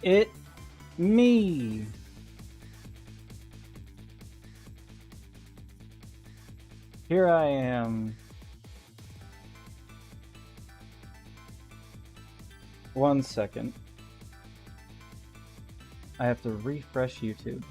It me. Here I am. 1 second. I have to refresh YouTube.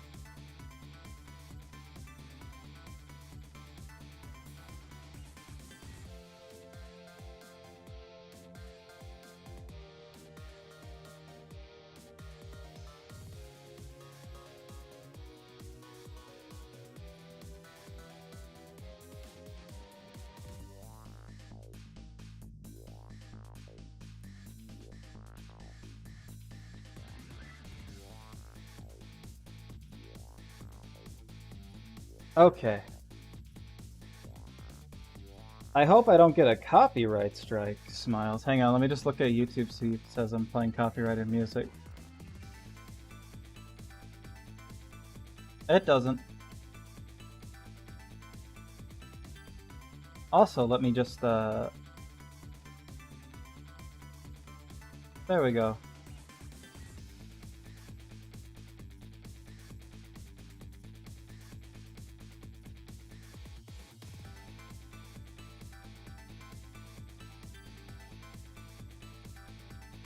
Okay. I hope I don't get a copyright strike, Smiles. Hang on, let me just look at YouTube, see if it says I'm playing copyrighted music. It doesn't. Also, let me just, there we go.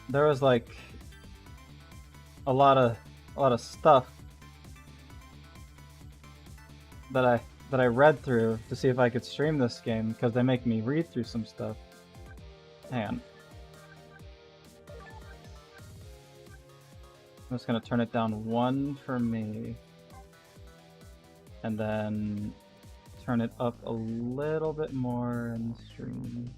There was like a lot of stuff that I read through to see if I could stream this game because they make me read through some stuff. Hang on. I'm just gonna turn it down 1 for me, and then turn it up a little bit more in the stream.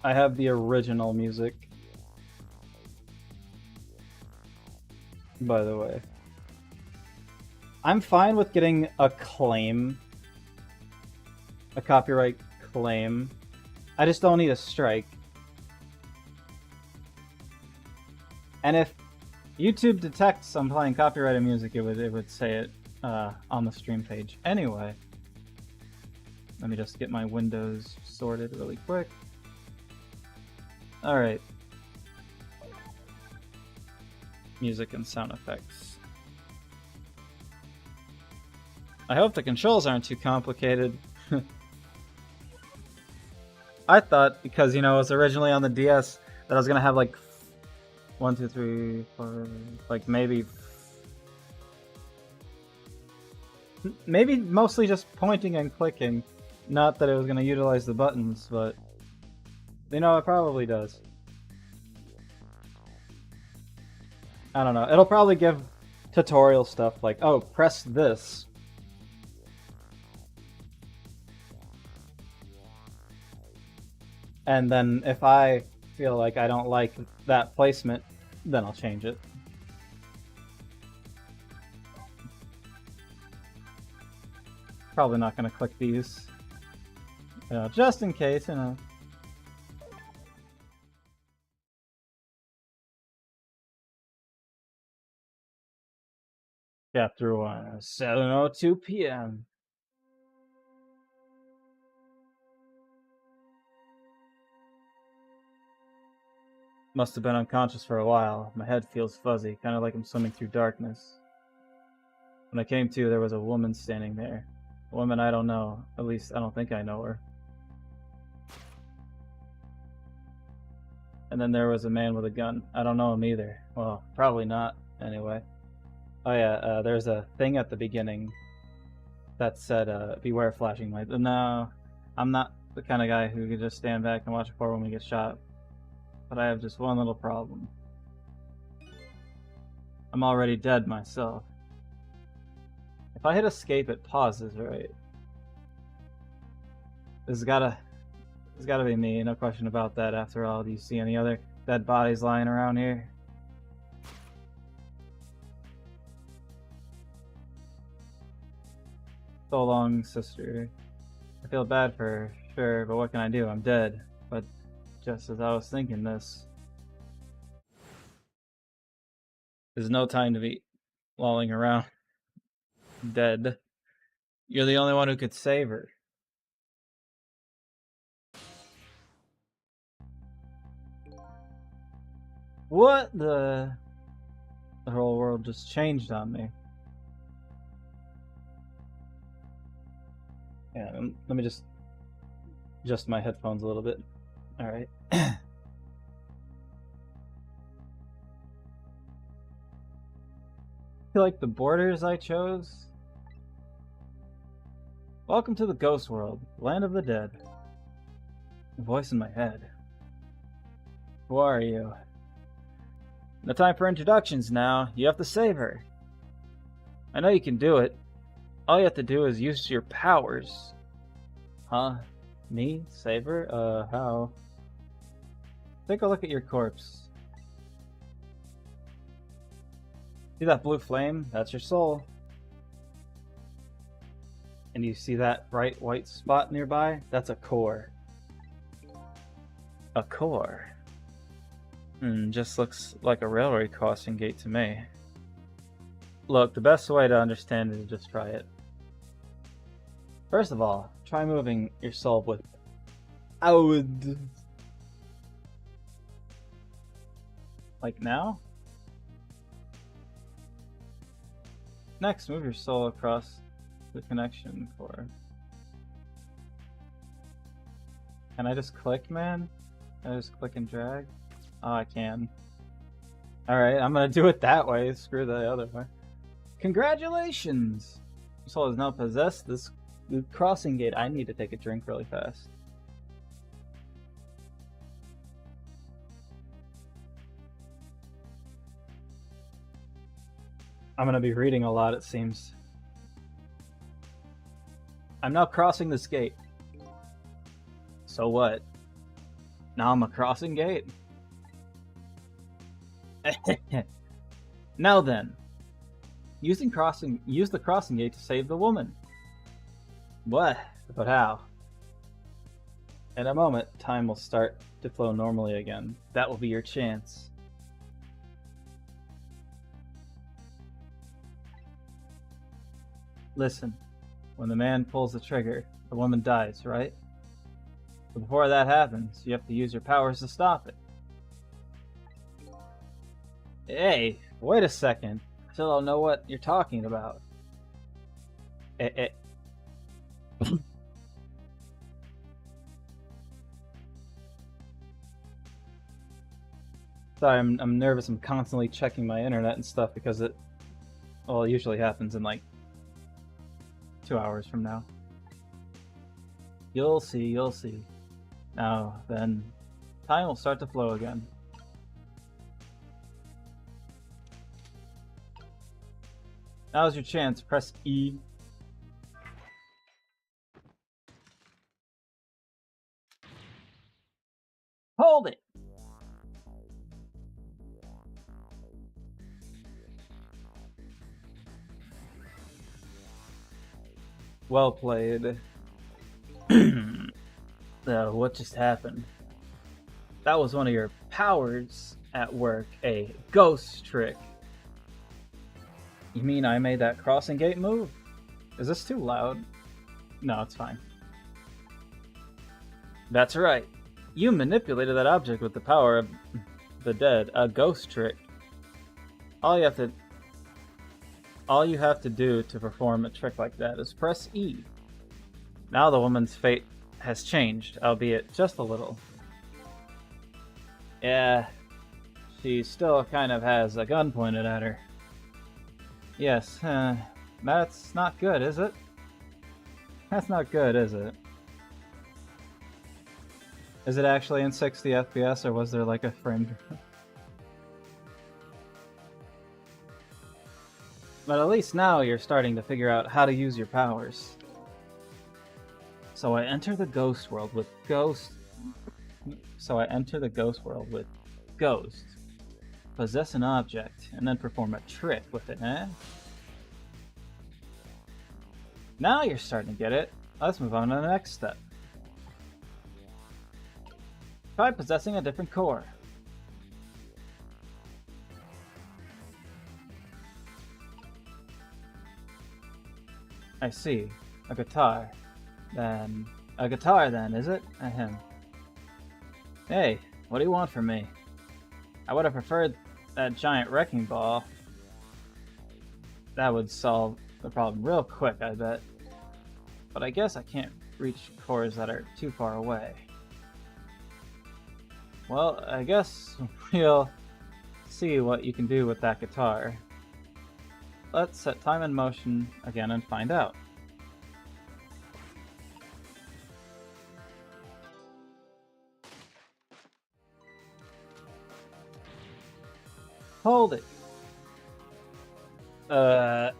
I have the original music, by the way. I'm fine with getting a claim, a copyright claim. I just don't need a strike. And if YouTube detects I'm playing copyrighted music, it would say it on the stream page. Anyway, let me just get my windows sorted really quick. All right. Music and sound effects. I hope the controls aren't too complicated. I thought, because, you know, it was originally on the DS, that I was gonna have like 1, 2, 3, 4, like maybe mostly just pointing and clicking. Not that it was gonna utilize the buttons, but you know, it probably does. I don't know. It'll probably give tutorial stuff like, oh, press this. And then if I feel like I don't like that placement, then I'll change it. Probably not going to click these. You know, just in case, you know. Chapter 1, 7:02 p.m. Must have been unconscious for a while. My head feels fuzzy, kind of like I'm swimming through darkness. When I came to, there was a woman standing there. A woman I don't know. At least, I don't think I know her. And then there was a man with a gun. I don't know him either. Well, probably not, anyway. Oh yeah, there's a thing at the beginning that said, beware flashing lights. No, I'm not the kind of guy who could just stand back and watch a poor woman get shot. But I have just one little problem. I'm already dead myself. If I hit escape, it pauses, right? This has gotta be me, no question about that. After all, do you see any other dead bodies lying around here? So long, sister. I feel bad for her, sure, but what can I do? I'm dead. But just as I was thinking this, there's no time to be lolling around dead. You're the only one who could save her. What the whole world just changed on me. Yeah, let me just adjust my headphones a little bit. All right. You like the borders I chose? Welcome to the ghost world, land of the dead. A voice in my head. Who are you? No time for introductions now. You have to save her. I know you can do it. All you have to do is use your powers. Huh? Me? Save her? How? Take a look at your corpse. See that blue flame? That's your soul. And you see that bright white spot nearby? That's a core. A core? Just looks like a railway crossing gate to me. Look, the best way to understand it is just try it. First of all, try moving your soul with out. Like now? Next, move your soul across the connection core. Can I just click, man? Can I just click and drag? Oh, I can. Alright, I'm gonna do it that way. Screw the other way. Congratulations! Your soul has now possessed this crossing gate. I need to take a drink really fast. I'm gonna be reading a lot, it seems. I'm now crossing this gate. So what? Now I'm a crossing gate? Now then. Use the crossing gate to save the woman. What? But how? In a moment, time will start to flow normally again. That will be your chance. Listen, when the man pulls the trigger, the woman dies, right? But before that happens, you have to use your powers to stop it. Hey, wait a second. I still don't know what you're talking about. Sorry, I'm nervous. I'm constantly checking my internet and stuff because it usually happens in like 2 hours from now. You'll see, you'll see. Now, then, time will start to flow again. Now's your chance. Press E. Hold it! Well played. What just happened? That was one of your powers at work, a ghost trick. You mean I made that crossing gate move? Is this too loud? No, it's fine. That's right. You manipulated that object with the power of the dead, a ghost trick. All you have to do to perform a trick like that is press E. Now the woman's fate has changed, albeit just a little. Yeah, she still kind of has a gun pointed at her. Yes, that's not good, is it? That's not good, is it? Is it actually in 60 FPS, or was there like a frame drop? But at least now you're starting to figure out how to use your powers. So I enter the ghost world with Ghost. Possess an object, and then perform a trick with it, eh? Now you're starting to get it. Let's move on to the next step. Try possessing a different core. I see. A guitar. Then... A guitar then, is it? Ahem. Hey, what do you want from me? I would have preferred that giant wrecking ball. That would solve the problem real quick, I bet. But I guess I can't reach cores that are too far away. Well, I guess we'll see what you can do with that guitar. Let's set time in motion again and find out. Hold it!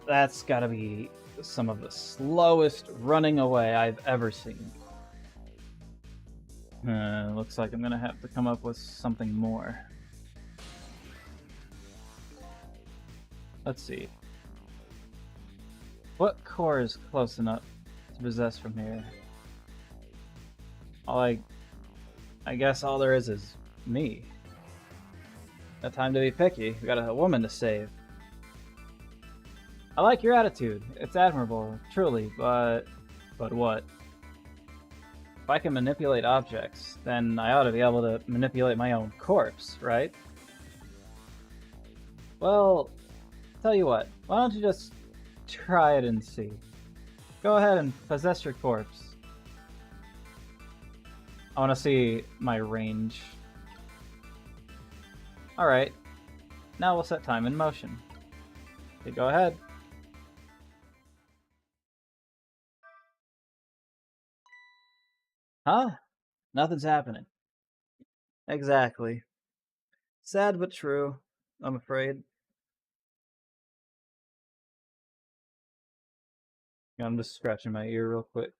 That's gotta be some of the slowest running away I've ever seen. Looks like I'm gonna have to come up with something more. Let's see. What core is close enough to possess from here? I guess all there is me. No time to be picky. We got a woman to save. I like your attitude. It's admirable, truly, but what? If I can manipulate objects, then I ought to be able to manipulate my own corpse, right? Well, tell you what, why don't you just try it and see? Go ahead and possess your corpse. I want to see my range. Alright, now we'll set time in motion. Okay, go ahead. Huh? Nothing's happening. Exactly. Sad but true, I'm afraid. I'm just scratching my ear real quick.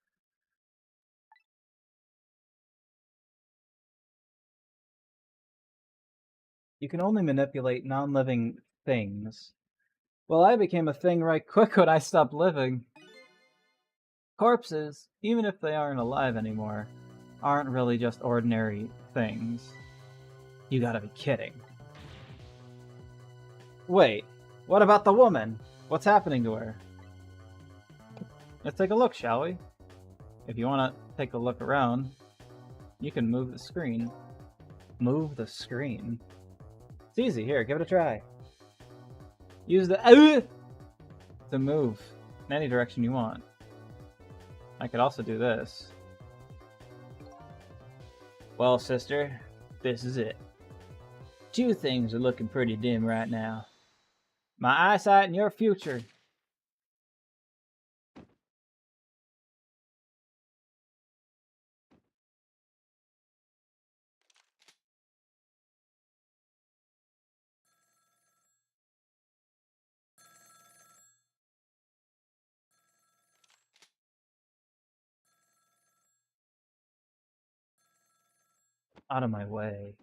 You can only manipulate non-living things. Well, I became a thing right quick when I stopped living. Corpses, even if they aren't alive anymore, aren't really just ordinary things. You gotta be kidding. Wait, what about the woman? What's happening to her? Let's take a look, shall we? If you want to take a look around, you can move the screen. Move the screen? It's easy. Here, give it a try. Use the to move in any direction you want. I could also do this. Well, sister, this is it. Two things are looking pretty dim right now. My eyesight and your future. Out of my way.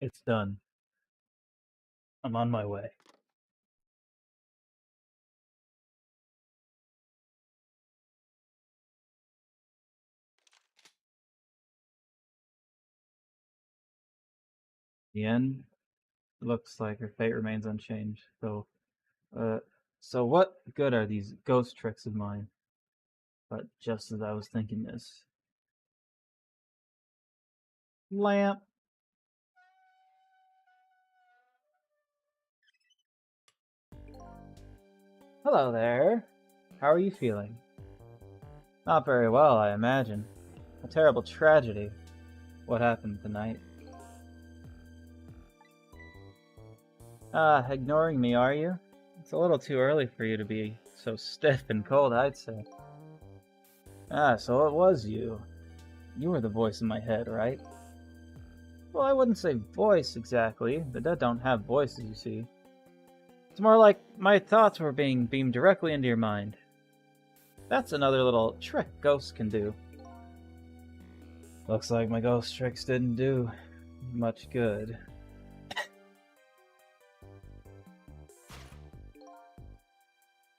It's done. I'm on my way. The end. Looks like her fate remains unchanged. So what good are these ghost tricks of mine? But just as I was thinking this. Lamp. Hello there. How are you feeling? Not very well, I imagine. A terrible tragedy. What happened tonight? Ignoring me, are you? It's a little too early for you to be so stiff and cold, I'd say. So it was you. You were the voice in my head, right? Well, I wouldn't say voice exactly. The dead don't have voices, you see. It's more like my thoughts were being beamed directly into your mind. That's another little trick ghosts can do. Looks like my ghost tricks didn't do much good.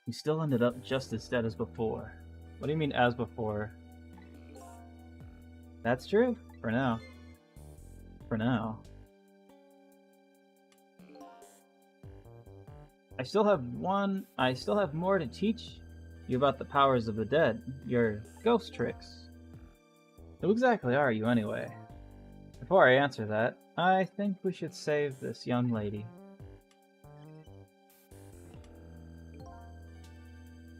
You still ended up just as dead as before. What do you mean, as before? That's true. For now. For now. I still have more to teach you about the powers of the dead. Your ghost tricks. Who exactly are you, anyway? Before I answer that, I think we should save this young lady.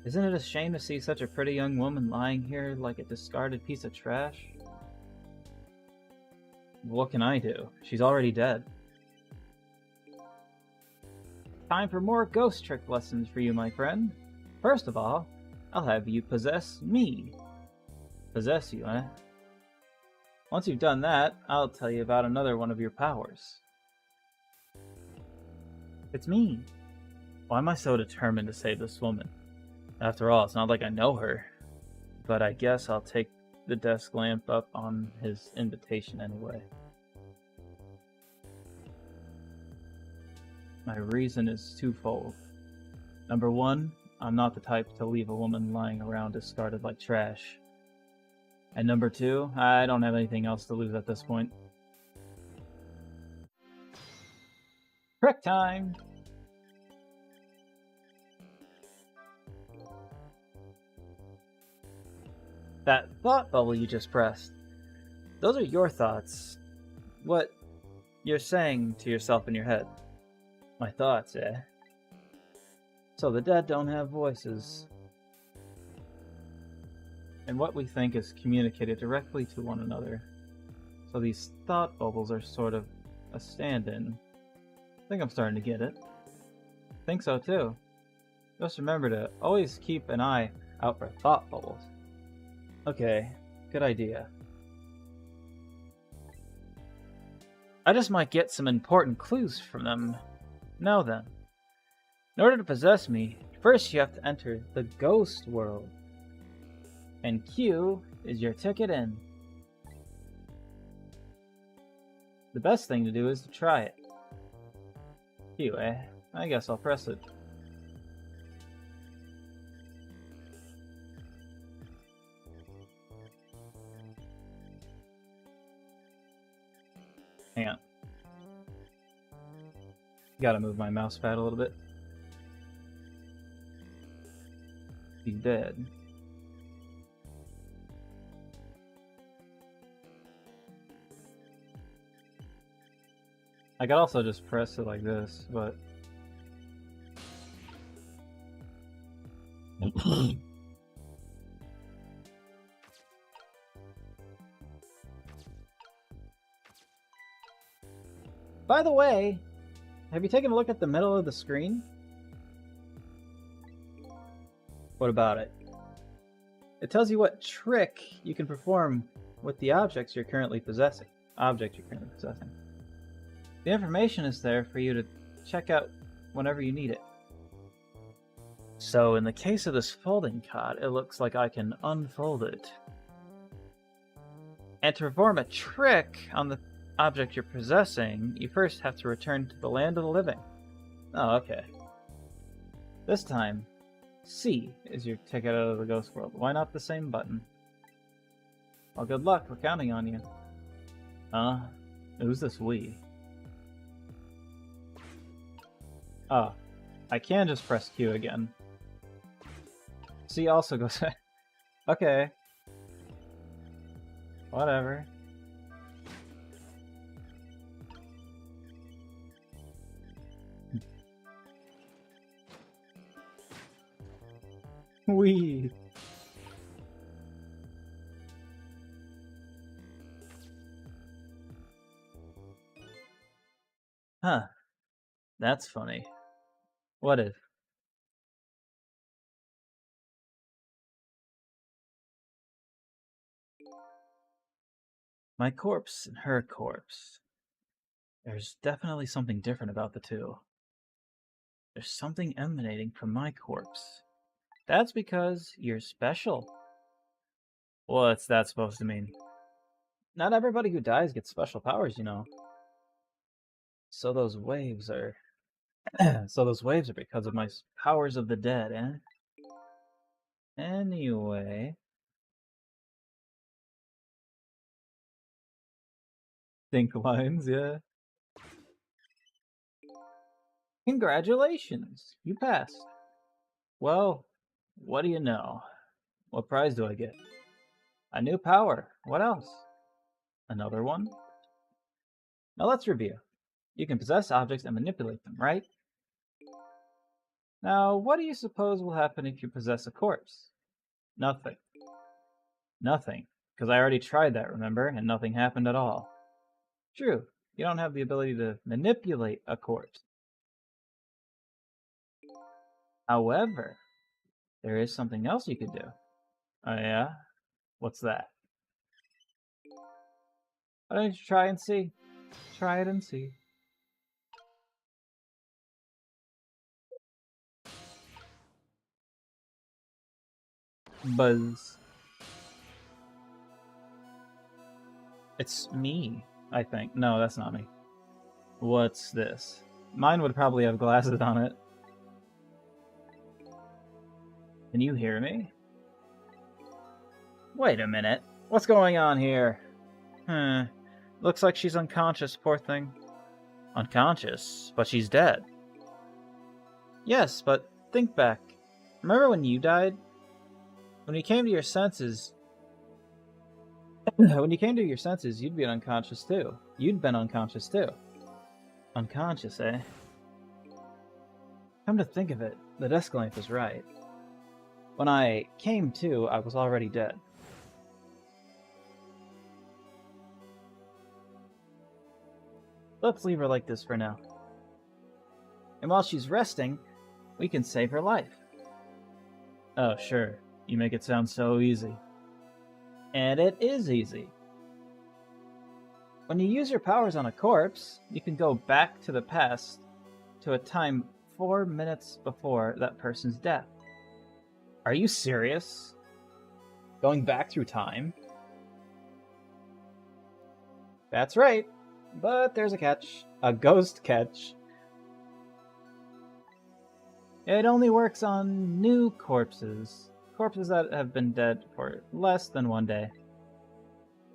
Isn't it a shame to see such a pretty young woman lying here like a discarded piece of trash? What can I do? She's already dead. Time for more ghost trick lessons for you, my friend. First of all, I'll have you possess me. Possess you, eh? Once you've done that, I'll tell you about another one of your powers. It's me. Why am I so determined to save this woman? After all, it's not like I know her. But I guess I'll take the desk lamp up on his invitation anyway. My reason is twofold. Number one, I'm not the type to leave a woman lying around discarded like trash. And number two, I don't have anything else to lose at this point. Trick time! That thought bubble you just pressed. Those are your thoughts. What you're saying to yourself in your head. My thoughts, eh? So the dead don't have voices. And what we think is communicated directly to one another. So these thought bubbles are sort of a stand-in. I think I'm starting to get it. Think so too. Just remember to always keep an eye out for thought bubbles. Okay, good idea. I just might get some important clues from them. Now then, in order to possess me, first you have to enter the ghost world. And Q is your ticket in. The best thing to do is to try it. Q, eh? I guess I'll press it. Hang on. Gotta move my mouse pad a little bit. He's dead. I could also just press it like this, but... By the way, have you taken a look at the middle of the screen? What about it? It tells you what trick you can perform with the objects you're currently possessing. The information is there for you to check out whenever you need it. So in the case of this folding cot, it looks like I can unfold it. And to perform a trick on the object you're possessing, you first have to return to the land of the living. Oh, okay. This time, C is your ticket out of the ghost world. Why not the same button? Well, good luck. We're counting on you. Who's this we? Oh, I can just press Q again. C also goes... Okay. Whatever. Wee. Huh. That's funny. What if? My corpse and her corpse. There's definitely something different about the two. There's something emanating from my corpse. That's because you're special. What's that supposed to mean? Not everybody who dies gets special powers, you know. So those waves are... so those waves are because of my powers of the dead, eh? Anyway. Think lines, yeah. Congratulations! You passed. Well, what do you know? What prize do I get? A new power. What else? Another one? Now let's review. You can possess objects and manipulate them, right? Now, what do you suppose will happen if you possess a corpse? Nothing. Nothing. Because I already tried that, remember? And nothing happened at all. True. You don't have the ability to manipulate a corpse. However, there is something else you could do. Oh yeah? What's that? Why don't you try and see? Try it and see. Buzz. It's me, I think. No, that's not me. What's this? Mine would probably have glasses on it. Can you hear me? Wait a minute. What's going on here? Looks like she's unconscious, poor thing. Unconscious? But she's dead. Yes, but think back. Remember when you died? When you came to your senses... when you came to your senses, you'd been unconscious too. You'd been unconscious too. Unconscious, eh? Come to think of it, the Descalanth was right. When I came to, I was already dead. Let's leave her like this for now. And while she's resting, we can save her life. Oh, sure. You make it sound so easy. And it is easy. When you use your powers on a corpse, you can go back to the past to a time 4 minutes before that person's death. Are you serious? Going back through time? That's right. But there's a catch. A ghost catch. It only works on new corpses. Corpses that have been dead for less than 1 day.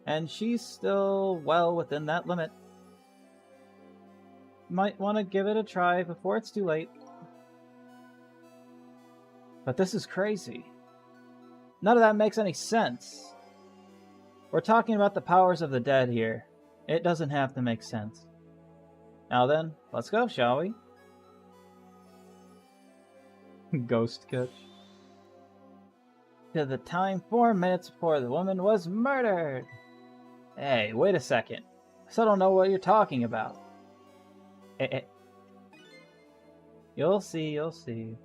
And she's still well within that limit. Might want to give it a try before it's too late. But this is crazy. None of that makes any sense. We're talking about the powers of the dead here. It doesn't have to make sense. Now then, let's go, shall we? Ghost catch. To the time 4 minutes before the woman was murdered. Hey, wait a second. I still don't know what you're talking about. You'll see, you'll see.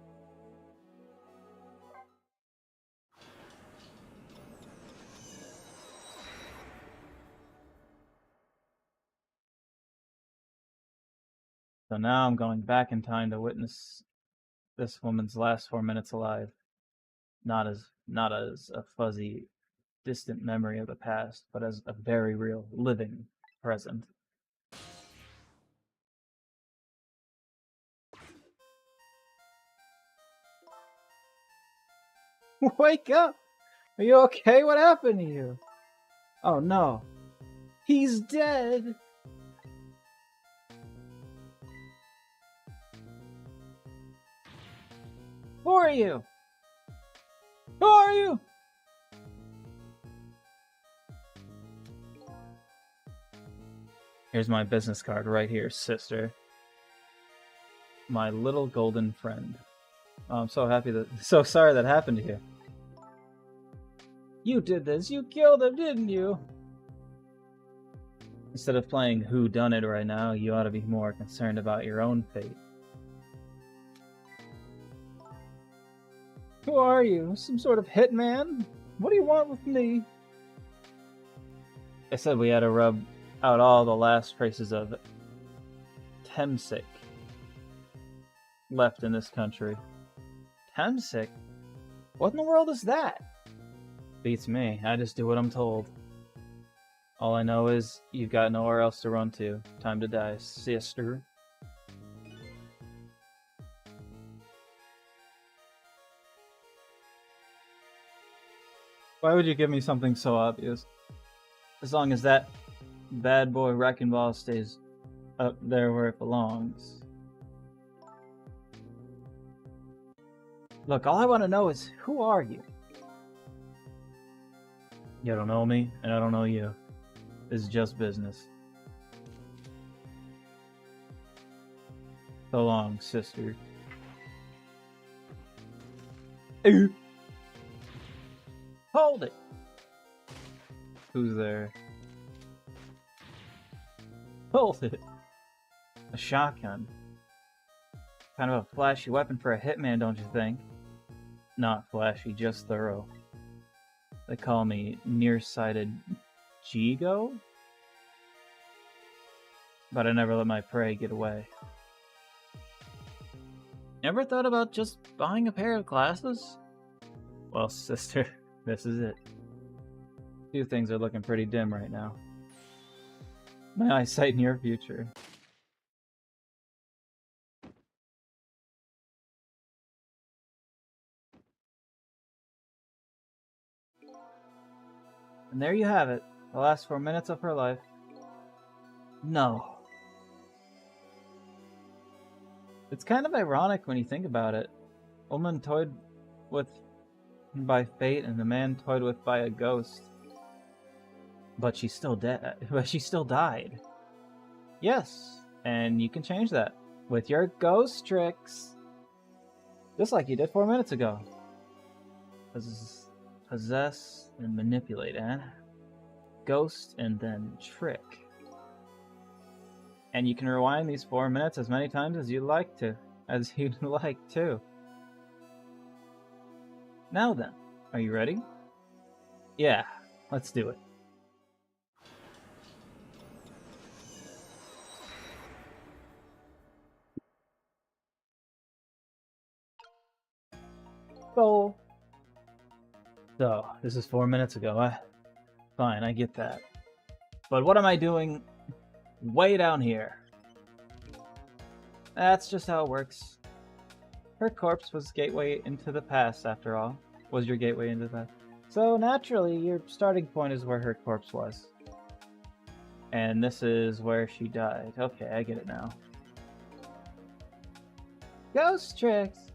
So now I'm going back in time to witness this woman's last 4 minutes alive. Not as a fuzzy, distant memory of the past, but as a very real, living present. Wake up! Are you okay? What happened to you? Oh no. He's dead! Who are you? Who are you? Here's my business card right here, sister. My little golden friend. Oh, I'm so sorry that happened to you. You did this. You killed him, didn't you? Instead of playing whodunit right now, you ought to be more concerned about your own fate. Who are you? Some sort of hitman? What do you want with me? I said we had to rub out all the last traces of Temsic left in this country. Temsic? What in the world is that? Beats me. I just do what I'm told. All I know is you've got nowhere else to run to. Time to die, sister. Why would you give me something so obvious? As long as that bad boy wrecking ball stays up there where it belongs. Look, all I want to know is, who are you? You don't know me, and I don't know you. This is just business. So long, sister. Ooh. Hold it! Who's there? Hold it! A shotgun. Kind of a flashy weapon for a hitman, don't you think? Not flashy, just thorough. They call me nearsighted Jigo? But I never let my prey get away. Ever thought about just buying a pair of glasses? Well, sister, this is it. Few things are looking pretty dim right now. My eyesight in your future. And there you have it. The last 4 minutes of her life. No. It's kind of ironic when you think about it. Woman toyed with by fate and the man toyed with by a ghost. But she's still dead. But she still died. Yes, and you can change that with your ghost tricks. Just like you did 4 minutes ago. Possess and manipulate, eh? Ghost and then trick. And you can rewind these 4 minutes as many times as you'd like to. Now then, are you ready? Yeah, let's do it. Go. So, this is 4 minutes ago. Fine, I get that. But what am I doing way down here? That's just how it works. Her corpse was gateway into the past, after all. Was your gateway into the past. So naturally, your starting point is where her corpse was. And this is where she died. Okay, I get it now. Ghost tricks!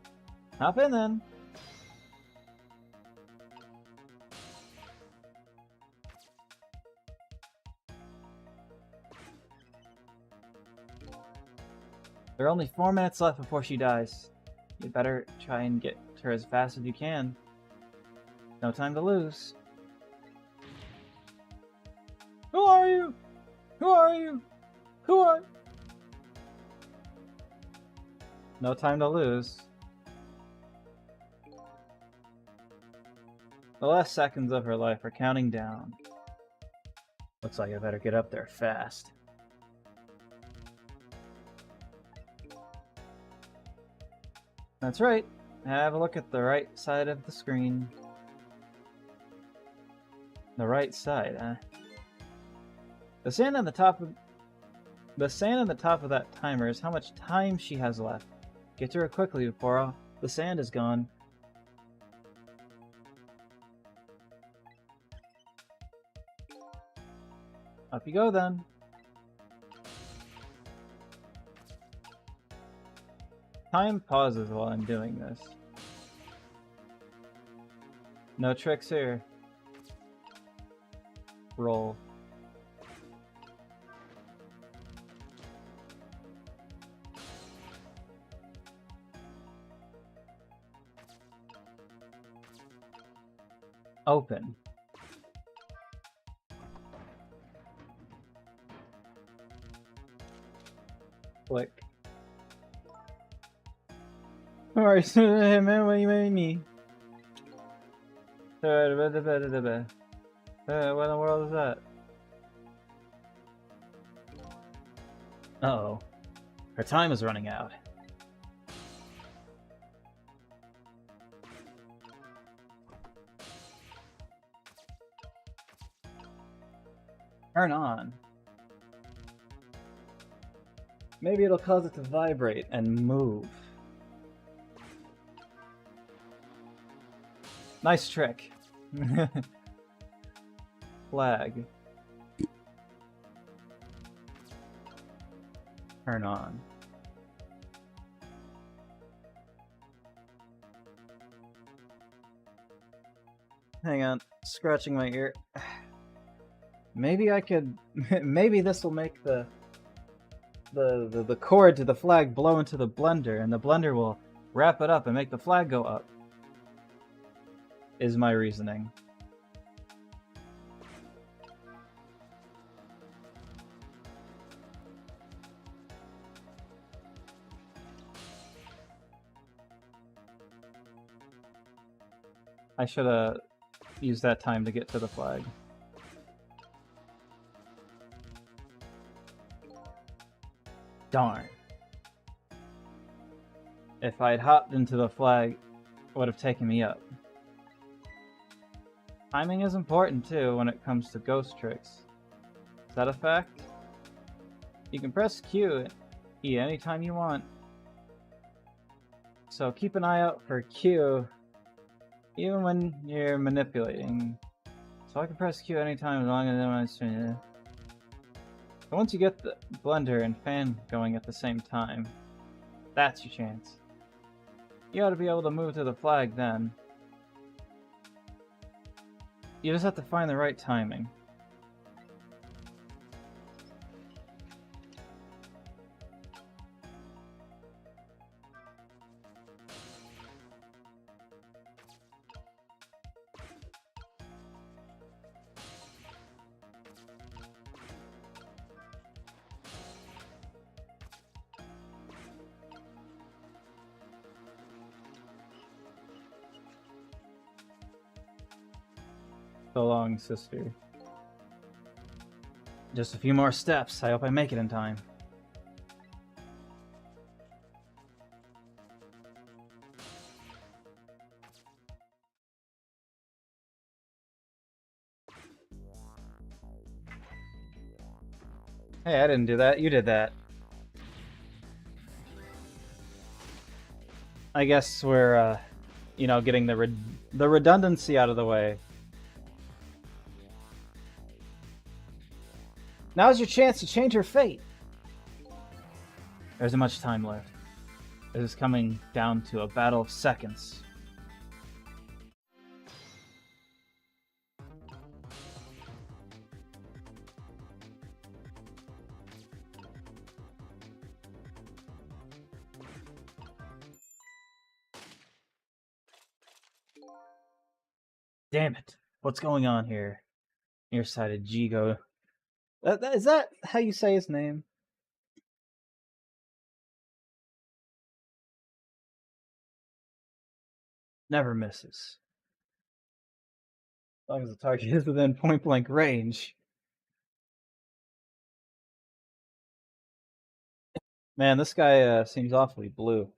Hop in then. There are only 4 minutes left before she dies. You better try and get to her as fast as you can. No time to lose. Who are you? Who are you? Who are you? No time to lose. The last seconds of her life are counting down. Looks like I better get up there fast. That's right. Have a look at the right side of the screen. The right side, huh? The sand on the top of that timer is how much time she has left. Get to her quickly before the sand is gone. Up you go then. Time pauses while I'm doing this. No tricks here. Roll. Open. Click. Alright, man, what do you mean? What in the world is that? Uh-oh. Her time is running out. Turn on. Maybe it'll cause it to vibrate and move. Nice trick. Flag. Turn on. Hang on, scratching my ear. Maybe I could. Maybe this will make the cord to the flag blow into the blender, and the blender will wrap it up and make the flag go up. Is my reasoning. I should have used that time to get to the flag. Darn. If I'd hopped into the flag, it would have taken me up. Timing is important too when it comes to ghost tricks. Is that a fact? You can press Q E anytime you want. So keep an eye out for Q even when you're manipulating. So I can press Q anytime as long as I'm streaming. But once you get the blender and fan going at the same time, that's your chance. You ought to be able to move to the flag then. You just have to find the right timing. So long, sister. Just a few more steps. I hope I make it in time. Hey, I didn't do that. You did that. I guess we're, you know, getting the redundancy out of the way. Now's your chance to change your fate. There isn't much time left. It is coming down to a battle of seconds. Damn it. What's going on here? Nearsighted Jigo. Is that how you say his name? Never misses. As long as the target is within point blank range. Man, this guy seems awfully blue.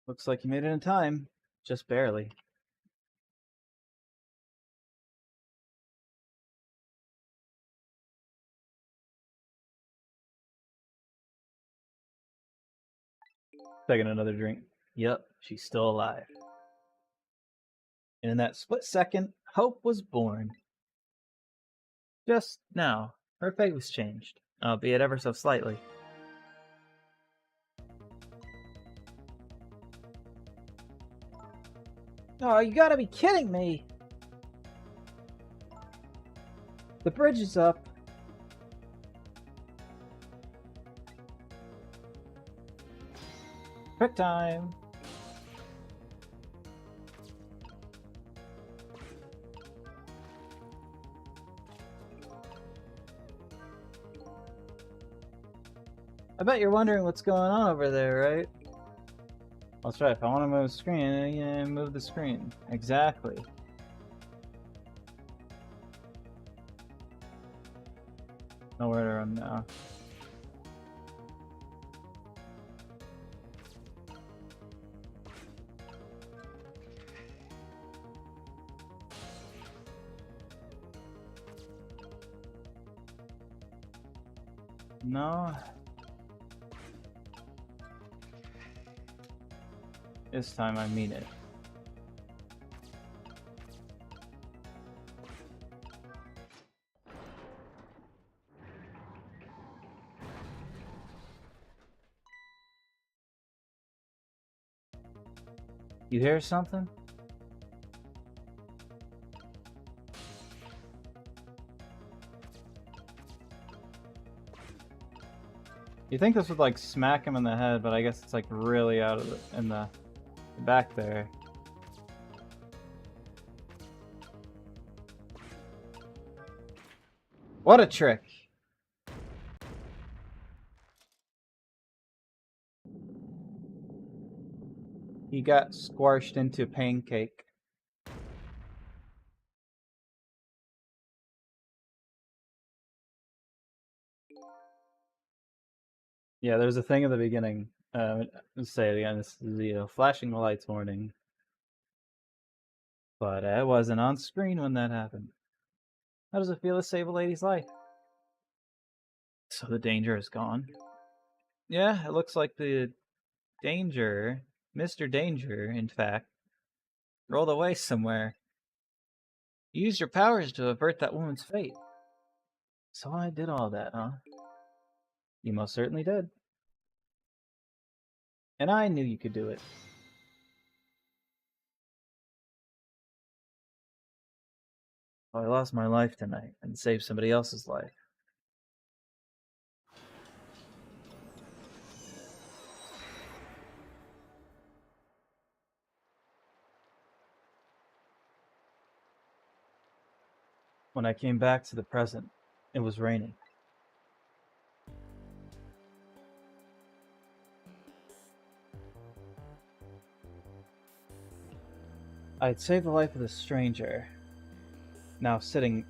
Looks like you made it in time. Just barely. Taking another drink. Yep, she's still alive. And in that split second, hope was born. Just now, her fate was changed, albeit ever so slightly. Oh, you gotta be kidding me! The bridge is up. Quick time. I bet you're wondering what's going on over there, right? That's right, if I want to move the screen, yeah, move the screen. Exactly. Nowhere to run now. No. This time I mean it. You hear something? You think this would like smack him in the head, but I guess it's like really out of in the back there. What a trick! He got squashed into pancake. Yeah, there's a thing at the beginning. Let's say it again. This is the flashing lights warning. But I wasn't on screen when that happened. How does it feel to save a lady's life? So the danger is gone. Yeah, it looks like the danger, Mr. Danger, in fact, rolled away somewhere. You used your powers to avert that woman's fate. So I did all that, huh? You most certainly did. And I knew you could do it. Well, I lost my life tonight and saved somebody else's life. When I came back to the present, it was raining. I'd saved the life of this stranger, now sitting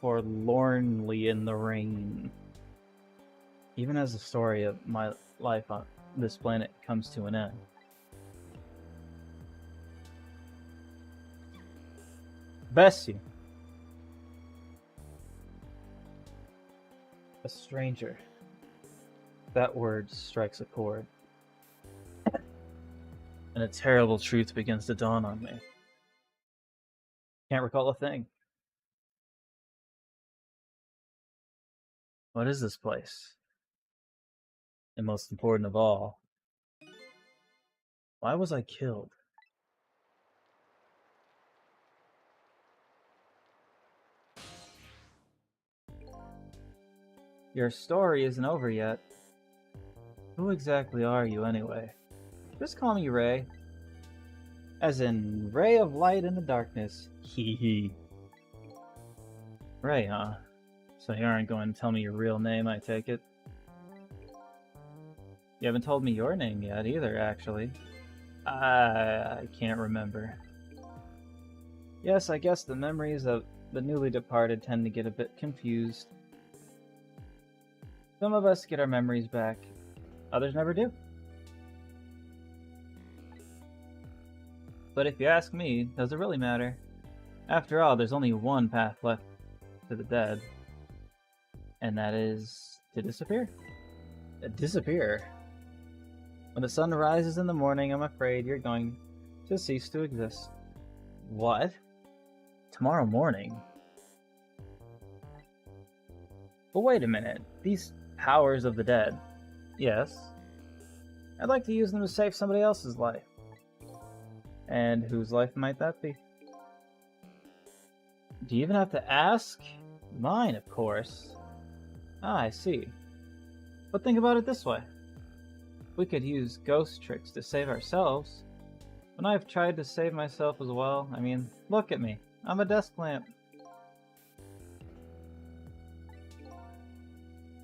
forlornly in the rain. Even as the story of my life on this planet comes to an end. Bless you. A stranger. That word strikes a chord. And a terrible truth begins to dawn on me. Can't recall a thing. What is this place? And most important of all, why was I killed? Your story isn't over yet. Who exactly are you anyway? Just call me Ray. As in, ray of light in the darkness. Hee hee. Ray, huh? So you aren't going to tell me your real name, I take it? You haven't told me your name yet either, actually. I can't remember. Yes, I guess the memories of the newly departed tend to get a bit confused. Some of us get our memories back, others never do. But if you ask me, does it really matter? After all, there's only one path left to the dead, and that is to disappear. Disappear? When the sun rises in the morning, I'm afraid you're going to cease to exist. What? Tomorrow morning? But wait a minute, these powers of the dead. Yes. I'd like to use them to save somebody else's life. And whose life might that be? Do you even have to ask? Mine, of course. Ah, I see. But think about it this way. We could use ghost tricks to save ourselves. When I've tried to save myself as well, I mean, look at me. I'm a desk lamp.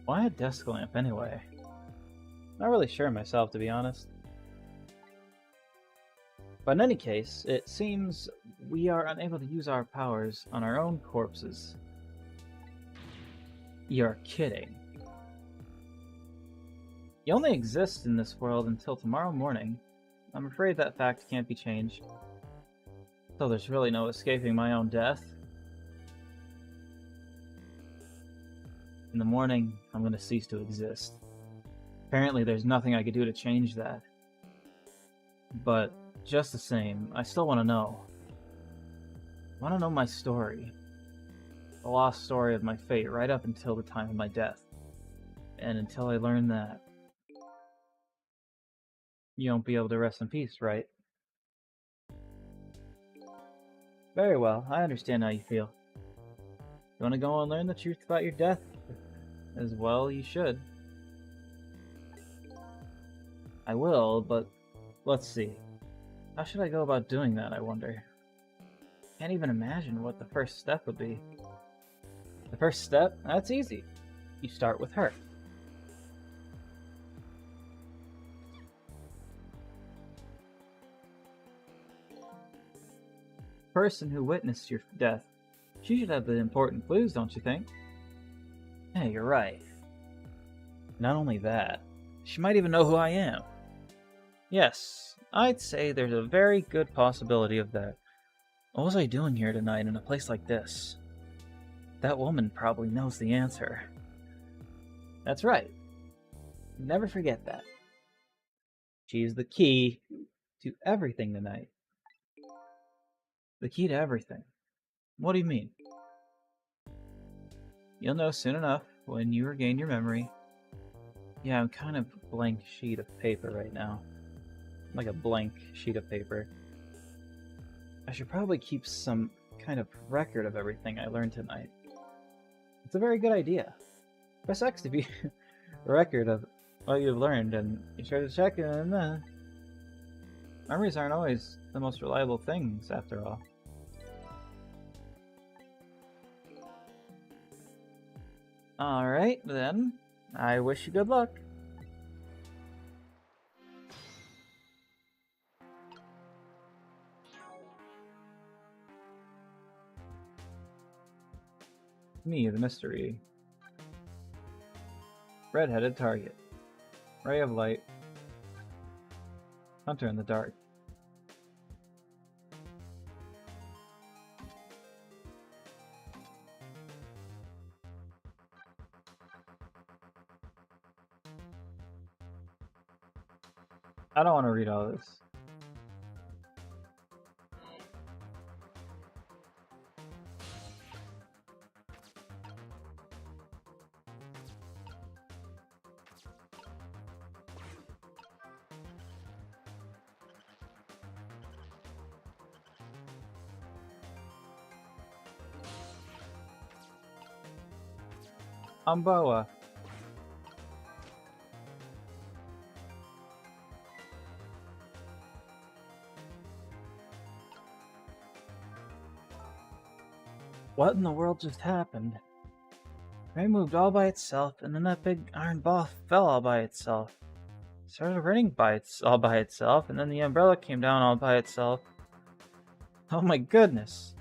Why a desk lamp anyway? Not really sure myself, to be honest. But in any case, it seems we are unable to use our powers on our own corpses. You're kidding. You only exist in this world until tomorrow morning. I'm afraid that fact can't be changed. So there's really no escaping my own death. In the morning, I'm going to cease to exist. Apparently there's nothing I could do to change that. But just the same, I still want to know. I want to know my story. The lost story of my fate right up until the time of my death. And until I learn that, you won't be able to rest in peace, right? Very well, I understand how you feel. You want to go and learn the truth about your death? As well, you should. I will, but let's see. How should I go about doing that, I wonder? Can't even imagine what the first step would be. The first step? That's easy. You start with her. Person who witnessed your death. She should have the important clues, don't you think? Yeah, you're right. Not only that, she might even know who I am. Yes, I'd say there's a very good possibility of that. What was I doing here tonight in a place like this? That woman probably knows the answer. That's right. Never forget that. She's the key to everything tonight. The key to everything. What do you mean? You'll know soon enough when you regain your memory. Yeah, I'm kind of a blank sheet of paper right now. Like a blank sheet of paper. I should probably keep some kind of record of everything I learned tonight. It's a very good idea. Press X to be a record of what you've learned, and you try to check it, and memories aren't always the most reliable things, after all. Alright, then. I wish you good luck. Me, the mystery. Red-headed target. Ray of light. Hunter in the dark. I don't want to read all this. Umboa. What in the world just happened? Ray moved all by itself, and then that big iron ball fell all by itself. Started raining all by itself, and then the umbrella came down all by itself. Oh my goodness.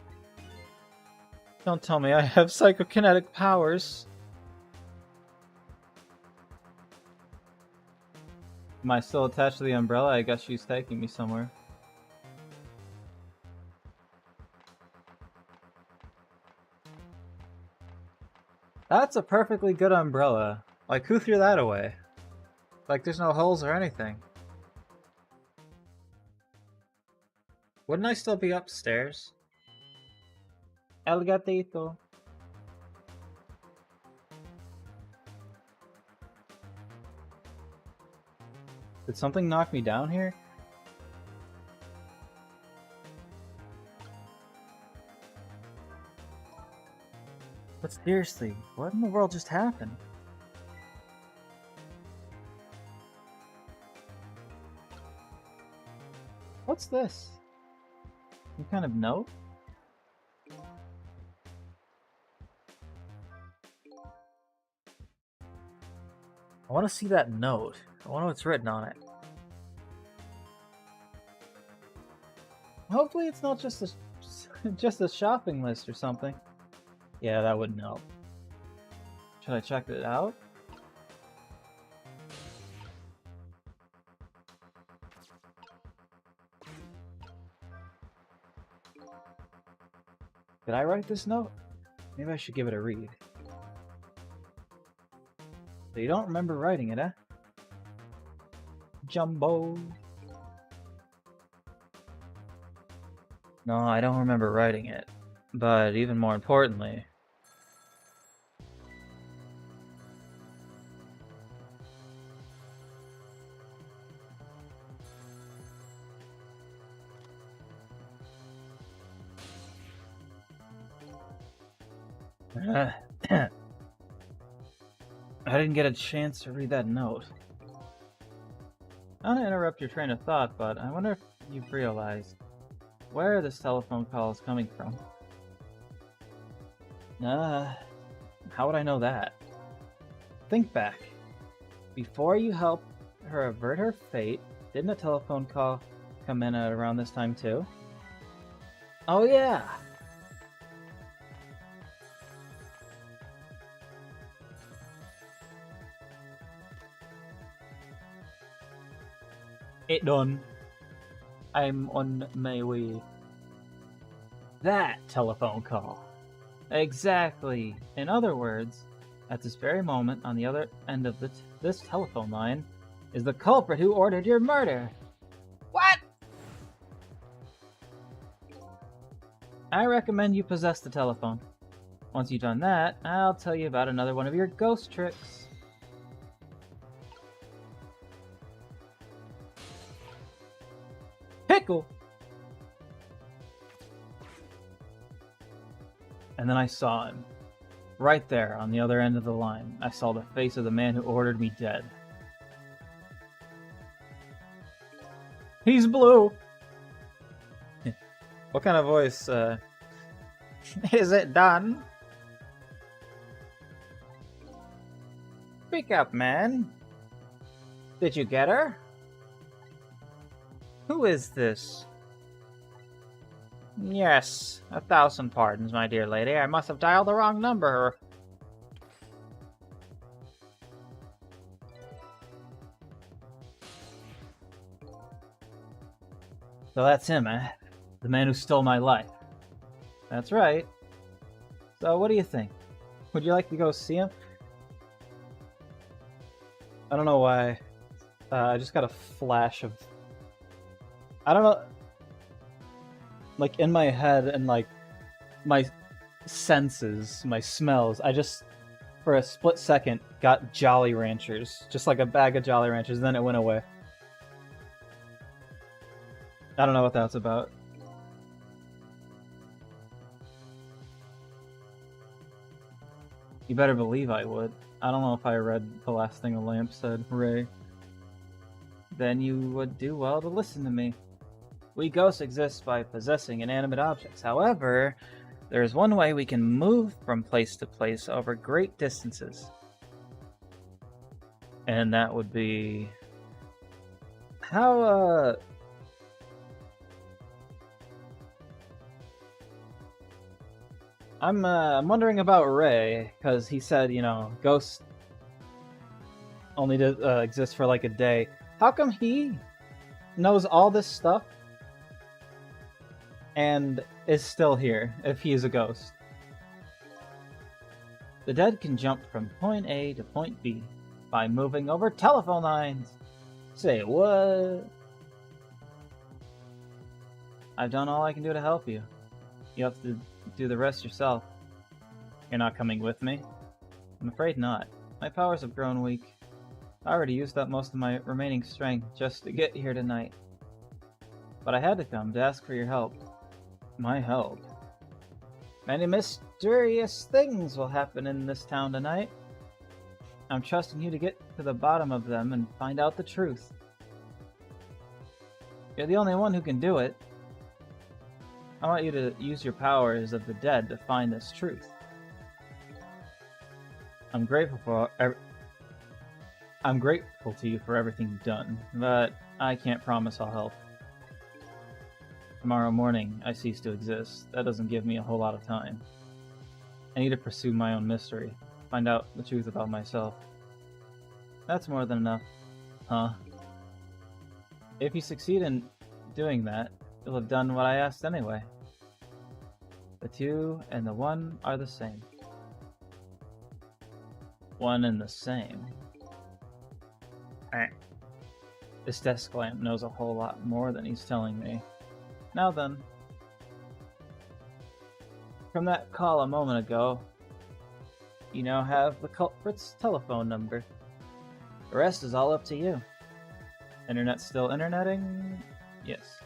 Don't tell me I have psychokinetic powers. Am I still attached to the umbrella? I guess she's taking me somewhere. That's a perfectly good umbrella. Like, who threw that away? Like, there's no holes or anything. Wouldn't I still be upstairs? El gatito. Did something knock me down here? But seriously, what in the world just happened? What's this? Some kind of note? I want to see that note. I wonder what's written on it. Hopefully it's not just a shopping list or something. Yeah, that wouldn't help. Should I check it out? Did I write this note? Maybe I should give it a read. So you don't remember writing it, eh? Jumbo. No, I don't remember writing it. But even more importantly... I didn't get a chance to read that note. I don't want to interrupt your train of thought, but I wonder if you've realized where this telephone call is coming from. How would I know that? Think back. Before you helped her avert her fate, didn't a telephone call come in at around this time too? Oh yeah! It done. I'm on my way. That telephone call. Exactly. In other words, at this very moment, on the other end of this telephone line, is the culprit who ordered your murder. What? I recommend you possess the telephone. Once you've done that, I'll tell you about another one of your ghost tricks. Pickle! And then I saw him. Right there, on the other end of the line, I saw the face of the man who ordered me dead. He's blue! What kind of voice, Is it done? Speak up, man. Did you get her? Who is this? Yes, 1,000 pardons, my dear lady. I must have dialed the wrong number. So that's him, eh? The man who stole my life. That's right. So what do you think? Would you like to go see him? I don't know why. I just got a flash of... I don't know... Like, in my head and, like, my senses, my smells, I just, for a split second, got Jolly Ranchers. Just like a bag of Jolly Ranchers, and then it went away. I don't know what that's about. You better believe I would. I don't know if I read the last thing the lamp said, Ray. Then you would do well to listen to me. We ghosts exist by possessing inanimate objects. However, there is one way we can move from place to place over great distances. And that would be... How, I'm wondering about Ray, because he said, you know, ghosts only exist for like a day. How come he knows all this stuff and is still here if he is a ghost? The dead can jump from point A to point B by moving over telephone lines. Say what? I've done all I can do to help you. You have to do the rest yourself. You're not coming with me? I'm afraid not. My powers have grown weak. I already used up most of my remaining strength just to get here tonight. But I had to come to ask for your help. My help? Many mysterious things will happen in this town tonight. I'm trusting you to get to the bottom of them and find out the truth. You're the only one who can do it. I want you to use your powers of the dead to find this truth. I'm grateful to you for everything you've done, but I can't promise I'll help. Tomorrow morning, I cease to exist. That doesn't give me a whole lot of time. I need to pursue my own mystery, find out the truth about myself. That's more than enough, huh? If you succeed in doing that, you'll have done what I asked anyway. The two and the one are the same. One and the same. This desk lamp knows a whole lot more than he's telling me. Now then, From that call a moment ago, you now have the culprit's telephone number. The rest is all up to you. Internet still interneting? Yes.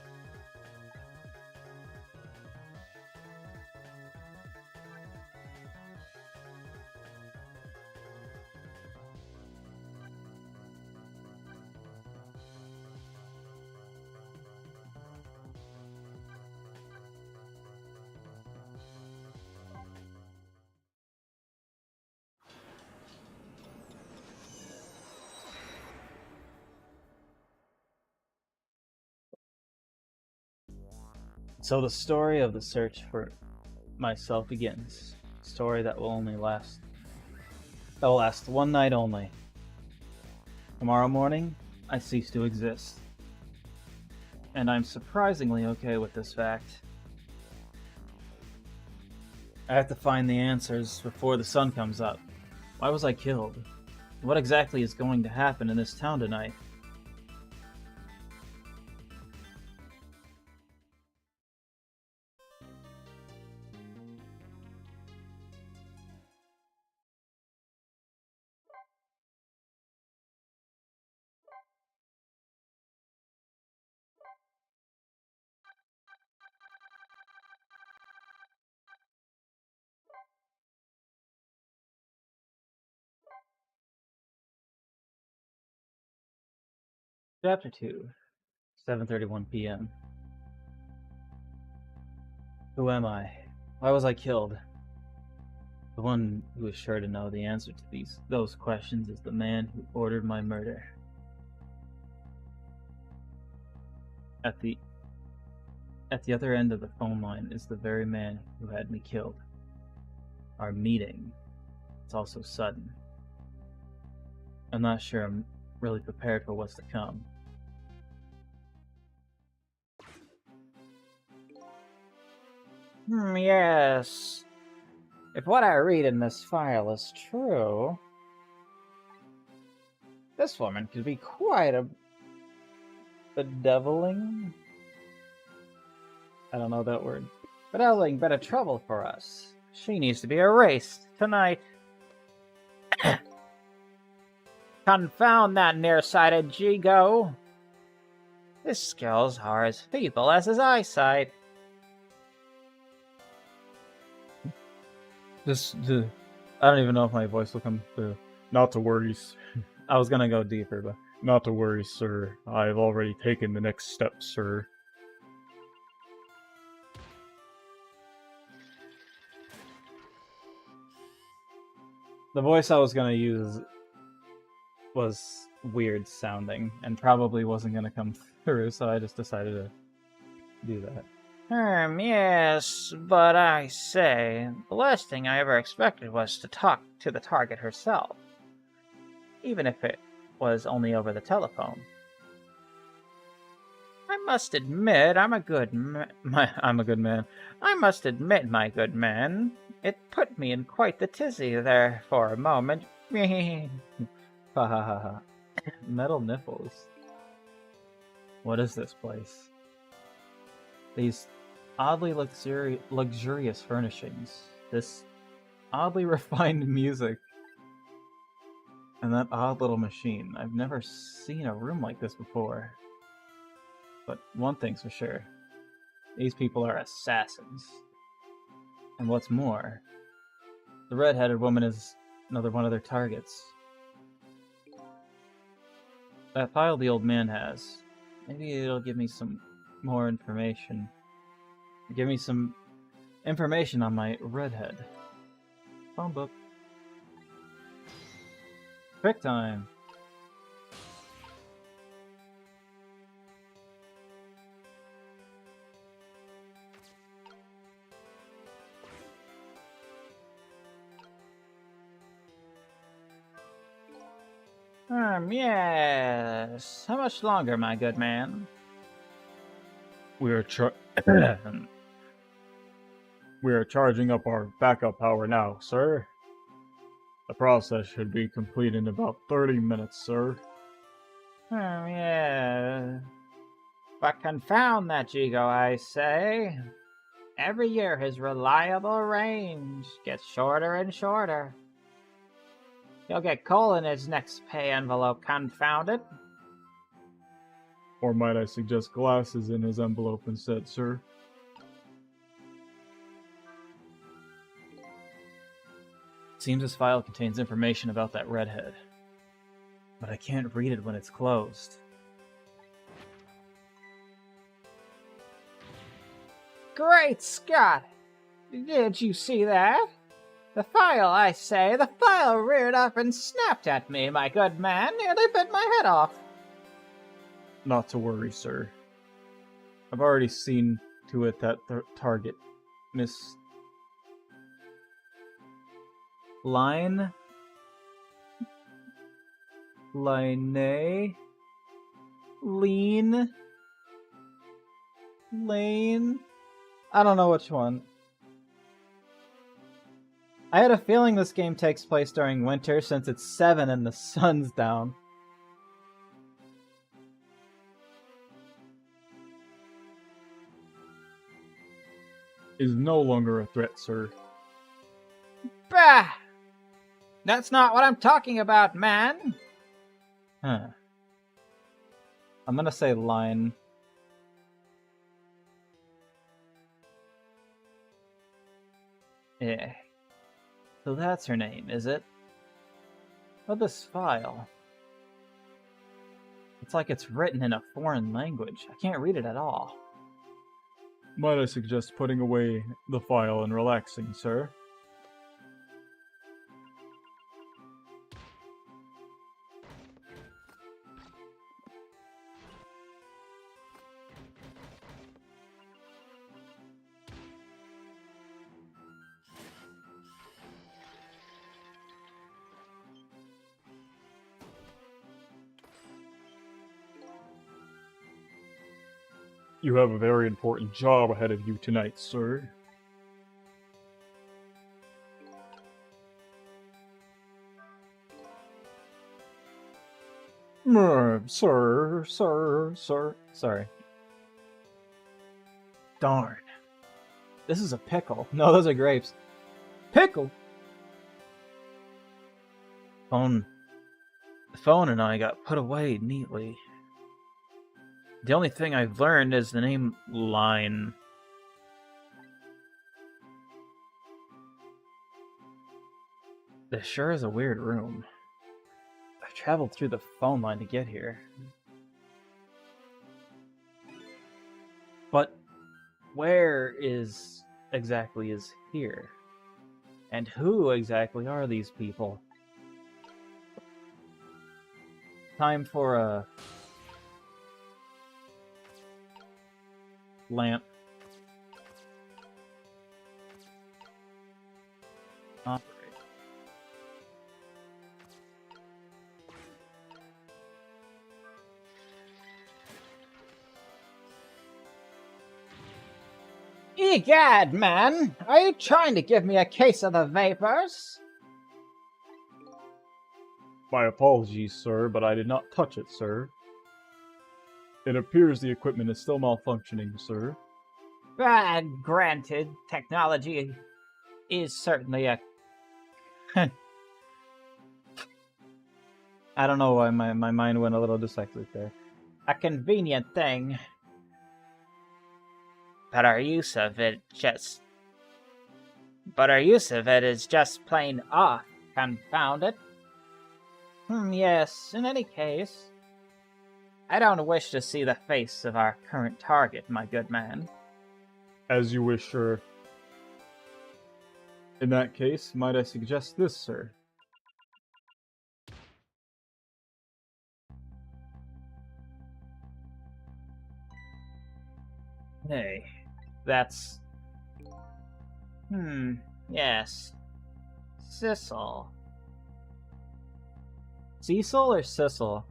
So the story of the search for myself begins. A story that will last one night only. Tomorrow morning, I cease to exist. And I'm surprisingly okay with this fact. I have to find the answers before the sun comes up. Why was I killed? What exactly is going to happen in this town tonight? Chapter 2, 7:31 p.m. Who am I? Why was I killed? The one who is sure to know the answer to those questions is the man who ordered my murder. At the other end of the phone line is the very man who had me killed. Our meeting is also sudden. I'm not sure I'm really prepared for what's to come. Yes. If what I read in this file is true, this woman could be quite a bedeviling. I don't know that word. Bedeviling bit of trouble for us. She needs to be erased tonight. Confound that nearsighted Jigo. His skills are as feeble as his eyesight. I don't even know if my voice will come through. Not to worry. I was gonna go deeper, but not to worry, sir. I've already taken the next step, sir. the voice I was gonna use was weird sounding and probably wasn't gonna come through, so I just decided to do that. Yes, but I say, the last thing I ever expected was to talk to the target herself, even if it was only over the telephone. I must admit, I'm a good man. I must admit, my good man, it put me in quite the tizzy there for a moment. Ha ha ha ha. Metal nipples. What is this place? These oddly luxurious furnishings, this oddly refined music, and that odd little machine. I've never seen a room like this before. But one thing's for sure, these people are assassins. And what's more, the red-headed woman is another one of their targets. That file the old man has, maybe it'll give me some more information. Give me some information on my redhead. Phone book. Quick time. Yes. How much longer, my good man? We are charging up our backup power now, sir. The process should be complete in about 30 minutes, sir. Yeah. But confound that Jigo, I say. Every year his reliable range gets shorter and shorter. He'll get coal in his next pay envelope, confound it. Or might I suggest glasses in his envelope instead, sir? Seems this file contains information about that redhead. But I can't read it when it's closed. Great Scott! Did you see that? The file, I say, the file reared up and snapped at me, my good man, nearly bit my head off. Not to worry, sir. I've already seen to it that target, Miss... Line... Lean... Lane... I don't know which one. I had a feeling this game takes place during winter since it's 7 and the sun's down. Is no longer a threat, sir. Bah! That's not what I'm talking about, man! Huh. I'm gonna say line. Yeah. So that's her name, is it? But this file... It's like it's written in a foreign language. I can't read it at all. Might I suggest putting away the file and relaxing, sir? You have a very important job ahead of you tonight, sir. Sir. Sorry. Darn. This is a pickle. No, those are grapes. Pickle? The phone and I got put away neatly. The only thing I've learned is the name Line. This sure is a weird room. I've traveled through the phone line to get here. But where exactly is here? And who exactly are these people? Time for a lamp. Operate. Egad, man! Are you trying to give me a case of the vapors? My apologies, sir, but I did not touch it, sir. It appears the equipment is still malfunctioning, sir. Granted, technology is certainly a... I don't know why my mind went a little dyslexic there. a convenient thing. But our use of it is just plain off, confound it. Yes, in any case, I don't wish to see the face of our current target, my good man. As you wish, sir. In that case, might I suggest this, sir? Hey, that's... Yes. Sissel. Cecil or Sissel?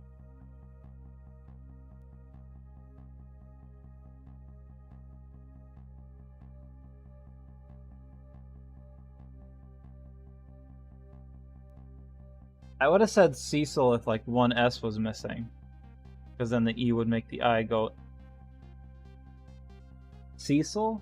I would have said Cecil if, like, one S was missing. Because then the E would make the I go... Cecil?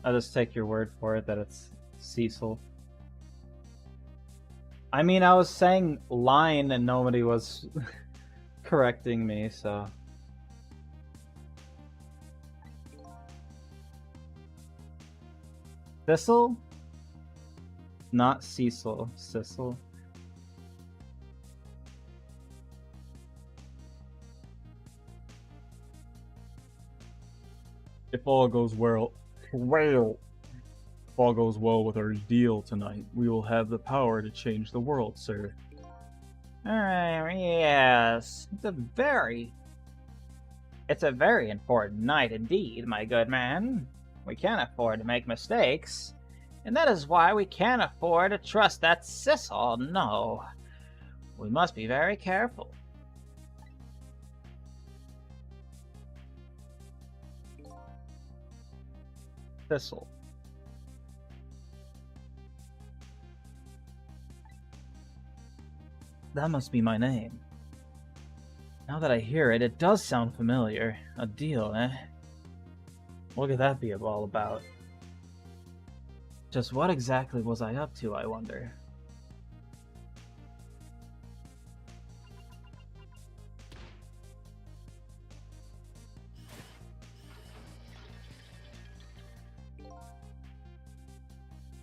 I'll just take your word for it that it's Cecil. I mean, I was saying line and nobody was correcting me, so... Thistle? Not Cecil. Sissel. If all goes well, if all goes well with our deal tonight, we will have the power to change the world, sir. Yes. It's a very important night indeed, my good man. We can't afford to make mistakes, and that is why we can't afford to trust that Sissel. No. We must be very careful. Thistle. That must be my name. Now that I hear it, it does sound familiar. A deal, eh? What could that be all about? Just what exactly was I up to, I wonder?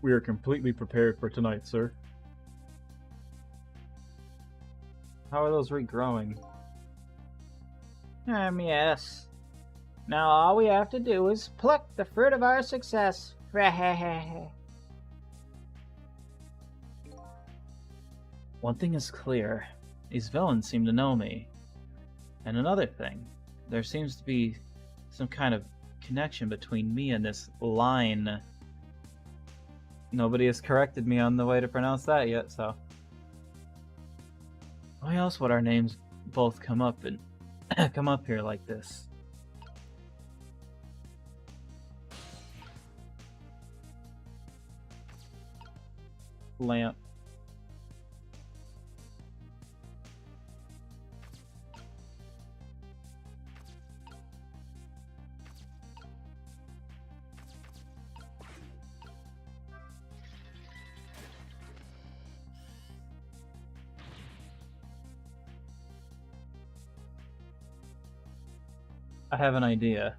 We are completely prepared for tonight, sir. How are those regrowing? Yes. Now all we have to do is pluck the fruit of our success. One thing is clear. These villains seem to know me. And another thing. There seems to be some kind of connection between me and this line. Nobody has corrected me on the way to pronounce that yet, so... Why else would our names both come up and come up here like this? Lamp. I have an idea.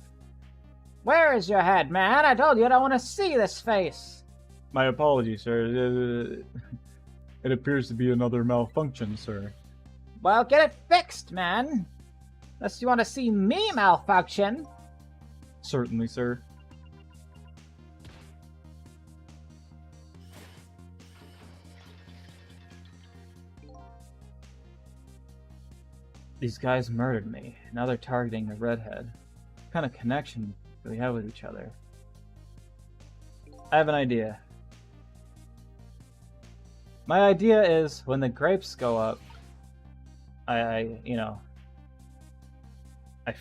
Where is your head, man? I told you I don't want to see this face. My apologies, sir. It appears to be another malfunction, sir. Well, get it fixed, man. Unless you want to see me malfunction. Certainly, sir. These guys murdered me. Now they're targeting the redhead. What kind of connection do we have with each other? I have an idea. My idea is when the grapes go up, I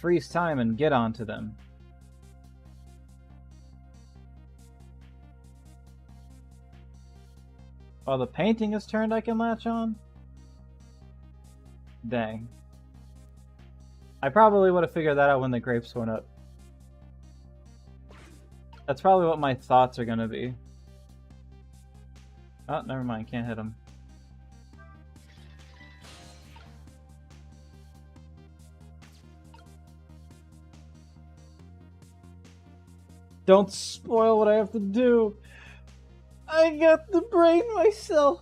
freeze time and get onto them. While the painting is turned, I can latch on? Dang. I probably would have figured that out when the grapes went up. That's probably what my thoughts are gonna be. Oh, never mind, can't hit him. Don't spoil what I have to do. I got the brain myself.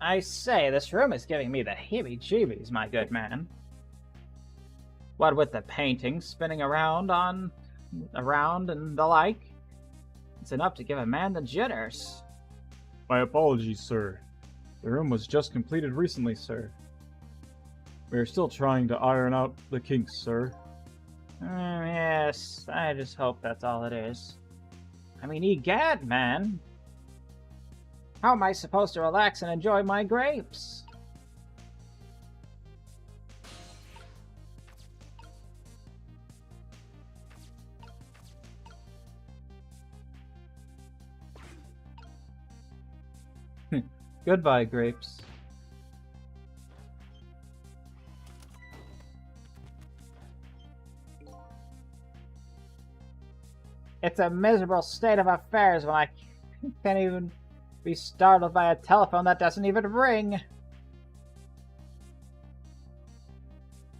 I say, this room is giving me the heebie-jeebies, my good man. What with the paintings spinning around and the like, it's enough to give a man the jitters. My apologies, sir. The room was just completed recently, sir. We are still trying to iron out the kinks, sir. Yes, I just hope that's all it is. I mean, egad, man. How am I supposed to relax and enjoy my grapes? Goodbye, grapes. It's a miserable state of affairs when I can't even be startled by a telephone that doesn't even ring.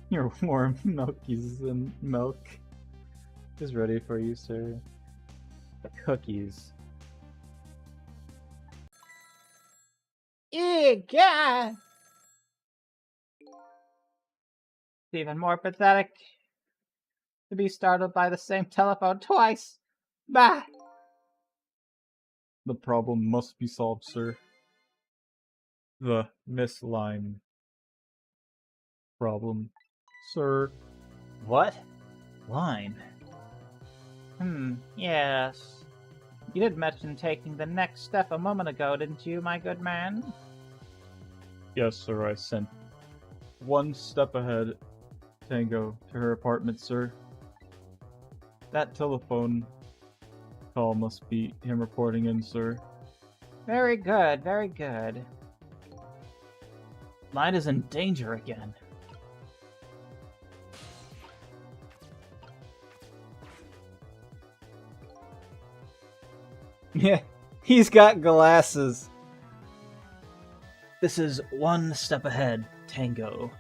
Your warm milkies and milk is ready for you, sir. The cookies. Yeah. It's even more pathetic to be startled by the same telephone twice. Bah! The problem must be solved, sir. The misline problem. Sir, What? Line. Yes. You did mention taking the next step a moment ago, didn't you, my good man? yes, sir, I sent one step ahead Tango to her apartment, sir. That telephone call must be him reporting in, sir. Very good, very good. Line is in danger again. Yeah, he's got glasses. This is one step ahead, Tango.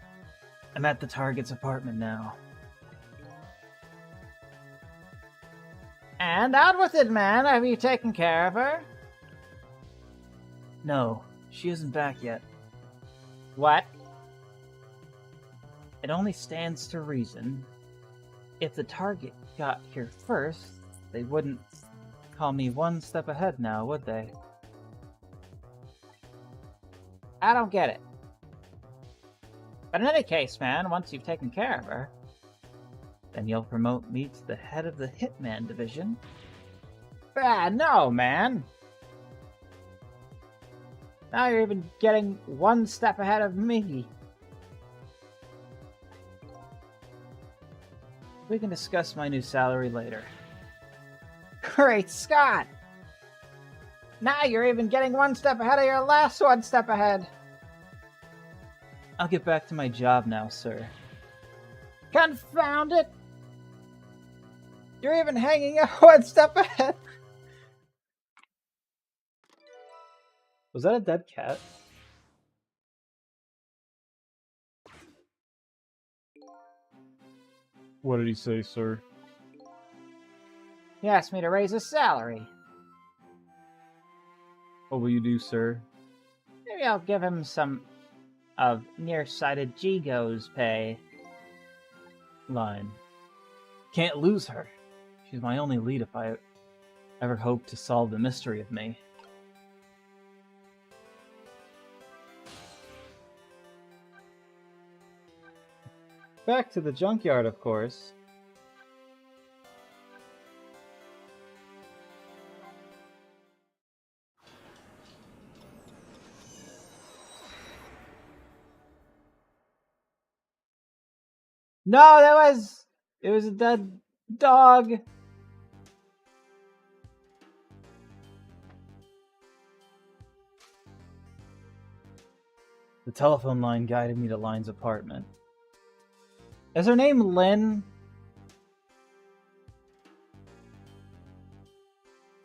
I'm at the target's apartment now. And out with it, man. Have you taken care of her? No, she isn't back yet. What? It only stands to reason. If the target got here first, they wouldn't call me one step ahead now, would they? I don't get it. But in any case, man, once you've taken care of her, Then you'll promote me to the head of the Hitman division. no, man. Now you're even getting one step ahead of me. We can discuss my new salary later. Great Scott! Now you're even getting one step ahead of your last one step ahead. I'll get back to my job now, sir. Confound it! You're even hanging out one step ahead. Was that a dead cat? What did he say, sir? He asked me to raise his salary. What will you do, sir? Maybe I'll give him some of nearsighted Jigo's pay. Line. Can't lose her. She's my only lead if I ever hope to solve the mystery of me. Back to the junkyard, of course. No, it was a dead dog. The telephone line guided me to Line's apartment. Is her name Lynn?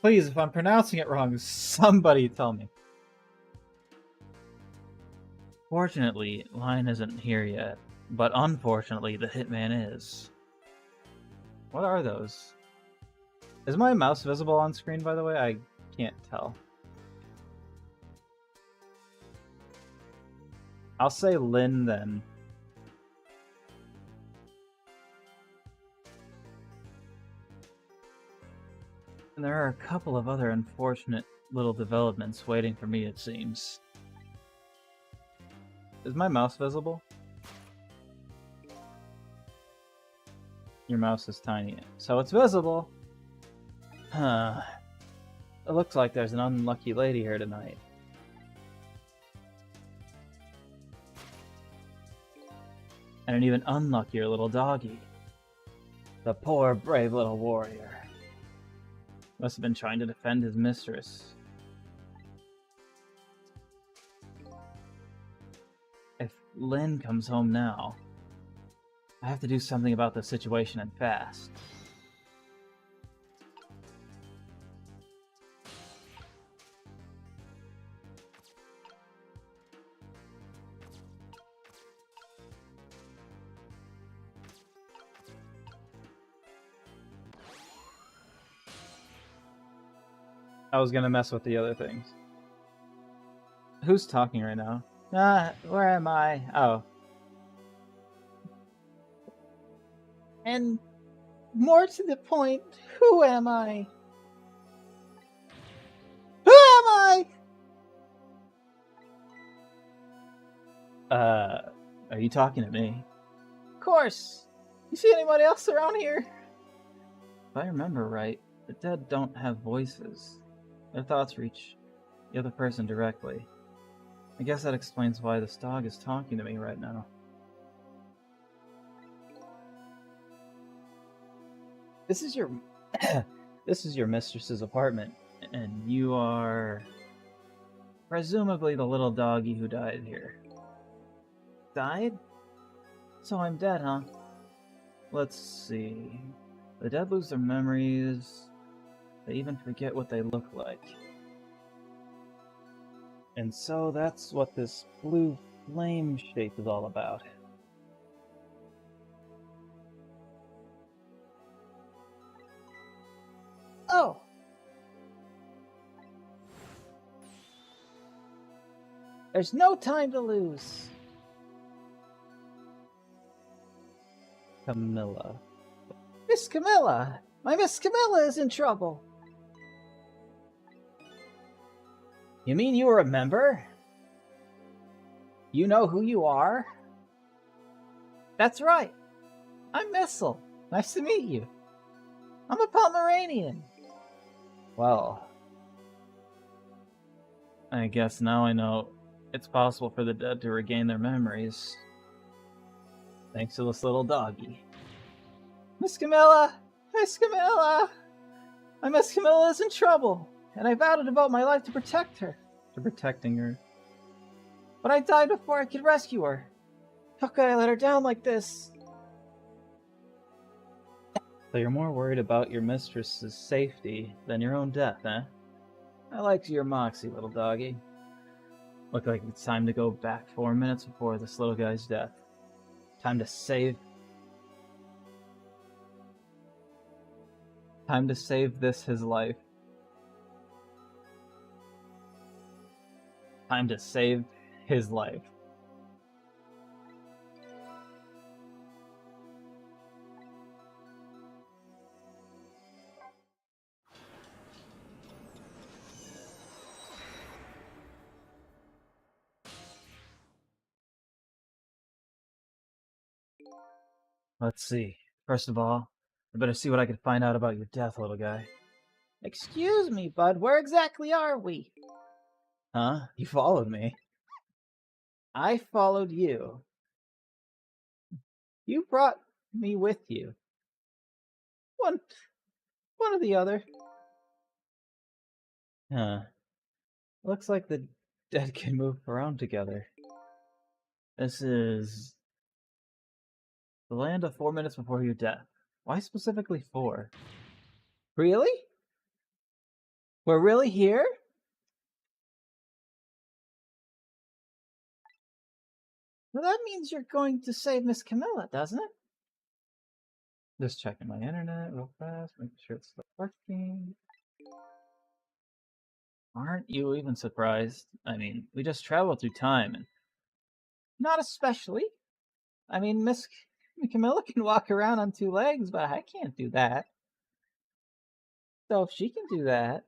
Please, if I'm pronouncing it wrong, somebody tell me. Fortunately, Line isn't here yet, but unfortunately, the Hitman is. What are those? Is my mouse visible on screen, by the way? I can't tell. I'll say Lynn then. And there are a couple of other unfortunate little developments waiting for me, it seems. Is my mouse visible? Your mouse is tiny, so it's visible. Huh. It looks like there's an unlucky lady here tonight. and an even unluckier little doggy. The poor, brave little warrior. Must have been trying to defend his mistress. If Lynn comes home now, I have to do something about the situation and fast. I was gonna mess with the other things. Who's talking right now? Where am I? Oh. And more to the point, who am I? Who am I? Are you talking to me? Of course. You see anybody else around here? If I remember right, the dead don't have voices. Their thoughts reach the other person directly. I guess that explains why this dog is talking to me right now. This is your this is your mistress's apartment, and you are presumably the little doggy who died here. Died? So I'm dead, huh? Let's see. The dead lose their memories. They even forget what they look like. And so that's what this blue flame shape is all about. Oh! There's no time to lose. Camilla. Miss Camilla! My Miss Camilla is in trouble! You mean you remember? You know who you are? That's right. I'm Missile. Nice to meet you. I'm a Pomeranian. Well, I guess now I know it's possible for the dead to regain their memories. Thanks to this little doggy. Miss Camilla! Miss Camilla! My Miss Camilla is in trouble, and I vowed to devote my life to protect her. To protecting her. But I died before I could rescue her. How could I let her down like this? So you're more worried about your mistress's safety than your own death, eh? I liked your moxie, little doggy. Look like it's time to go back 4 minutes before this little guy's death. Time to save this his life. Time to save his life. Let's see. First of all, I better see what I can find out about your death, little guy. Excuse me, bud. Where exactly are we? Huh? You followed me. I followed you. You brought me with you. One or the other. Huh. Looks like the dead can move around together. This is the land of 4 minutes before your death. Why specifically 4? Really? We're really here? Well, that means you're going to save Miss Camilla, doesn't it? Just checking my internet real fast, making sure it's still working. Aren't you even surprised? I mean, we just traveled through time and... Not especially. I mean, Miss Camilla can walk around on 2 legs, but I can't do that. So if she can do that,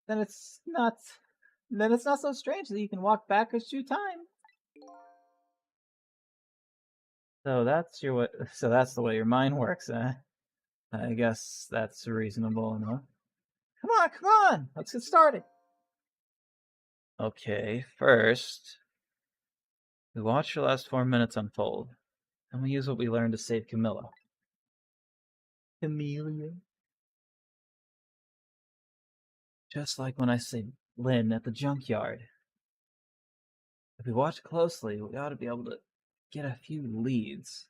then it's not so strange that you can walk backwards through time. So that's the way your mind works, eh? I guess that's reasonable enough. Come on, let's get started. Okay, first, we watch your last 4 minutes unfold. And we use what we learned to save Camilla. Camellia. Just like when I saved Lynn at the junkyard. If we watch closely, we ought to be able to get a few leads.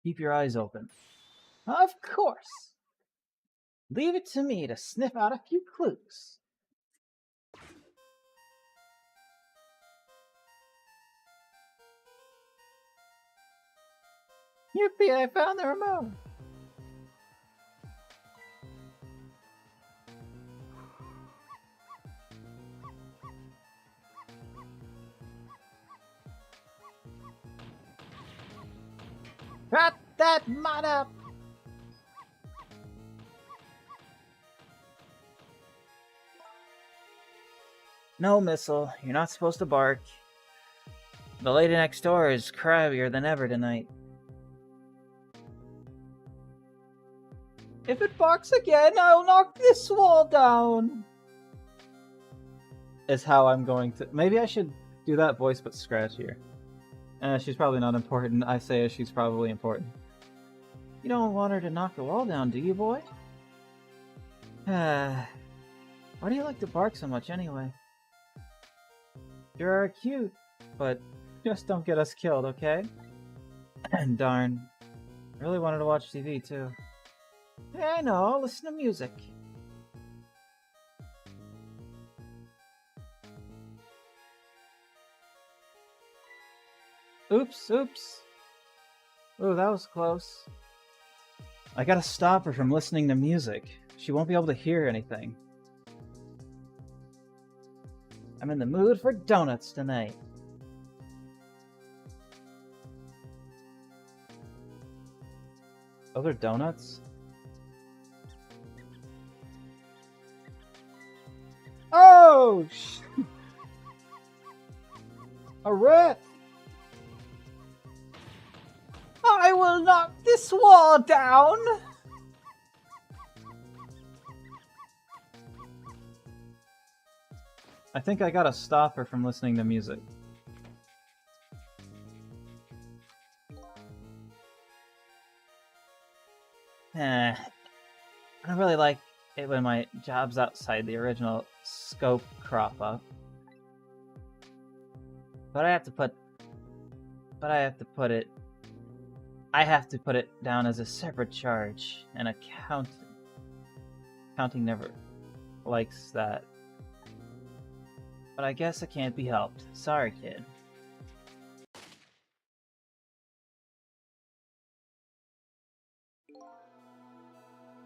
Keep your eyes open. Of course. Leave it to me to sniff out a few clues. Yippee, I found the remote. Wrap that mud up. No, Missile, you're not supposed to bark. The lady next door is crabbier than ever tonight. If it barks again, I'll knock this wall down. Is how I'm going to... Maybe I should do that voice but scratchier. She's probably not important. I say she's probably important. You don't want her to knock the wall down, do you, boy? Why do you like to bark so much anyway? You're cute, but just don't get us killed, okay? And darn, I really wanted to watch TV too. Yeah, I know, I'll listen to music. Oops. Ooh, that was close. I gotta stop her from listening to music. She won't be able to hear anything. I'm in the mood for donuts tonight. Other donuts? Oh! A rat! I will knock this wall down! I think I gotta stop her from listening to music. I don't really like it when my jobs outside the original scope crop up. But I have to put it down as a separate charge, and accounting never likes that. But I guess it can't be helped. Sorry, kid.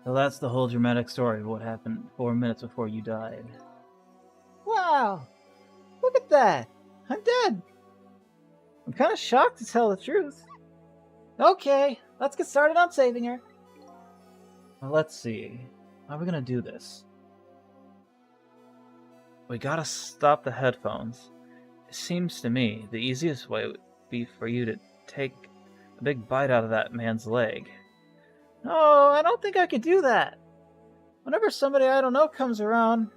So that's the whole dramatic story of what happened 4 minutes before you died. Wow! Look at that! I'm dead! I'm kind of shocked to tell the truth. Okay, let's get started on saving her. Well, let's see. How are we gonna do this? We gotta stop the headphones. It seems to me the easiest way would be for you to take a big bite out of that man's leg. No, I don't think I could do that. Whenever somebody I don't know comes around,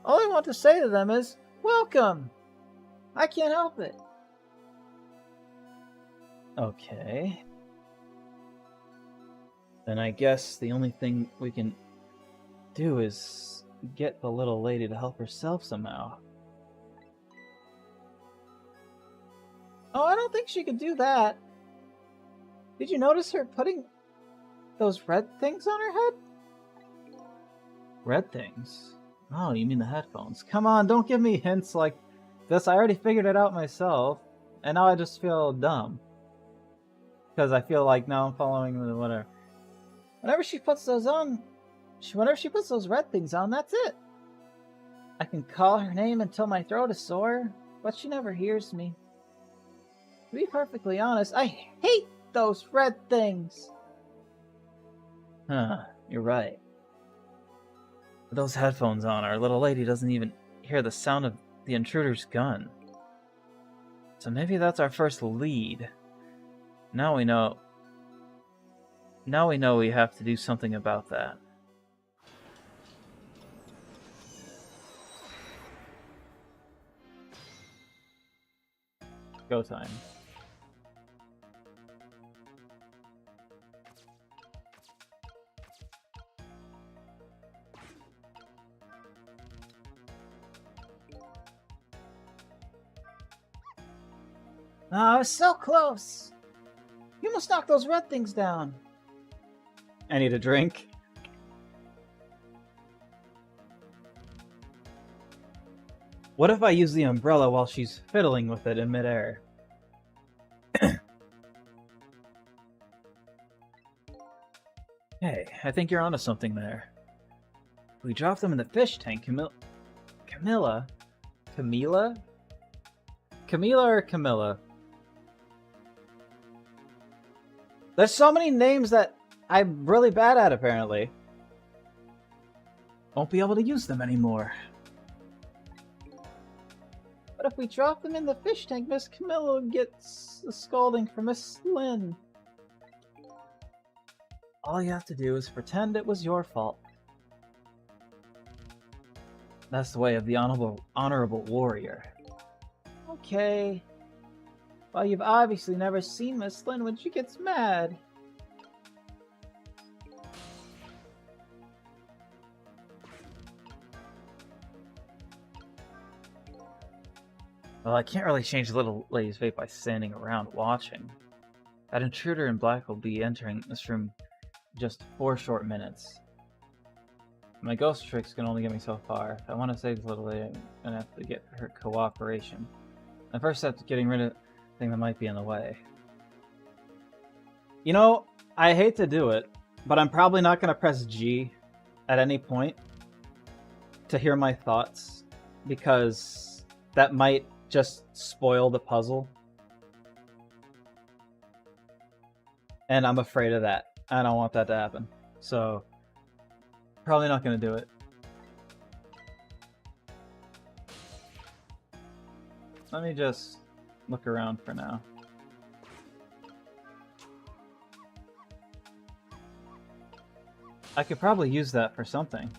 all I want to say to them is, welcome! I can't help it. Okay. Then I guess the only thing we can do is get the little lady to help herself somehow. Oh, I don't think she could do that. Did you notice her putting those red things on her head? Red things? Oh, you mean the headphones. Come on, don't give me hints like this. I already figured it out myself, and now I just feel dumb. Because I feel like now I'm following the whatever. Whenever she puts those on, whenever she puts those red things on, that's it. I can call her name until my throat is sore, but she never hears me. To be perfectly honest, I hate those red things. Huh, you're right. With those headphones on, our little lady doesn't even hear the sound of the intruder's gun. So maybe that's our first lead. Now we know we have to do something about that. Go time. Oh, it's so close! You must knock those red things down. I need a drink. What if I use the umbrella while she's fiddling with it in midair? Hey, I think you're onto something there. We dropped them in the fish tank. Camilla? Camila or Camilla? There's so many names that I'm really bad at, apparently. Won't be able to use them anymore. But if we drop them in the fish tank, Miss Camilla gets a scolding from Miss Lynn. All you have to do is pretend it was your fault. That's the way of the honorable warrior. Okay. Well, you've obviously never seen Miss Lynn when she gets mad. Well, I can't really change the little lady's fate by standing around watching. That intruder in black will be entering this room in just 4 short minutes. My ghost tricks can only get me so far. If I want to save the little lady, I'm gonna have to get her cooperation. The first step to getting rid of the thing that might be in the way. You know, I hate to do it, but I'm probably not gonna press G at any point to hear my thoughts, because that might just spoil the puzzle. And I'm afraid of that. I don't want that to happen. So, probably not going to do it. Let me just look around for now. I could probably use that for something.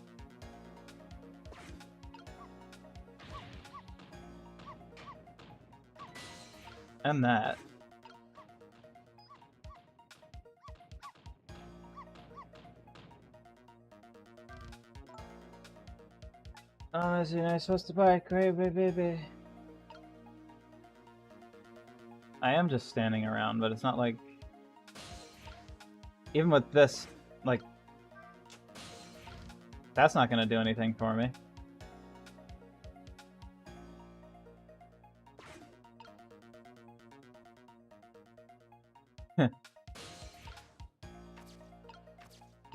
And that. Oh, is he not supposed to buy a crate, baby? I am just standing around, but it's not like... Even with this, like... That's not gonna do anything for me.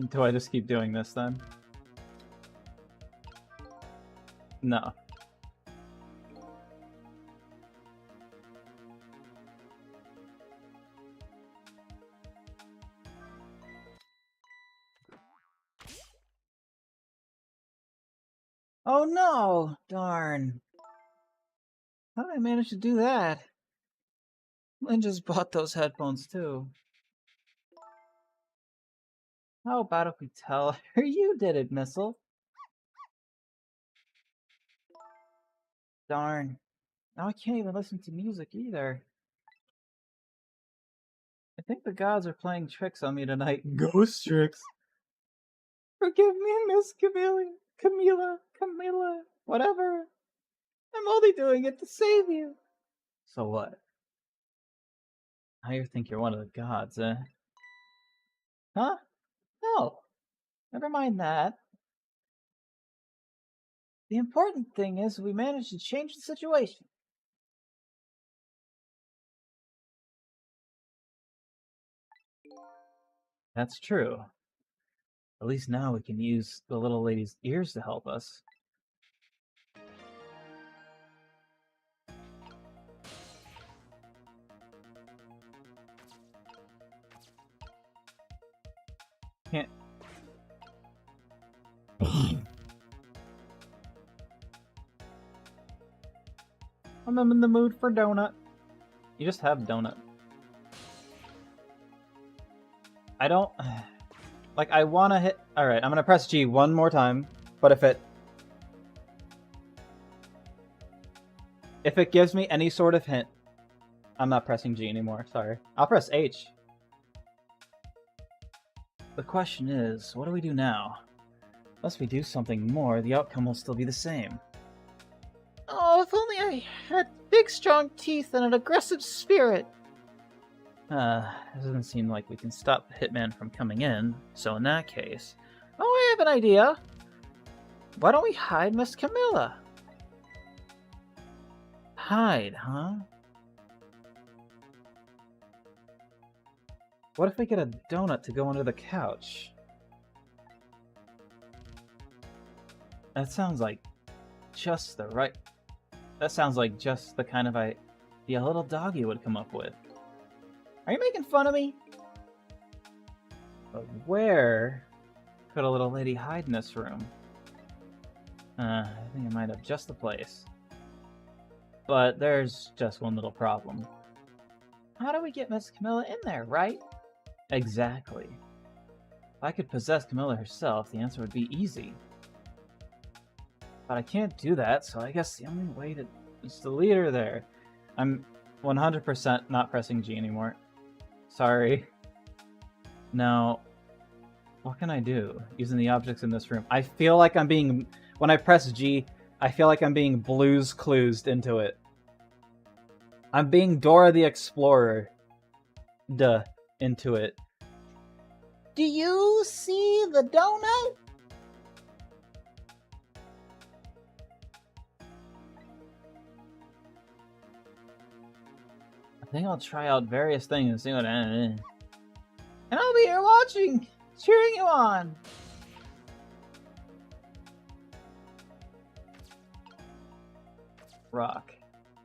Do I just keep doing this then? No. Oh no! Darn. How did I manage to do that? Lynn just bought those headphones too. How about if we tell her you did it, Missile? Darn. Now I can't even listen to music either. I think the gods are playing tricks on me tonight. Ghost tricks. Forgive me, Miss Camilla, whatever. I'm only doing it to save you. So what? Now you think you're one of the gods, eh? Huh? No. Never mind that. The important thing is we managed to change the situation. That's true. At least now we can use the little lady's ears to help us. Can't... I'm in the mood for donut. You just have donut. I don't... Like, I want to hit... Alright, I'm going to press G one more time, but if it gives me any sort of hint, I'm not pressing G anymore, sorry. I'll press H. The question is, what do we do now? Unless we do something more, the outcome will still be the same. Oh, if only I boy had big, strong teeth and an aggressive spirit. It doesn't seem like we can stop the hitman from coming in, so in that case... Oh, I have an idea. Why don't we hide Miss Camilla? Hide, huh? What if we get a donut to go under the couch? That sounds like just the right... That sounds like just the kind of idea a little doggy would come up with. Are you making fun of me? But where could a little lady hide in this room? I think I might have just the place. But there's just one little problem. How do we get Miss Camilla in there, right? Exactly. If I could possess Camilla herself, the answer would be easy. But I can't do that, so I guess the only way is to lead her there. I'm 100% not pressing G anymore. Sorry. Now, what can I do using the objects in this room? I feel like I'm being... When I press G, I feel like I'm being Blue's Clues'd into it. I'm being Dora the Explorer. Into it. Do you see the donut? I think I'll try out various things and see what... And I'll be here watching, cheering you on. Rock.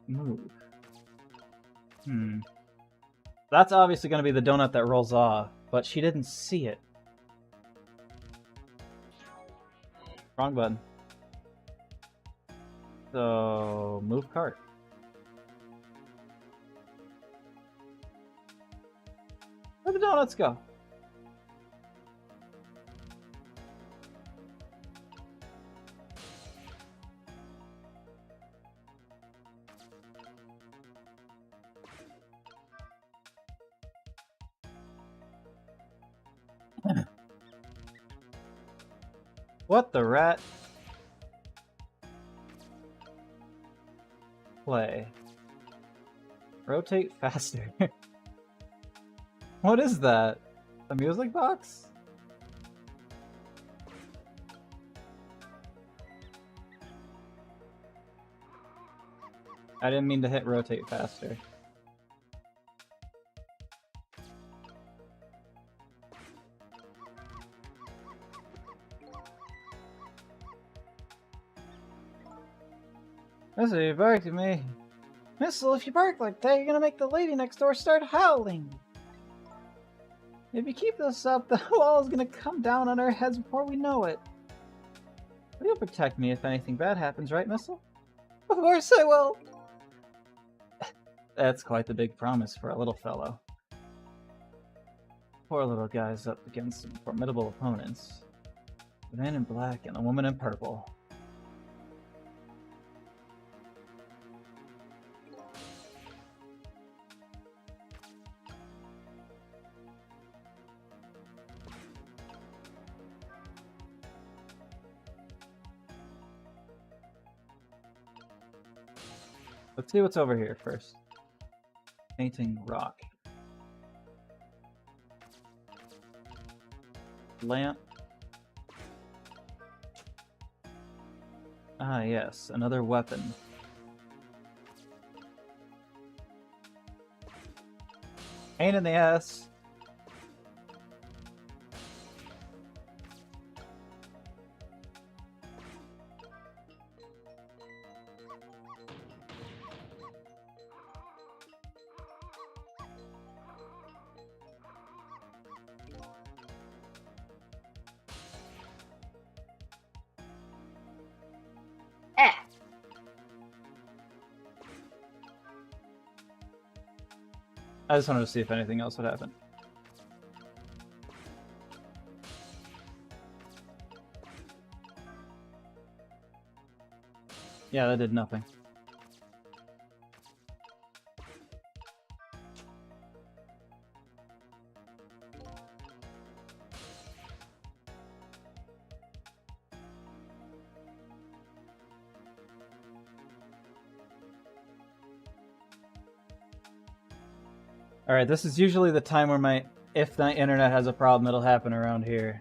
Move. That's obviously going to be the donut that rolls off, but she didn't see it. Wrong button. So, move cart. Where'd the donuts go? What the rat? Play. Rotate faster. What is that? A music box? I didn't mean to hit rotate faster. Missile, you barked at me. Missile, if you bark like that, you're gonna make the lady next door start howling. If you keep this up, the wall is gonna come down on our heads before we know it. But you'll protect me if anything bad happens, right, Missile? Of course I will. That's quite the big promise for a little fellow. Poor little guy's up against some formidable opponents. The man in black and the woman in purple. Let's see what's over here first. Painting rock. Lamp. Ah, yes, another weapon. Pain in the ass. I just wanted to see if anything else would happen. Yeah, that did nothing. Alright, this is usually the time where if my internet has a problem, it'll happen around here.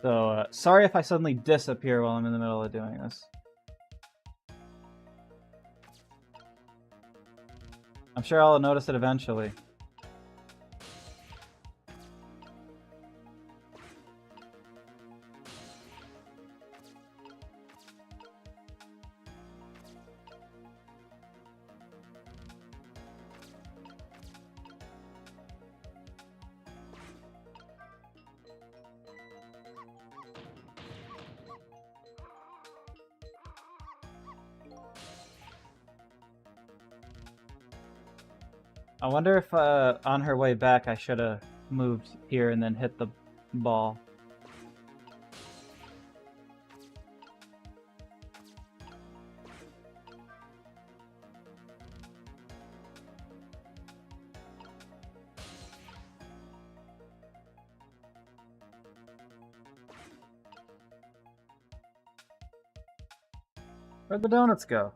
So, sorry if I suddenly disappear while I'm in the middle of doing this. I'm sure I'll notice it eventually. I wonder if on her way back I should have moved here and then hit the ball. Where'd the donuts go?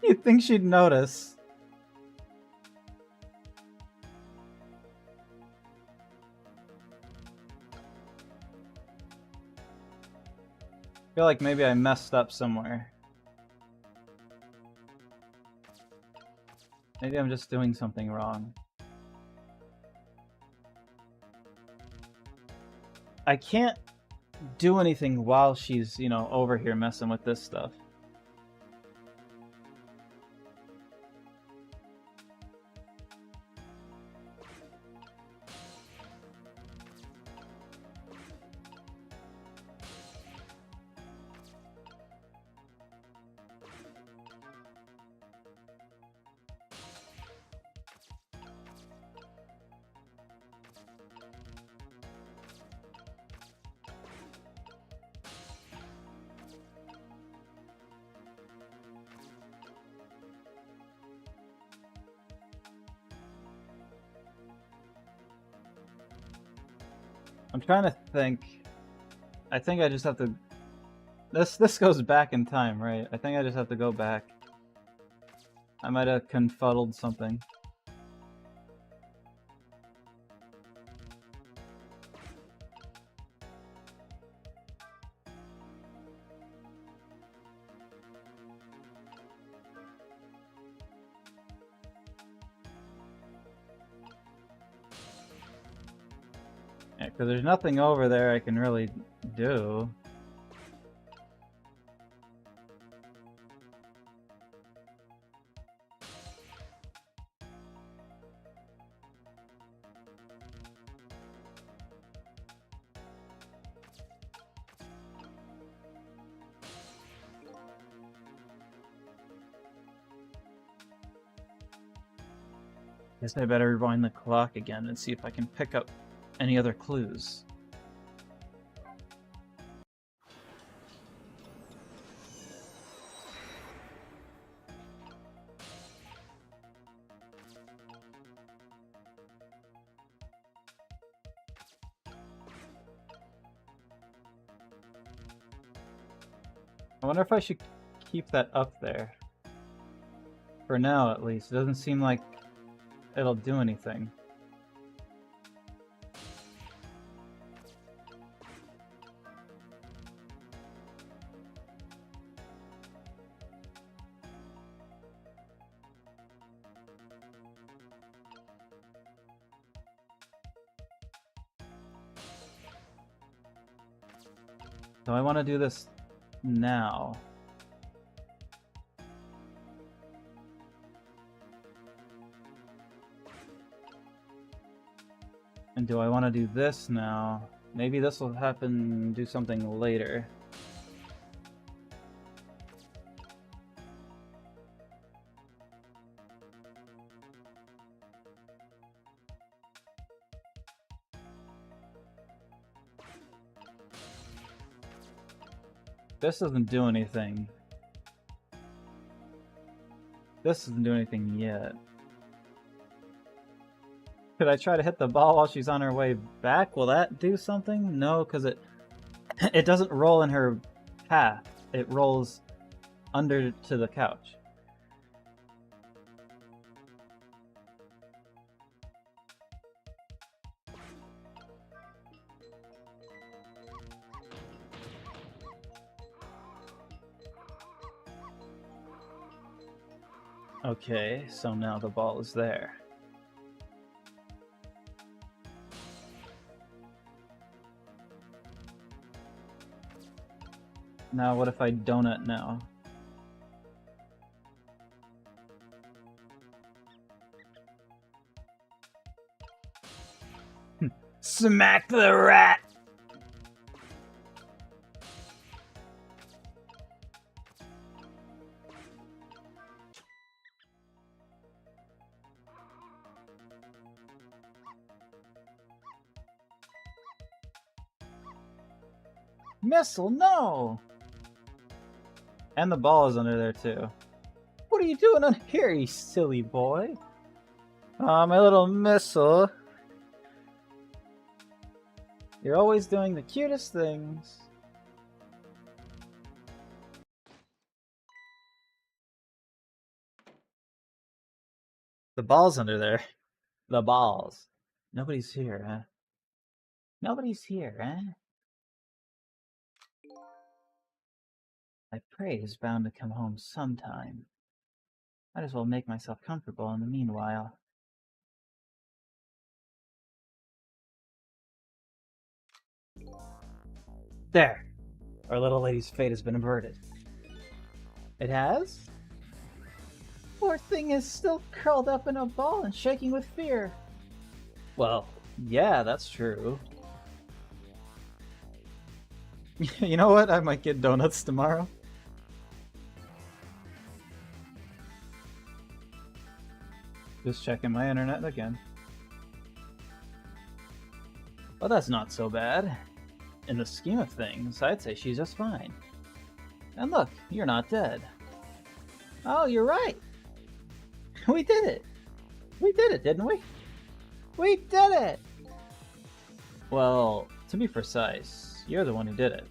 You'd think she'd notice. I feel like maybe I messed up somewhere. Maybe I'm just doing something wrong. I can't do anything while she's, you know, over here messing with this stuff. I'm trying to think. I think I just have to... This goes back in time, right? I think I just have to go back. I might have confuddled something. Yeah, because there's nothing over there I can really do. Guess I better rewind the clock again and see if I can pick up any other clues. I wonder if I should keep that up there. For now, at least. It doesn't seem like it'll do anything. So I want to do this now. And do I want to do this now? Maybe this will happen, do something later. This doesn't do anything. This doesn't do anything yet. Could I try to hit the ball while she's on her way back? Will that do something? No, because it doesn't roll in her path. It rolls under to the couch. Okay, so now the ball is there. Now what if I donut now? Smack the rat! Missile, no! And the ball is under there too. What are you doing under here, you silly boy? Aw, my little missile. You're always doing the cutest things. The ball's under there. The balls. Nobody's here, huh? Nobody's here, huh? My prey is bound to come home sometime. Might as well make myself comfortable in the meanwhile. There! Our little lady's fate has been averted. It has? Poor thing is still curled up in a ball and shaking with fear. Well, yeah, that's true. You know what? I might get donuts tomorrow. Just checking my internet again. Well, that's not so bad. In the scheme of things, I'd say she's just fine. And look, you're not dead. Oh, you're right. We did it. We did it, didn't we? We did it! Well, to be precise, you're the one who did it.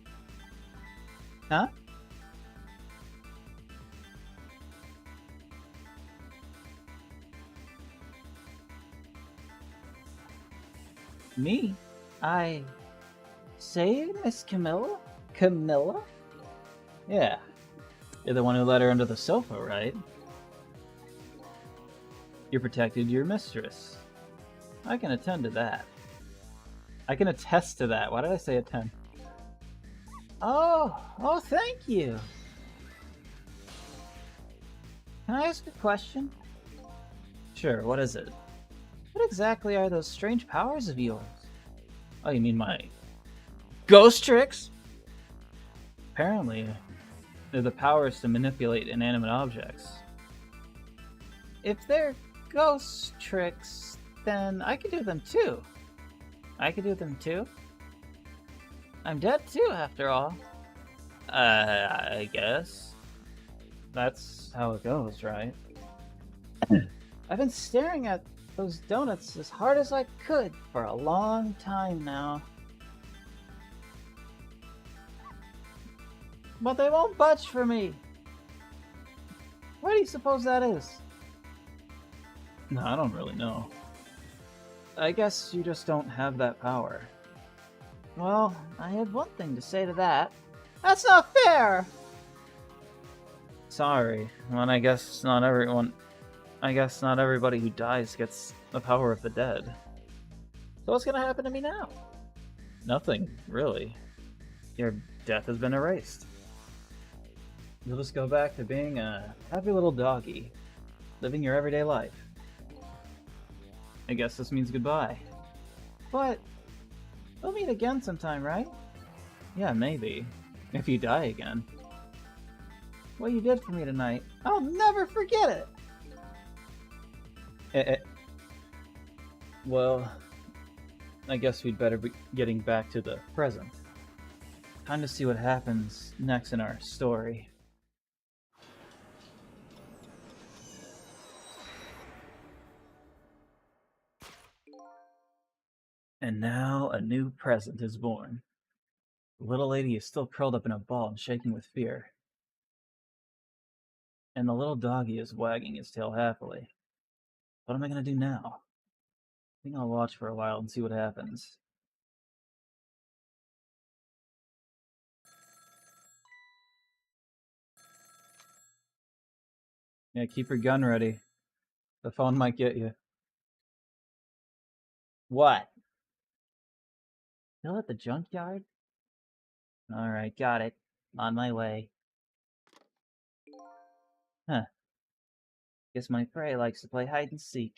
Huh? Me? I... Say, Miss Camilla? Camilla? Yeah. You're the one who let her under the sofa, right? You protected your mistress. I can attend to that. I can attest to that. Why did I say attend? Oh, thank you. Can I ask a question? Sure, what is it? What exactly are those strange powers of yours? Oh, you mean my ghost tricks? Apparently, they're the powers to manipulate inanimate objects. If they're ghost tricks, then I could do them too. I could do them too? I'm dead too, after all. I guess. That's how it goes, right? I've been staring at those donuts as hard as I could for a long time now. But they won't budge for me. Why do you suppose that is? No, I don't really know. I guess you just don't have that power. Well, I have one thing to say to that. That's not fair! Sorry. Well, I guess not everybody who dies gets the power of the dead. So what's gonna happen to me now? Nothing, really. Your death has been erased. You'll just go back to being a happy little doggy, living your everyday life. I guess this means goodbye. But we'll meet again sometime, right? Yeah, maybe. If you die again. What you did for me tonight, I'll never forget it! Well, I guess we'd better be getting back to the present. Time to see what happens next in our story. And now a new present is born. The little lady is still curled up in a ball and shaking with fear. And the little doggy is wagging his tail happily. What am I going to do now? I think I'll watch for a while and see what happens. Yeah, keep your gun ready. The phone might get you. What? Still at the junkyard? Alright, got it. On my way. Huh. Guess my prey likes to play hide and seek.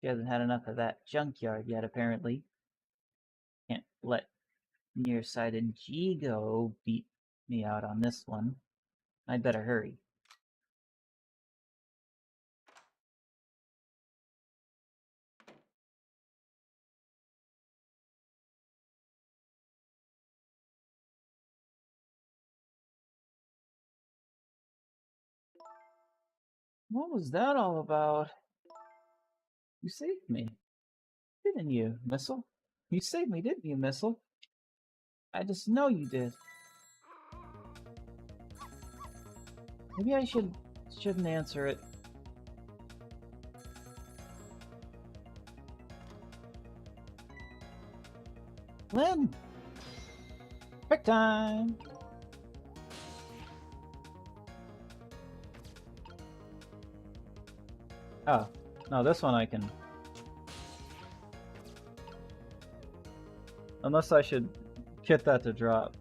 She hasn't had enough of that junkyard yet, apparently. Can't let nearsighted Jigo beat me out on this one. I'd better hurry. What was that all about? You saved me. Didn't you, Missile? You saved me, didn't you, Missile? I just know you did. Maybe I shouldn't answer it. Lynn! Quick time! Oh, no, this one I can... Unless I should get that to drop.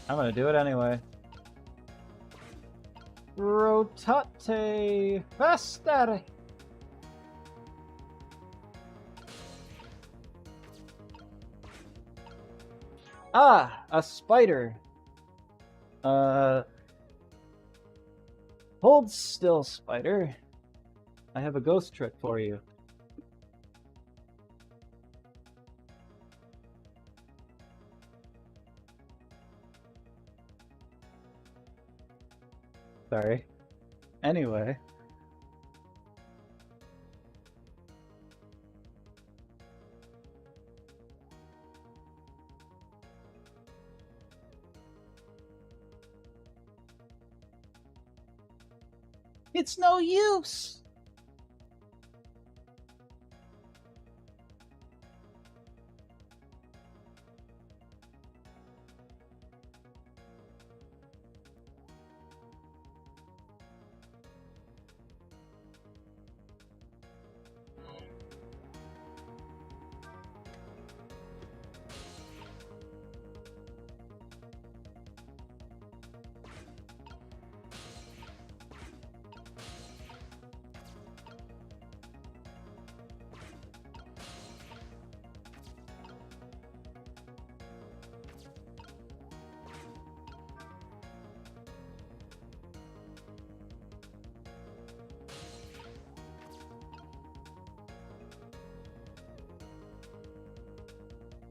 I'm gonna do it anyway. Rotate faster! Ah, a spider. Hold still, spider. I have a ghost trick for you. Sorry. Anyway. It's no use!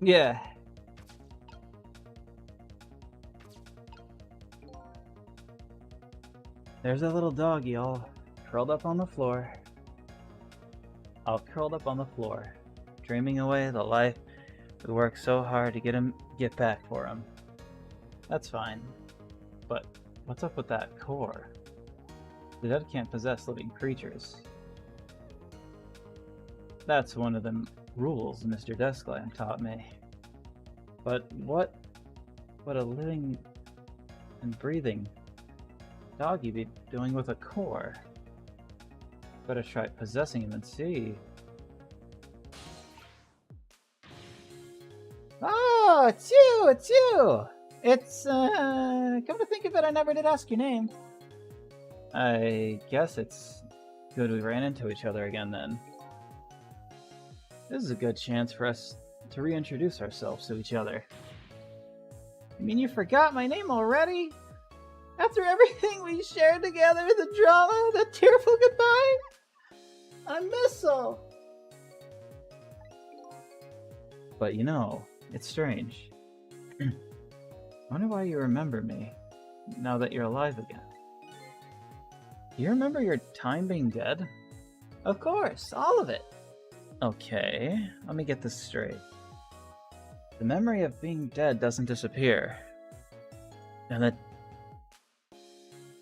Yeah. There's that little doggy all curled up on the floor. All curled up on the floor, dreaming away the life we worked so hard to get back for him. That's fine. But what's up with that core? The dead can't possess living creatures. That's one of the rules Mr. Deskland taught me. But what would a living and breathing doggy be doing with a core? Better try possessing him and see. Oh, it's you! It's you! It's, come to think of it, I never did ask your name. I guess it's good we ran into each other again then. This is a good chance for us to reintroduce ourselves to each other. You mean you forgot my name already? After everything we shared together, the drama, the tearful goodbye? I'm Missile! But you know, it's strange. I wonder why you remember me, now that you're alive again. Do you remember your time being dead? Of course, all of it. Okay, let me get this straight. The memory of being dead doesn't disappear. And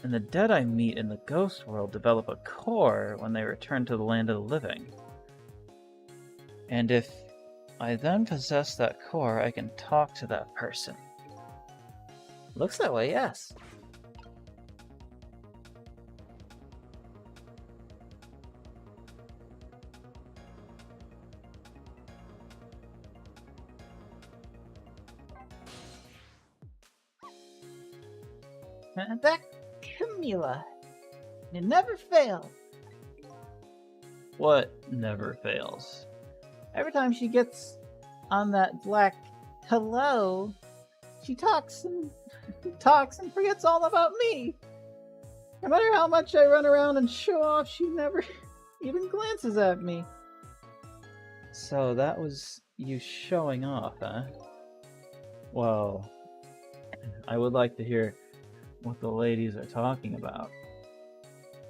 the dead I meet in the ghost world develop a core when they return to the land of the living. And if I then possess that core, I can talk to that person. Looks that way, yes. That Camila. It never fails. What never fails? Every time she gets on that black hello, she talks and talks and forgets all about me. No matter how much I run around and show off, she never even glances at me. So that was you showing off, huh? Well, I would like to hear what the ladies are talking about.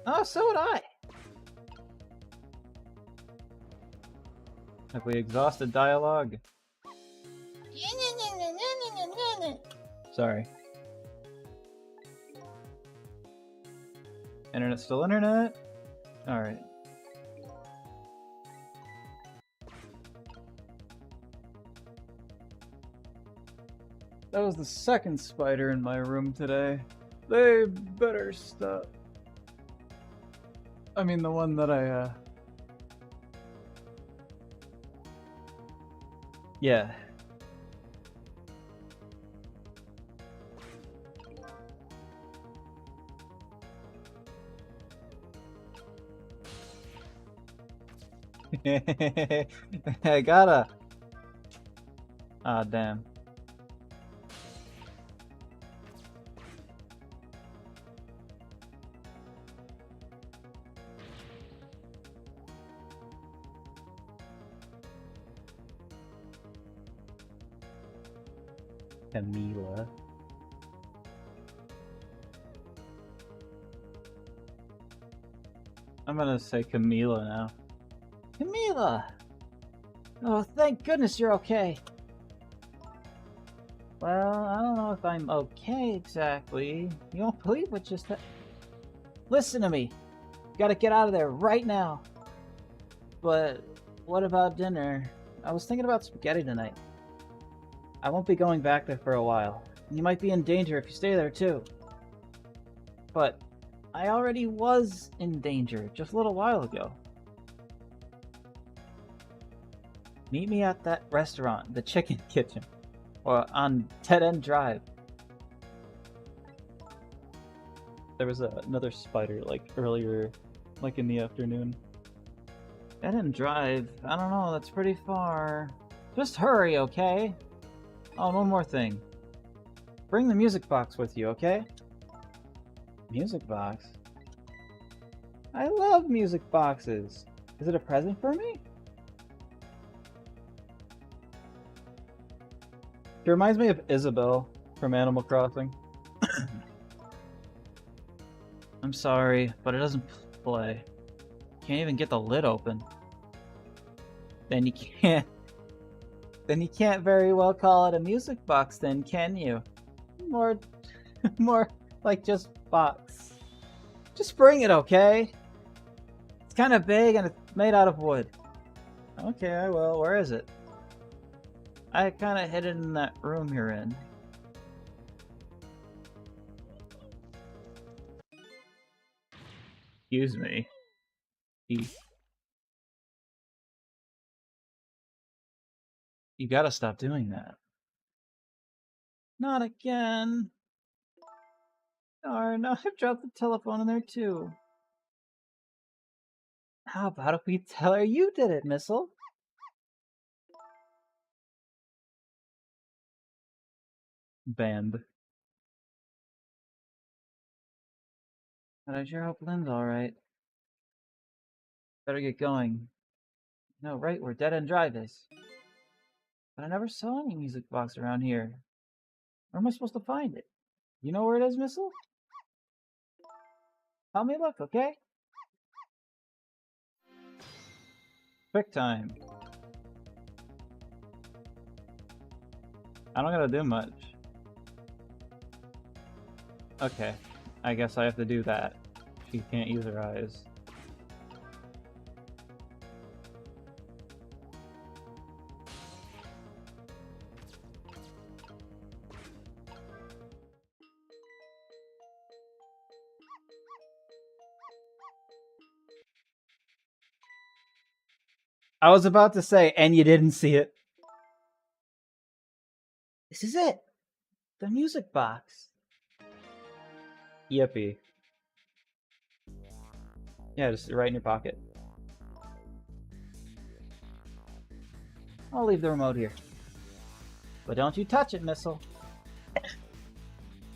Oh, so would I. Have we exhausted dialogue? Sorry. Internet still internet? Alright. That was the second spider in my room today. They better stop. I mean, the one that Yeah. I gotta. Ah, damn. Camila. I'm gonna say Camila now. Camila! Oh, thank goodness you're okay. Well, I don't know if I'm okay exactly. You won't believe what just happened. Listen to me. You gotta get out of there right now. But what about dinner? I was thinking about spaghetti tonight. I won't be going back there for a while. You might be in danger if you stay there too. But I already was in danger just a little while ago. Meet me at that restaurant, the Chicken Kitchen, or on Dead End Drive. There was another spider, like, earlier, like in the afternoon. Dead End Drive? I don't know, that's pretty far. Just hurry, okay? Oh, and one more thing. Bring the music box with you, okay? Music box? I love music boxes. Is it a present for me? It reminds me of Isabelle from Animal Crossing. I'm sorry, but it doesn't play. Can't even get the lid open. Then you can't. Then you can't very well call it a music box, then, can you? More, more like just box. Just bring it, okay? It's kind of big and it's made out of wood. Okay, I will. Where is it? I kind of hid it in that room you're in. Excuse me. You gotta stop doing that. Not again. Darn, I've dropped the telephone in there too. How about if we tell her you did it, Missile? Banned. But I sure hope Lynn's alright. Better get going. No, right where Dead End Drive is. But I never saw any music box around here. Where am I supposed to find it? You know where it is, Missile? Help me look, okay? Quick time. I don't gotta do much. Okay, I guess I have to do that. She can't use her eyes. I was about to say, and you didn't see it. This is it. The music box. Yippee. Yeah, just right in your pocket. I'll leave the remote here. But don't you touch it, Missile.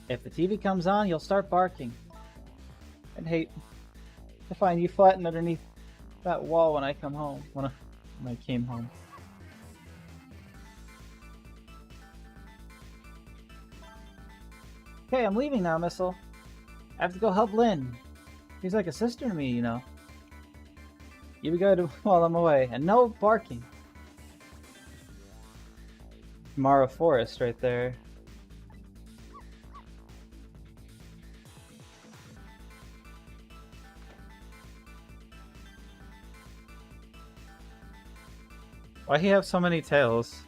If the TV comes on, you'll start barking. I'd hate to find you flattened underneath that wall when I come home. When I came home. Okay, I'm leaving now, Missile. I have to go help Lynn. She's like a sister to me, you know. You be good while I'm away, and no barking. Mara Forest right there. Why he have so many tails?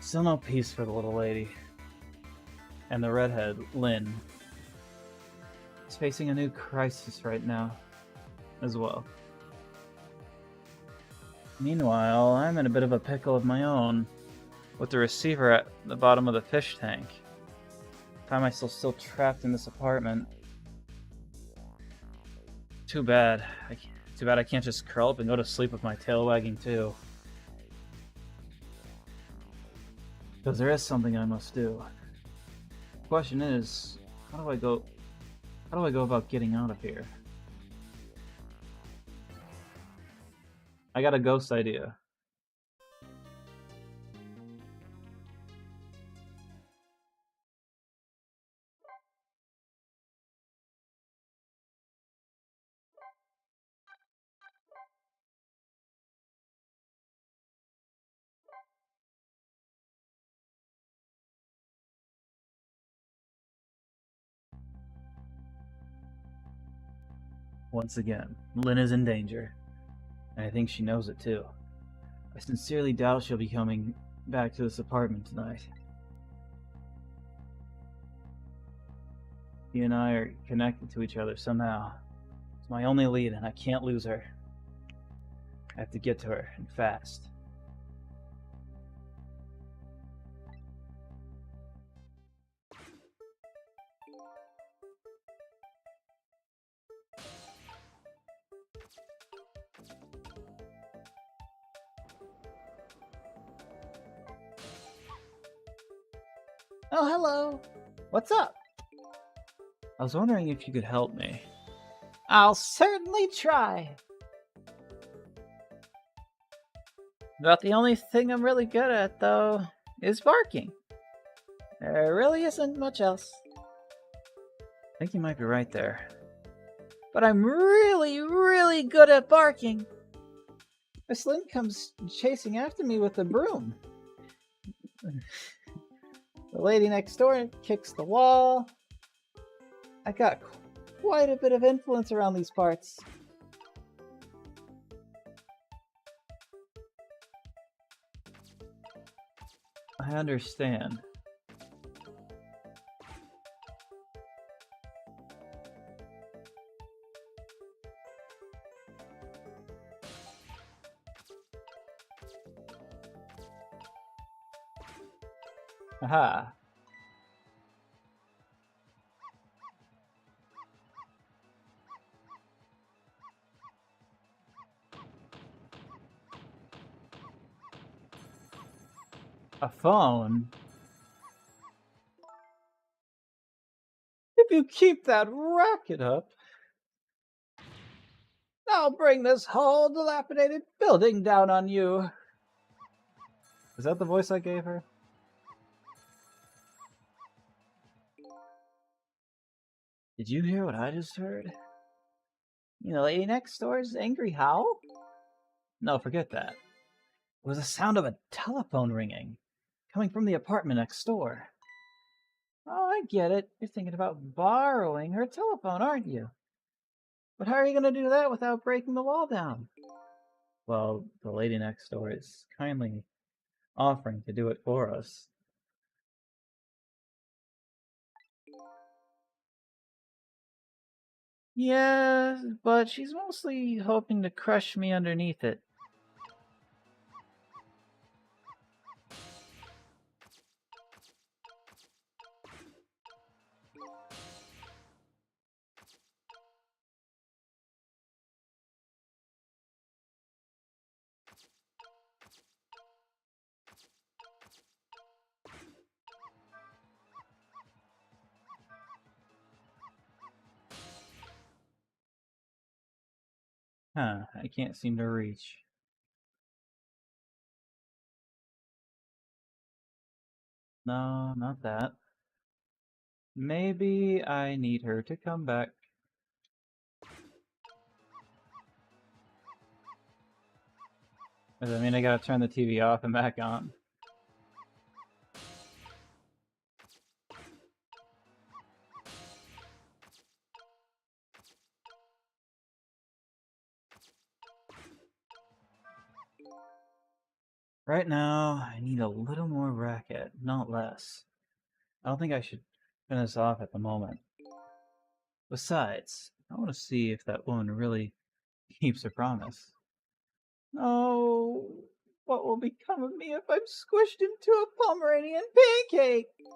Still no peace for the little lady. And the redhead, Lynn, is facing a new crisis right now, as well. Meanwhile, I'm in a bit of a pickle of my own, with the receiver at the bottom of the fish tank. I find myself still trapped in this apartment. Too bad. Too bad I can't just curl up and go to sleep with my tail wagging too. Because there is something I must do. The question is, how do I go about getting out of here? I got a ghost idea. Once again, Lynn is in danger, and I think she knows it too. I sincerely doubt she'll be coming back to this apartment tonight. She and I are connected to each other somehow. It's my only lead, and I can't lose her. I have to get to her, and fast. Oh, hello! What's up? I was wondering if you could help me. I'll certainly try. About the only thing I'm really good at, though, is barking. There really isn't much else. I think you might be right there. But I'm really, really good at barking. Miss Lynn comes chasing after me with a broom. The lady next door kicks the wall. I got quite a bit of influence around these parts. I understand. Aha. A phone? If you keep that racket up, I'll bring this whole dilapidated building down on you. Is that the voice I gave her? Did you hear what I just heard? You know, lady next door's angry howl? No, forget that. It was the sound of a telephone ringing, coming from the apartment next door. Oh, I get it. You're thinking about borrowing her telephone, aren't you? But how are you going to do that without breaking the wall down? Well, the lady next door is kindly offering to do it for us. Yeah, but she's mostly hoping to crush me underneath it. Huh, I can't seem to reach. No, not that. Maybe I need her to come back. Does that mean I gotta turn the TV off and back on? Right now, I need a little more racket, not less. I don't think I should turn this off at the moment. Besides, I want to see if that woman really keeps her promise. Oh, what will become of me if I'm squished into a Pomeranian pancake? Is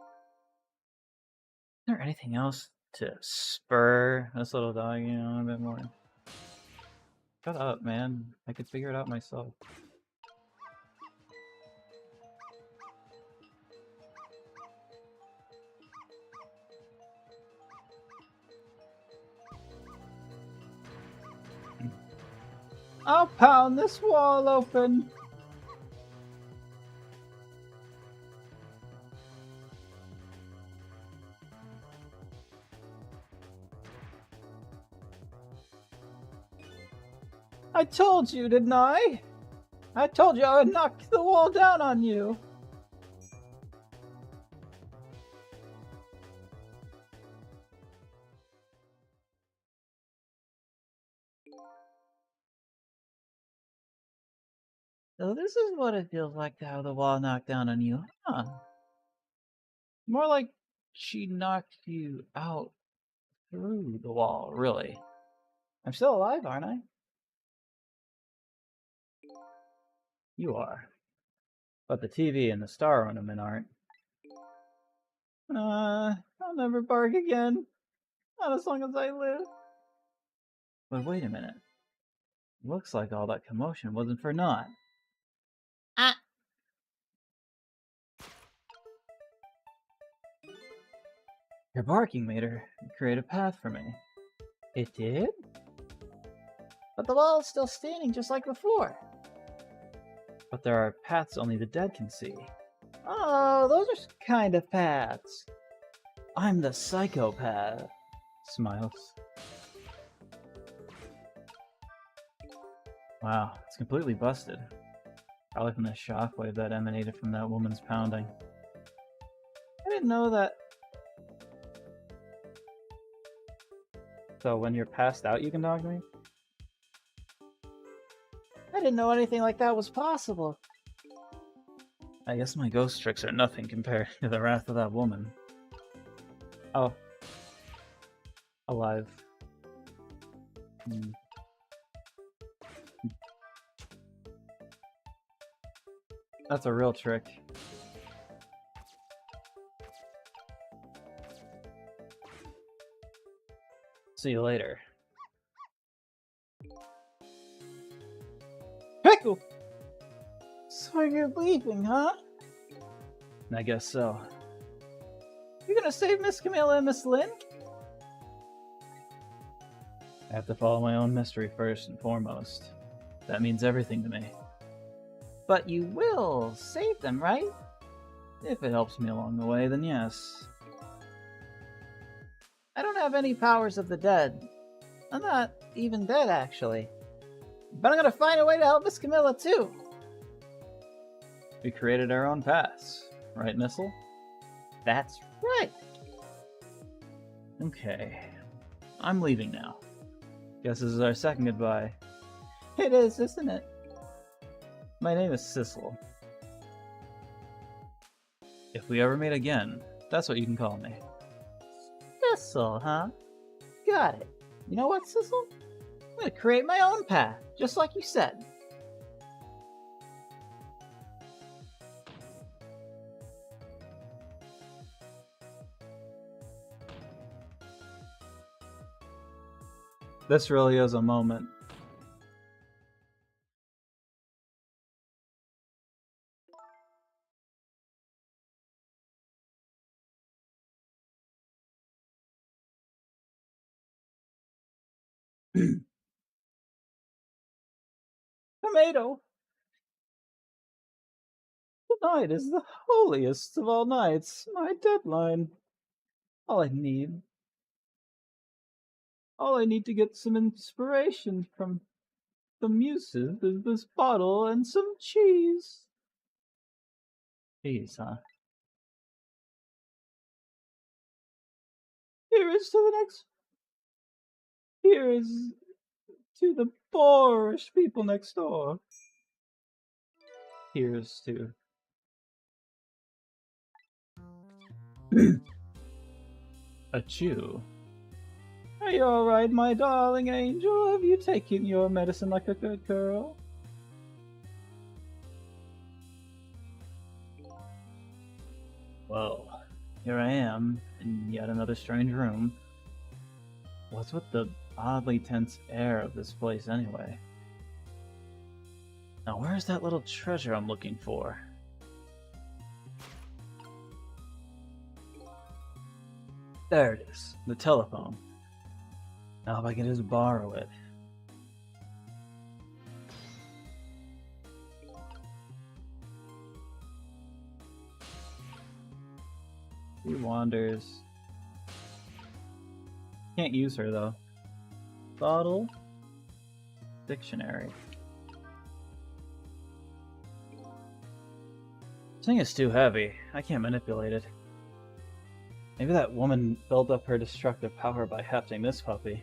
there anything else to spur this little dog, a bit more? Shut up, man. I could figure it out myself. I'll pound this wall open. I told you, didn't I? I told you I would knock the wall down on you. So this is what it feels like to have the wall knocked down on you, huh? More like she knocked you out through the wall, really. I'm still alive, aren't I? You are. But the TV and the star ornament aren't. I'll never bark again. Not as long as I live. But wait a minute. Looks like all that commotion wasn't for naught. Ah! Your barking made her create a path for me. It did? But the wall is still standing just like before. But there are paths only the dead can see. Oh, those are kind of paths. I'm the psychopath. Smiles. Wow, it's completely busted. Probably from the shockwave that emanated from that woman's pounding. I didn't know that. So when you're passed out, you can dog me? I didn't know anything like that was possible. I guess my ghost tricks are nothing compared to the wrath of that woman. Oh. Alive. That's a real trick. See you later. Pickle! So you're leaving, huh? I guess so. You're gonna save Miss Camilla and Miss Lynn? I have to follow my own mystery first and foremost. That means everything to me. But you will save them, right? If it helps me along the way, then yes. I don't have any powers of the dead. I'm not even dead, actually. But I'm gonna find a way to help Miss Camilla, too. We created our own paths, right, Missile? That's right. Okay. I'm leaving now. Guess this is our second goodbye. It is, isn't it? My name is Sissel. If we ever meet again, that's what you can call me. Sissel, huh? Got it. You know what, Sissel? I'm gonna create my own path, just like you said. This really is a moment. Tomato. Tonight is the holiest of all nights. My deadline. All I need. All I need to get some inspiration from the muses is this bottle and some cheese. Cheese, huh? Here is to the boorish people next door. Here's to a chew. Are you alright, my darling angel? Have you taken your medicine like a good girl? Well, here I am, in yet another strange room. What's with the oddly tense air of this place anyway? Now where's that little treasure I'm looking for? There it is, the telephone. Now if I can just borrow it. She wanders. Can't use her though. Bottle. Dictionary. This thing is too heavy. I can't manipulate it. Maybe that woman built up her destructive power by hefting this puppy.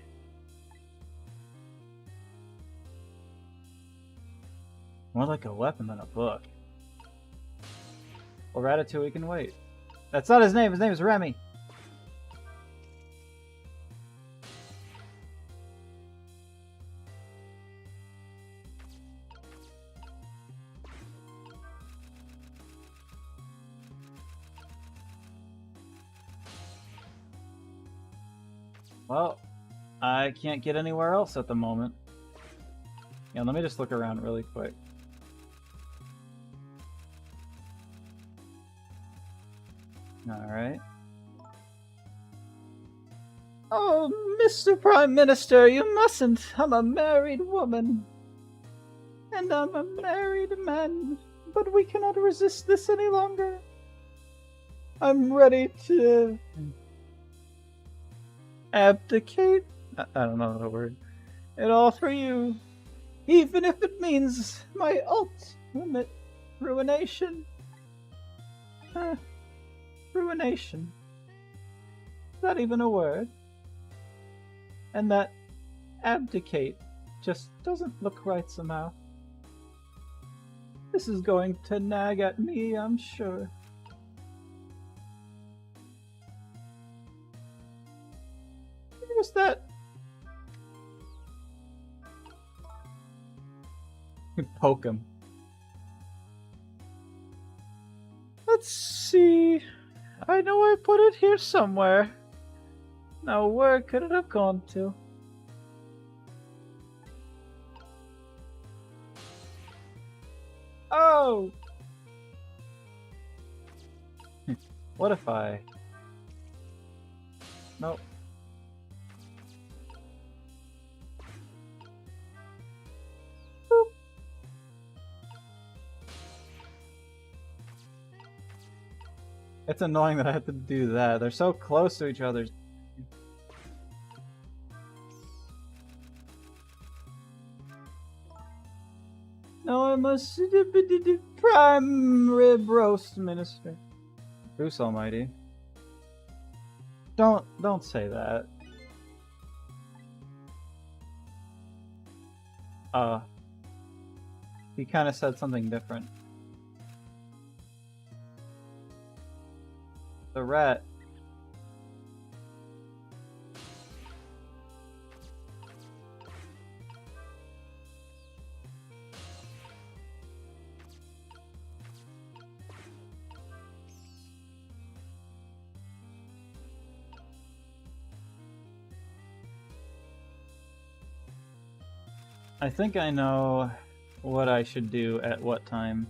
More like a weapon than a book. Well, Ratatouille can wait. That's not his name. His name is Remy. Well, I can't get anywhere else at the moment. Yeah, let me just look around really quick. Alright. Oh, Mr. Prime Minister, you mustn't. I'm a married woman. And I'm a married man. But we cannot resist this any longer. I'm ready to abdicate. I don't know the word. It all for you. Even if it means my ultimate ruination. Ruination. Is that even a word? And that abdicate just doesn't look right somehow. This is going to nag at me, I'm sure. Where's that? Poke him. Let's see. I know I put it here somewhere. Now where could it have gone to? Oh! What if I... Nope. Boop. It's annoying that I have to do that. They're so close to each other. No, I must prime rib roast, Minister. Bruce Almighty. Don't say that. He kind of said something different. The rat. I think I know what I should do at what time.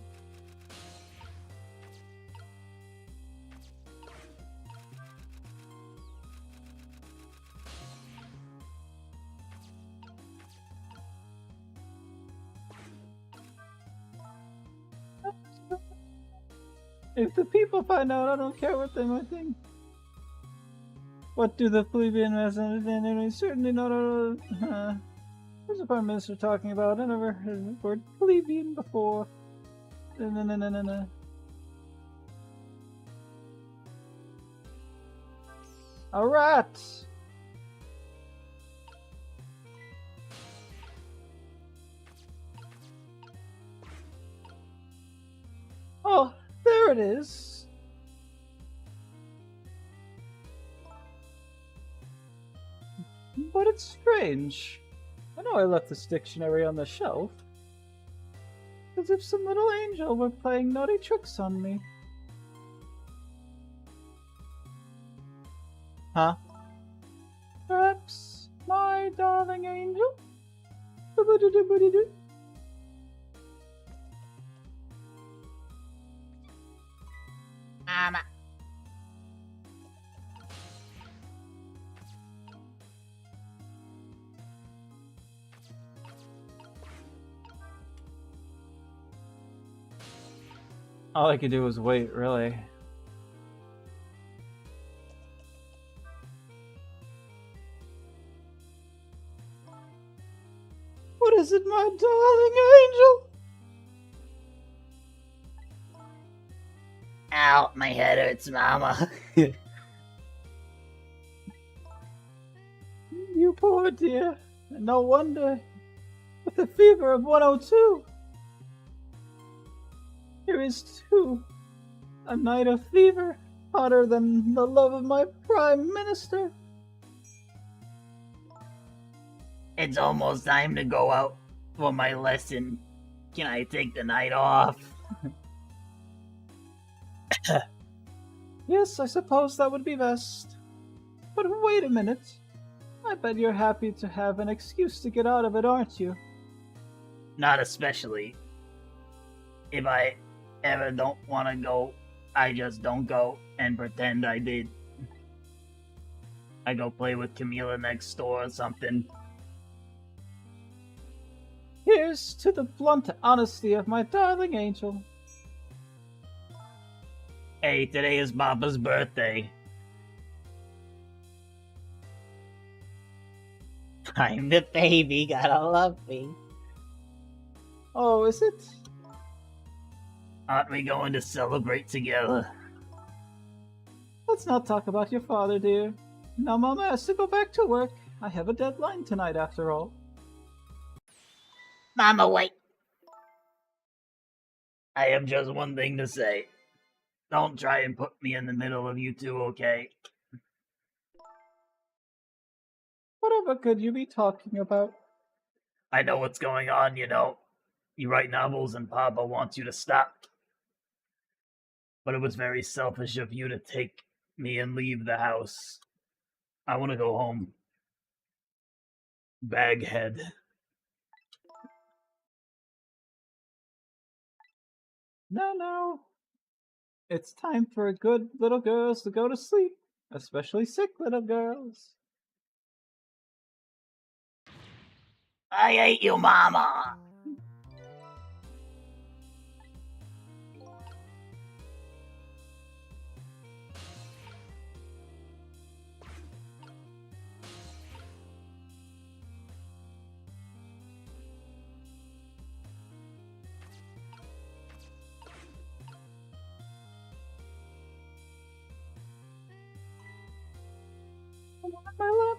If the people find out, I don't care what they might think. What do the plebeian residents certainly not who's the Prime Minister talking about? I never heard the word plebeian before. No. A rat! Oh, there it is. But it's strange. I know I left this dictionary on the shelf. As if some little angel were playing naughty tricks on me. Huh? Perhaps my darling angel? All I could do was wait, really. What is it, my darling angel? Ow, my head hurts, Mama. You poor dear. And no wonder. With a fever of 102. Here is too. A night of fever, hotter than the love of my Prime Minister. It's almost time to go out for my lesson. Can I take the night off? Yes, I suppose that would be best. But wait a minute. I bet you're happy to have an excuse to get out of it, aren't you? Not especially. If I ever don't want to go, I just don't go and pretend I did. I go play with Camila next door or something. Here's to the blunt honesty of my darling angel. Hey, today is Papa's birthday. I'm the baby, gotta love me. Oh, is it? Aren't we going to celebrate together? Let's not talk about your father, dear. Now Mama has to go back to work. I have a deadline tonight, after all. Mama, wait. I have just one thing to say. Don't try and put me in the middle of you two, okay? Whatever could you be talking about? I know what's going on, you know. You write novels and Papa wants you to stop. But it was very selfish of you to take me and leave the house. I want to go home. Baghead. No. It's time for good little girls to go to sleep, especially sick little girls. I hate you, Mama.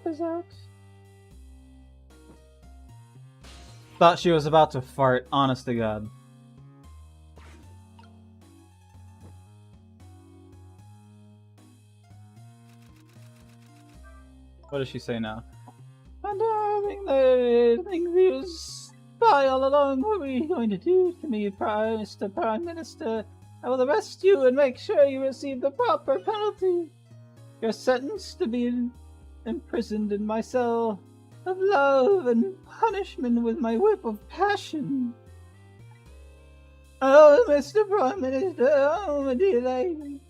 pop is out. Thought she was about to fart, honest to God. What does she say now? And I think this spy all along. What are you going to do to me, Mr. Prime Minister? I will arrest you and make sure you receive the proper penalty. You're sentenced to be imprisoned in my cell of love and punishment with my whip of passion. Oh, Mr. Prime Minister, oh, my dear lady.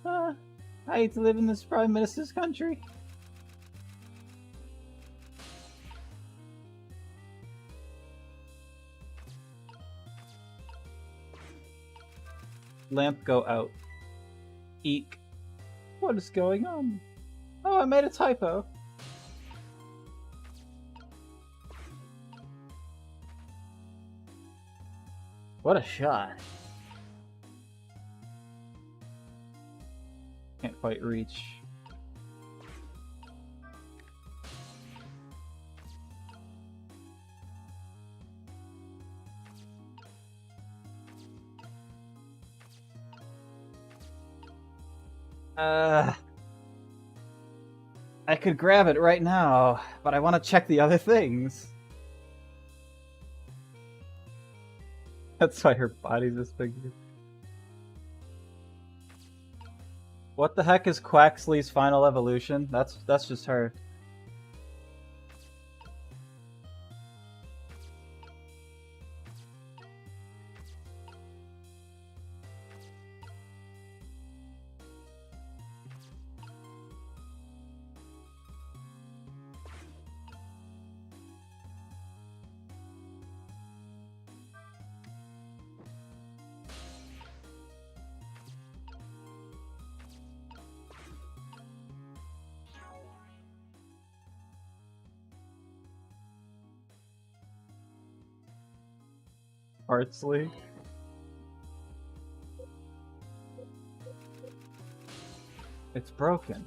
I hate to live in this Prime Minister's country. Lamp go out. Eek. What is going on? Oh, I made a typo. What a shot. Can't quite reach. I could grab it right now, but I want to check the other things. That's why her body's this big. What the heck is Quaxley's final evolution? That's just her. Artsley. It's broken.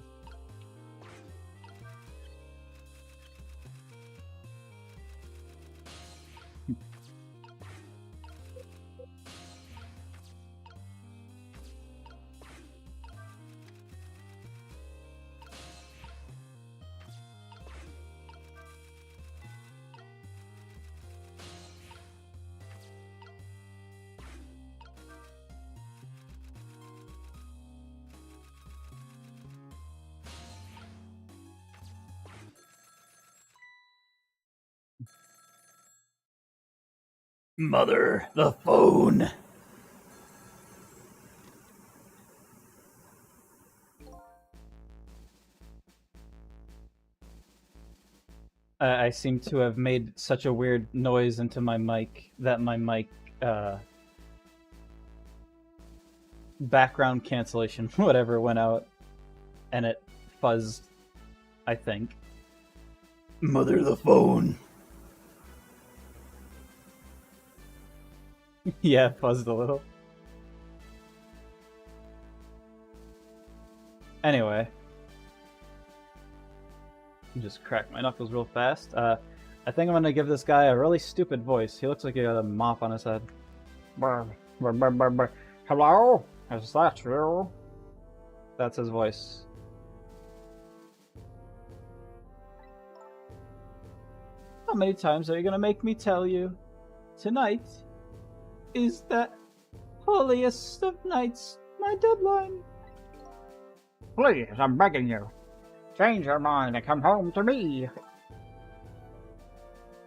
Mother, the phone. I seem to have made such a weird noise into my mic that my mic background cancellation, whatever, went out, and it fuzzed, I think. Mother, the phone. Yeah, fuzzed a little. Anyway. Just crack my knuckles real fast. I think I'm gonna give this guy a really stupid voice. He looks like he got a mop on his head. Hello? Is that you? That's his voice. How many times are you gonna make me tell you? Tonight is that holiest of nights, my deadline. Please, I'm begging you. Change your mind and come home to me.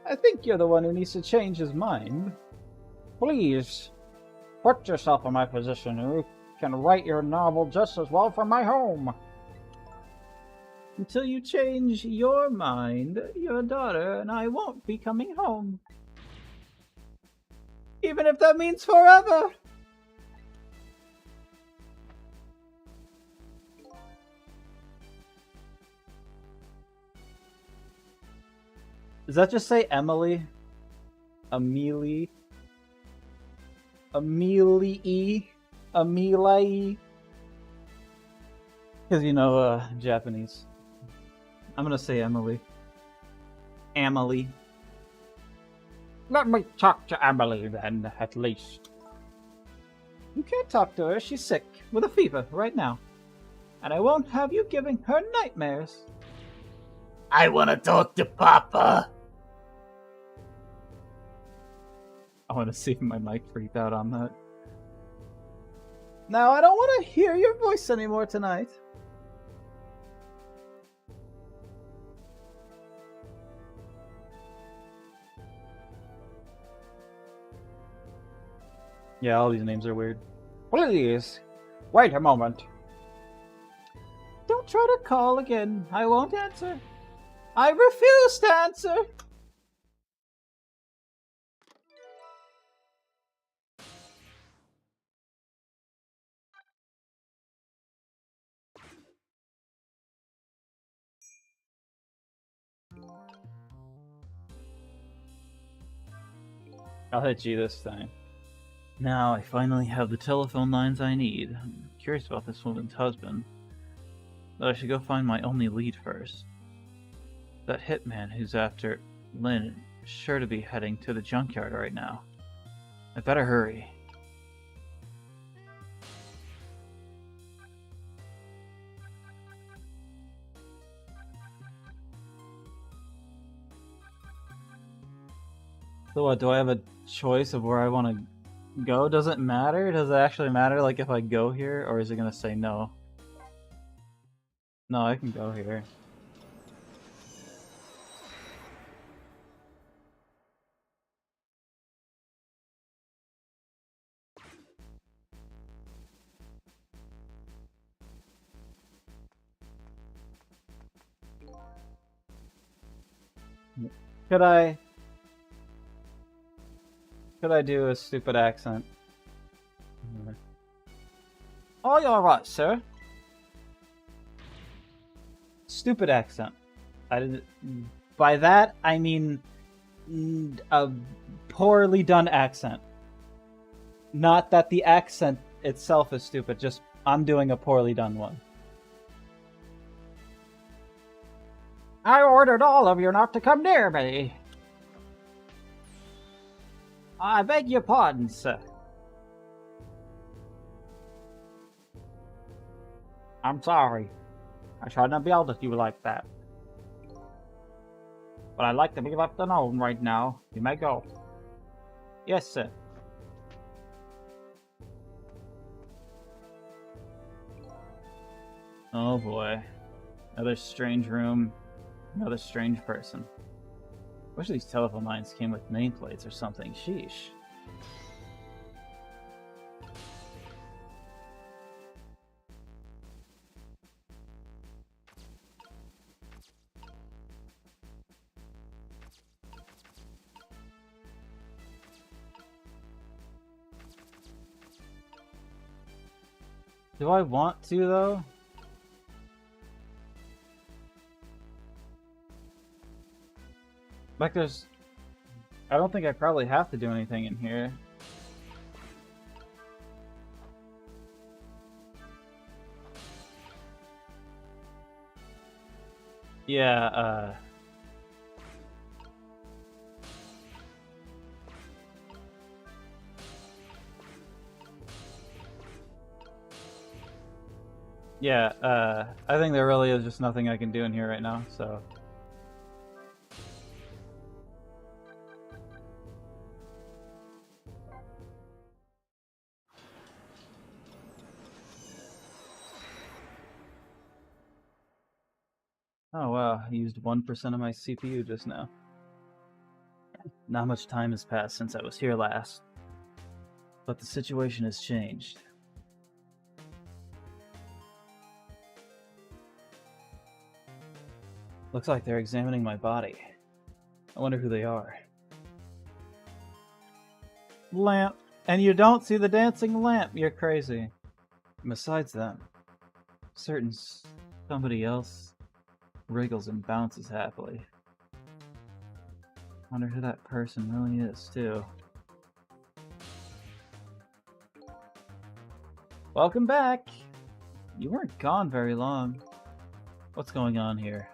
I think you're the one who needs to change his mind. Please, put yourself in my position. You can write your novel just as well from my home. Until you change your mind, your daughter and I won't be coming home. Even if that means forever! Does that just say Emily? Amelie? Amelie? Amelie? Because you know, Japanese. I'm gonna say Emily. Emily. Let me talk to Emily then, at least. You can't talk to her. She's sick with a fever right now. And I won't have you giving her nightmares. I want to talk to Papa. I want to see if my mic freaked out on that. No, I don't want to hear your voice anymore tonight. Yeah, all these names are weird. Please, wait a moment. Don't try to call again. I won't answer. I refuse to answer. I'll hit you this time. Now I finally have the telephone lines I need. I'm curious about this woman's husband. But I should go find my only lead first. That hitman who's after Lynn is sure to be heading to the junkyard right now. I better hurry. So what, do I have a choice of where I want to go? Does it matter? Does it actually matter, like, if I go here, or is it going to say no? No, I can go here. Could I do a stupid accent? Oh, you're right, sir. Stupid accent. By that, I mean a poorly done accent. Not that the accent itself is stupid, just I'm doing a poorly done one. I ordered all of you not to come near me. I beg your pardon, sir. I'm sorry. I shouldn't have yelled at you like that. But I'd like to be left alone right now. You may go. Yes, sir. Oh boy. Another strange room. Another strange person. Wish these telephone lines came with nameplates or something. Sheesh. Do I want to, though? Like, there's... I don't think I probably have to do anything in here. Yeah, I think there really is just nothing I can do in here right now, so... Oh wow, I used 1% of my CPU just now. Not much time has passed since I was here last. But the situation has changed. Looks like they're examining my body. I wonder who they are. Lamp. And you don't see the dancing lamp. You're crazy. And besides them, certain somebody else wriggles and bounces happily. Wonder who that person really is, too. Welcome back! You weren't gone very long. What's going on here?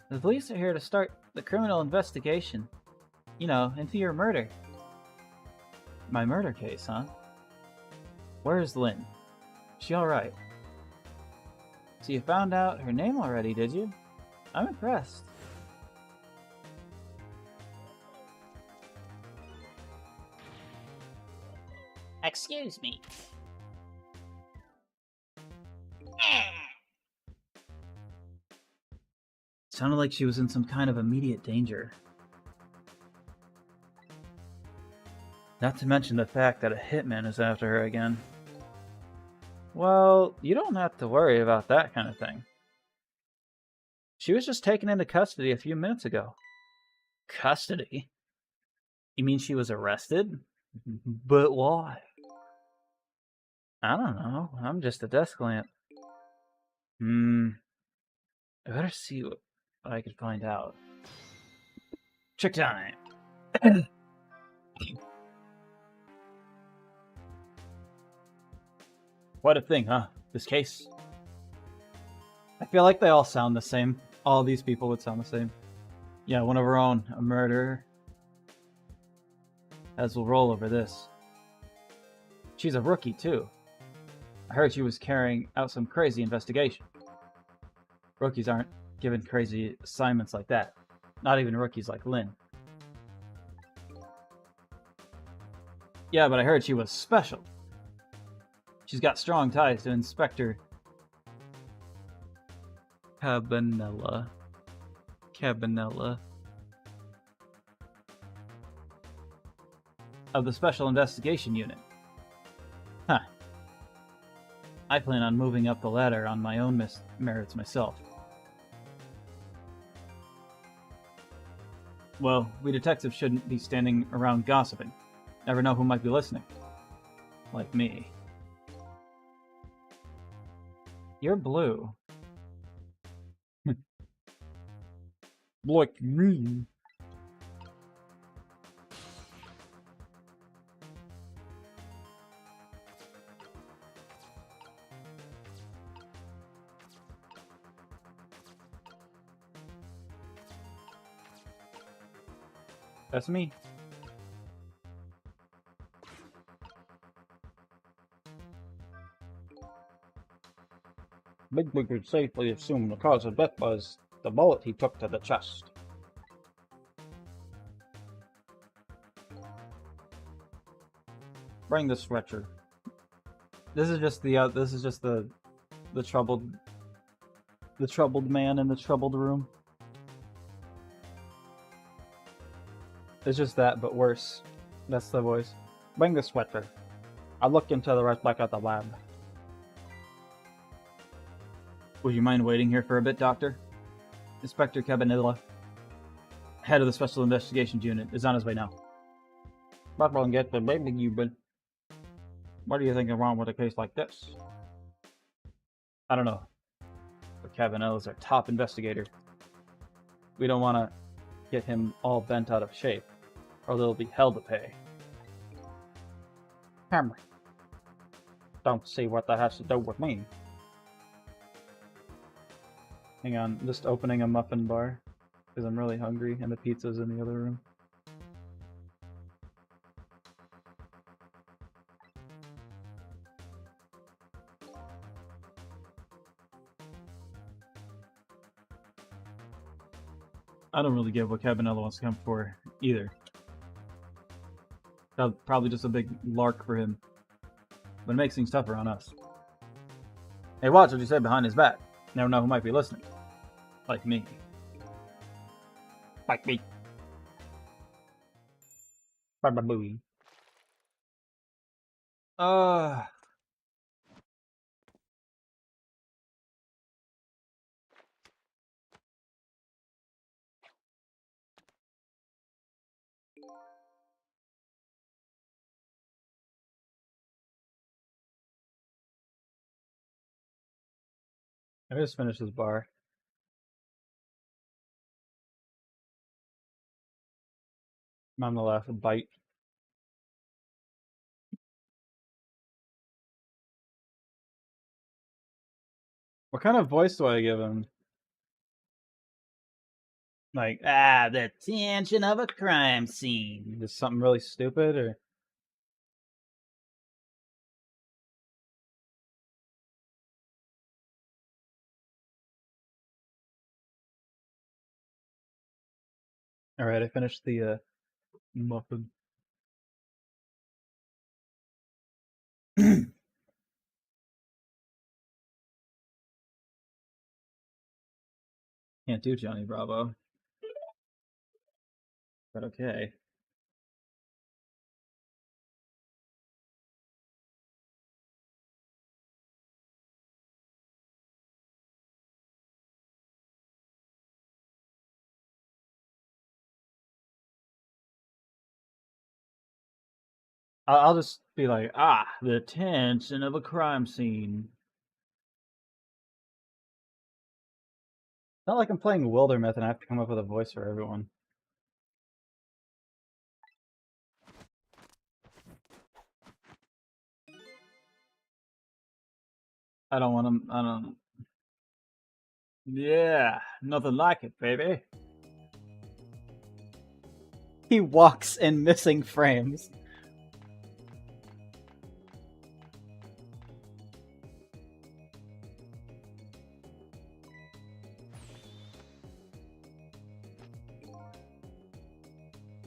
The police are here to start the criminal investigation. You know, into your murder. My murder case, huh? Where's Lynn? She alright? So you found out her name already, did you? I'm impressed. Excuse me. Sounded like she was in some kind of immediate danger. Not to mention the fact that a hitman is after her again. Well, you don't have to worry about that kind of thing. She was just taken into custody a few minutes ago. Custody? You mean she was arrested? But why? I don't know. I'm just a desk lamp. I better see what I could find out. Trick time. What a thing, huh? This case? I feel like they all sound the same. All these people would sound the same. Yeah, one of our own, a murderer. As we'll roll over this. She's a rookie, too. I heard she was carrying out some crazy investigation. Rookies aren't given crazy assignments like that. Not even rookies like Lynn. Yeah, but I heard she was special. She's got strong ties to Inspector Cabanella. Of the Special Investigation Unit. Huh. I plan on moving up the ladder on my own merits myself. Well, we detectives shouldn't be standing around gossiping. Never know who might be listening. Like me. You're blue. Like me. That's me. Bigwig could safely assume the cause of death was the bullet he took to the chest. Bring the stretcher. This is just the troubled man in the troubled room. It's just that, but worse. That's the voice. Bring the stretcher. I'll look into the rest back at the lab. Would you mind waiting here for a bit, Doctor? Inspector Cabanilla, head of the Special Investigations Unit, is on his way now. That won't get the baby you been. What do you think is wrong with a case like this? I don't know. But Cabanilla's our top investigator. We don't want to get him all bent out of shape, or there'll be hell to pay. Henry. Don't see what that has to do with me. Hang on, I'm just opening a muffin bar, because I'm really hungry, and the pizza's in the other room. I don't really get what Cabanella wants to come for, either. That's probably just a big lark for him. But it makes things tougher on us. Hey, watch what you say behind his back. Never know who might be listening. Like me. Like me. Probably. I just finished this bar. I'm gonna laugh a bite. What kind of voice do I give him? Like, The tension of a crime scene. just something really stupid, or all right, I finished the muffin. Can't do Johnny Bravo, but okay. I'll just be like, the tension of a crime scene. Not like I'm playing Wildermyth and I have to come up with a voice for everyone. I don't want to. I don't. Yeah, nothing like it, baby. He walks in missing frames.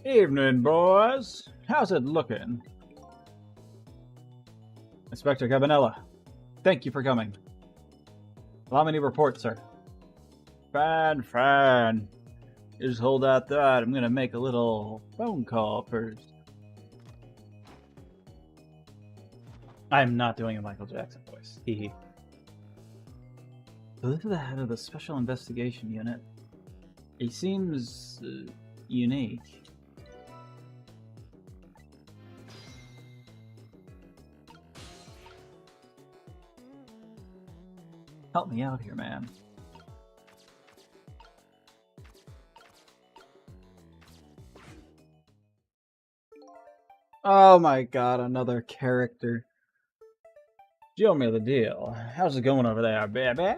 Evening, boys. How's it looking? Inspector Cabanella, thank you for coming. Allow me to report, sir. Fine, fine. Just hold that thought. I'm gonna make a little phone call first. I'm not doing a Michael Jackson voice. Hee. This is the head of the Special Investigation Unit. He seems unique. Help me out here, man. Oh my god, another character. Show me the deal. How's it going over there, baby?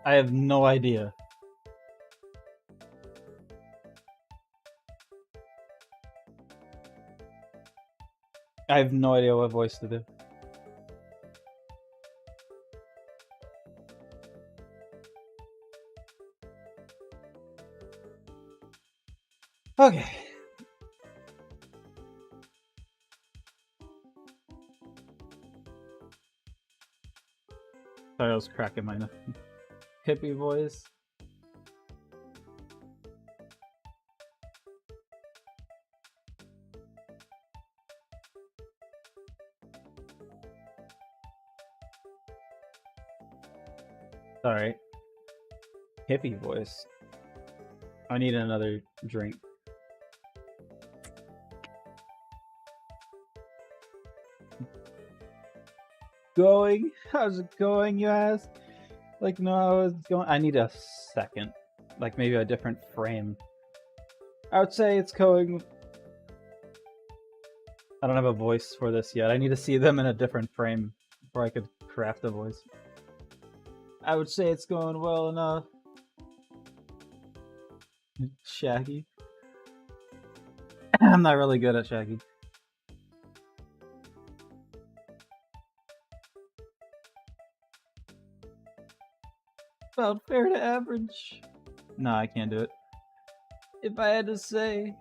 I have no idea. I have no idea what voice to do. Okay. Sorry, I was cracking my hippie voice. Sorry. Hippie voice. I need another drink. Going? How's it going, you ask? Like, no, how it's going. I need a second. Like, maybe a different frame. I would say it's going. I don't have a voice for this yet. I need to see them in a different frame before I could craft a voice. I would say it's going well enough. Shaggy. I'm not really good at Shaggy. About fair to average. No, I can't do it. If I had to say,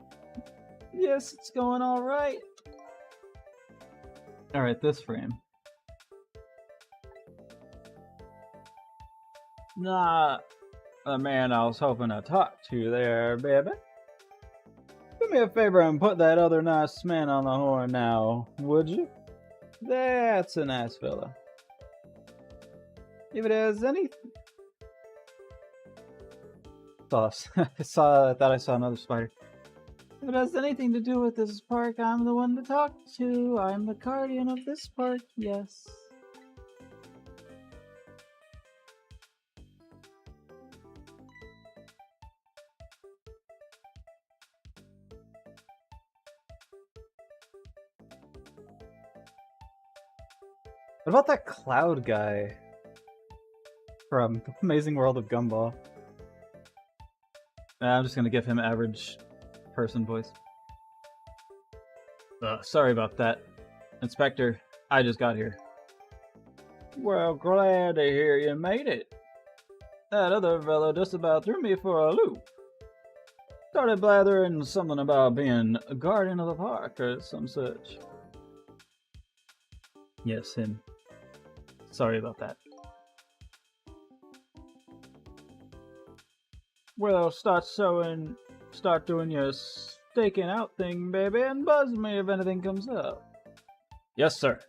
yes, it's going all right. All right, this frame. Nah, the man I was hoping to talk to there, baby. Do me a favor and put that other nice man on the horn now, would you? That's a nice fella. If it has any... I thought I saw another spider. If it has anything to do with this park, I'm the one to talk to. I'm the guardian of this park, yes. What about that cloud guy from The Amazing World of Gumball? I'm just gonna give him average person voice. Sorry about that. Inspector, I just got here. Well, glad to hear you made it. That other fellow just about threw me for a loop. Started blathering something about being a guardian of the park or some such. Yes, him. Sorry about that. Well, start doing your staking out thing, baby, and buzz me if anything comes up. Yes, sir.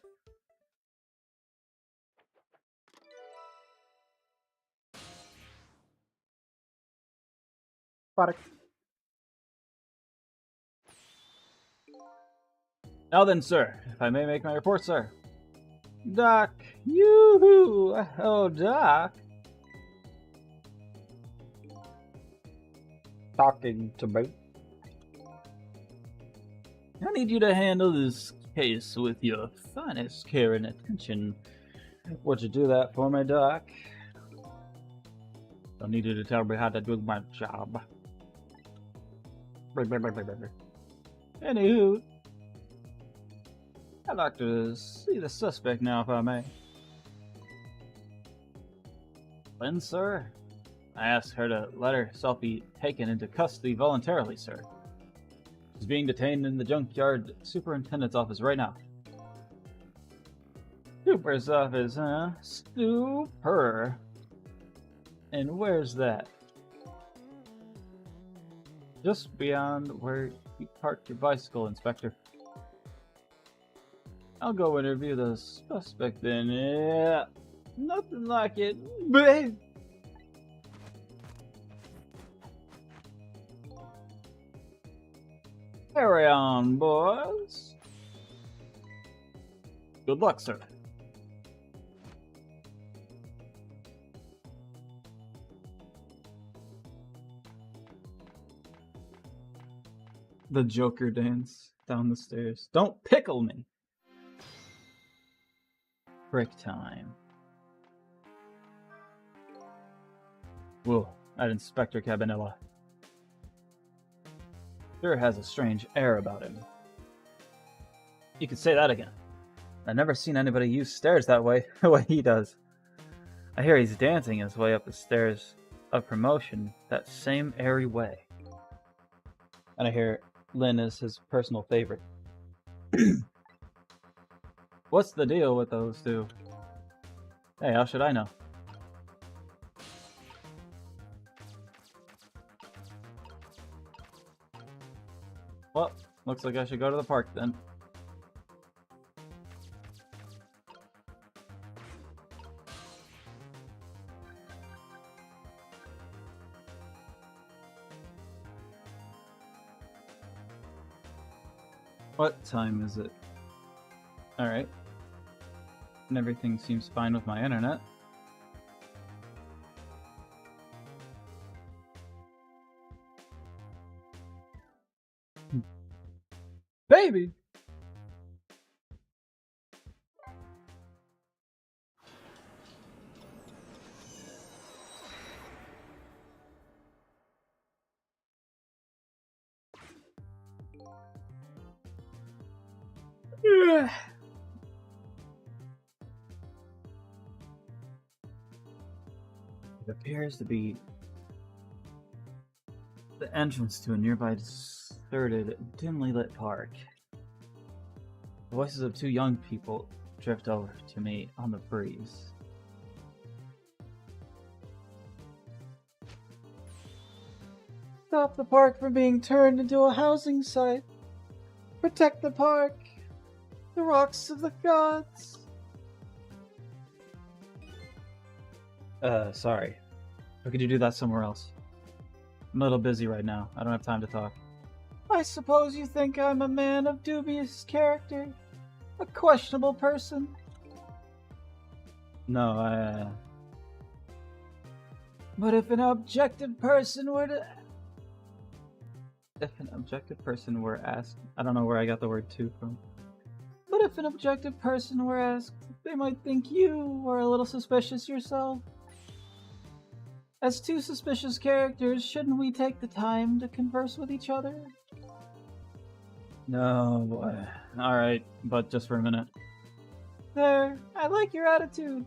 Park. Now then, sir, if I may make my report, sir. Doc, yoo-hoo! Oh, Doc. Talking to me. I need you to handle this case with your finest care and attention. Would you do that for me, Doc? Don't need you to tell me how to do my job. Anywho, I'd like to see the suspect now, if I may. Lynn, sir? I asked her to let herself be taken into custody voluntarily, sir. She's being detained in the junkyard superintendent's office right now. Super's office, huh? Super. And where's that? Just beyond where you parked your bicycle, Inspector. I'll go interview the suspect then. Yeah, nothing like it. Babe. Carry on, boys. Good luck, sir. The Joker dance down the stairs. Don't pickle me. Break time. Whoa, that Inspector Cabanilla sure has a strange air about him. You could say that again. I've never seen anybody use stairs that way, the way he does. I hear he's dancing his way up the stairs of promotion that same airy way. And I hear Lynn is his personal favorite. What's the deal with those two? Hey, how should I know? Well, looks like I should go to the park then. What time is it? Alright. And everything seems fine with my internet. Baby! It appears to be the entrance to a nearby deserted, dimly lit park. The voices of two young people drift over to me on the breeze. Stop the park from being turned into a housing site. Protect the park. The rocks of the gods. Sorry. Or could you do that somewhere else? I'm a little busy right now. I don't have time to talk. I suppose you think I'm a man of dubious character? A questionable person? No, But if an objective person were to... If an objective person were asked... I don't know where I got the word "to" from. But if an objective person were asked They might think you are a little suspicious yourself. As two suspicious characters, shouldn't we take the time to converse with each other? No, boy. Alright, but just for a minute. There, I like your attitude.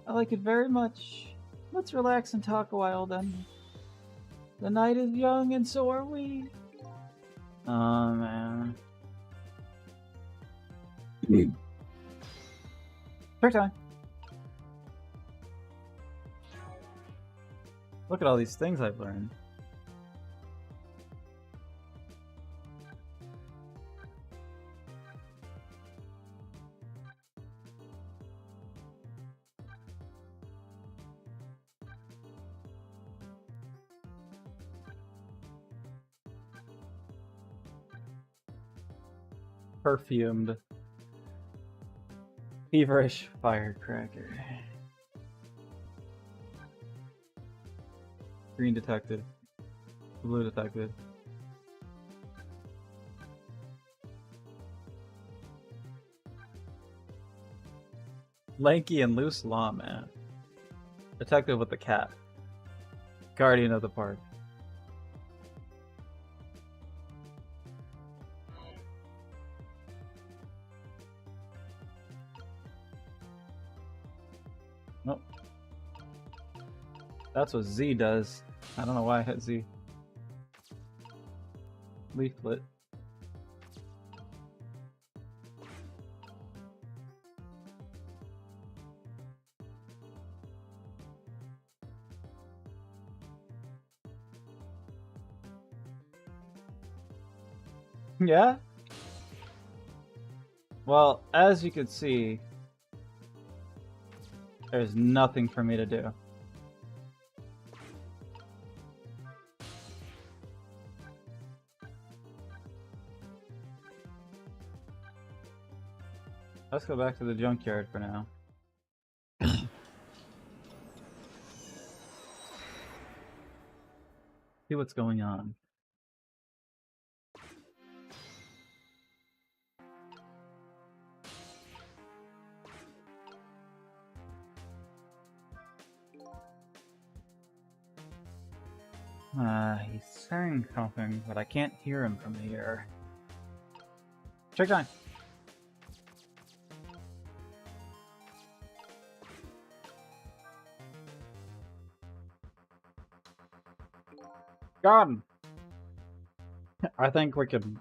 I like it very much. Let's relax and talk a while then. The night is young and so are we. Oh, man. Trick time. Look at all these things I've learned. Perfumed. Feverish firecracker. Green detective. Blue detective. Lanky and loose lawman. Detective with the cat. Guardian of the park. Nope. That's what Z does. I don't know why I hit Z. Leaflet. Yeah? Well, as you can see, there's nothing for me to do. Let's go back to the junkyard for now. See what's going on. He's saying something, but I can't hear him from here. Check time. Gordon! I think we can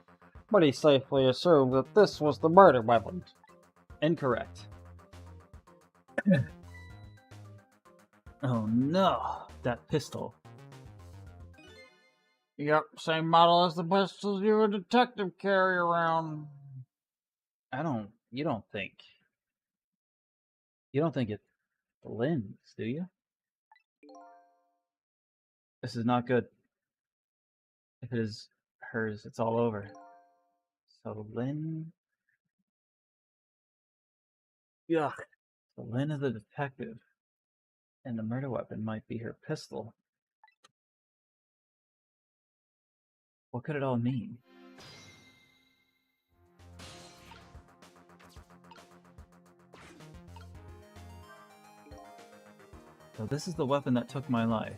pretty safely assume that this was the murder weapon. Incorrect. Oh no, that pistol. Yep, same model as the pistols you and detective carry around. You don't think it's Lynn's, do you? This is not good. If it is hers, it's all over. So Lynn... Yuck. So Lynn is the detective. And the murder weapon might be her pistol. What could it all mean? So this is the weapon that took my life.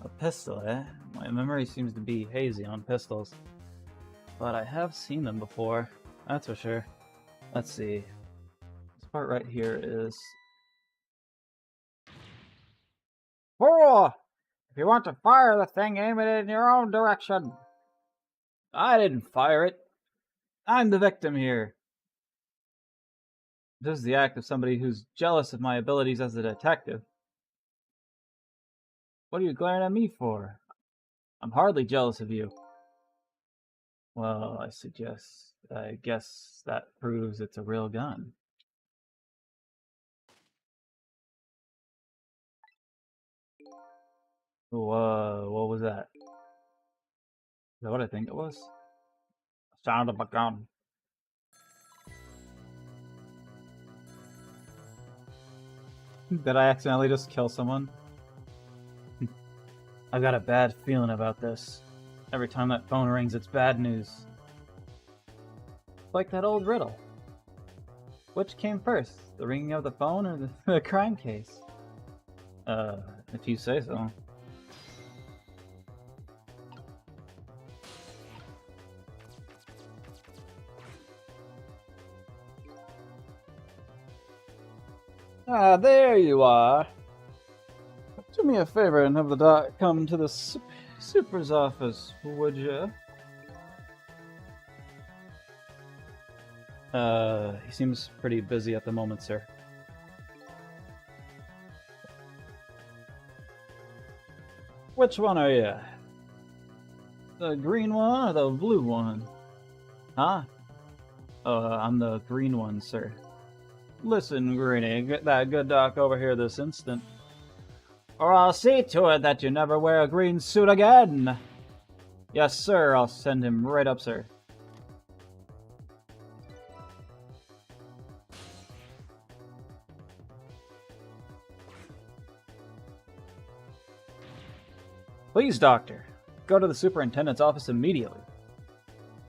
A pistol, eh? My memory seems to be hazy on pistols. But I have seen them before, that's for sure. Let's see. This part right here is... Fool! If you want to fire the thing, aim it in your own direction. I didn't fire it. I'm the victim here. This is the act of somebody who's jealous of my abilities as a detective. What are you glaring at me for? I'm hardly jealous of you. Well, I guess that proves it's a real gun. Whoa, what was that? Is that what I think it was? Sound of a gun. Did I accidentally just kill someone? I've got a bad feeling about this. Every time that phone rings, it's bad news. Like that old riddle. which came first, the ringing of the phone or the crime case? If you say so. Ah, there you are. Do me a favor and have the doc come to the super's office, would you? He seems pretty busy at the moment, sir. Which one are you? The green one or the blue one? Huh? I'm the green one, sir. Listen, Greenie, get that good doc over here this instant, or I'll see to it that you never wear a green suit again. Yes, sir, I'll send him right up, sir. Please, doctor, go to the superintendent's office immediately.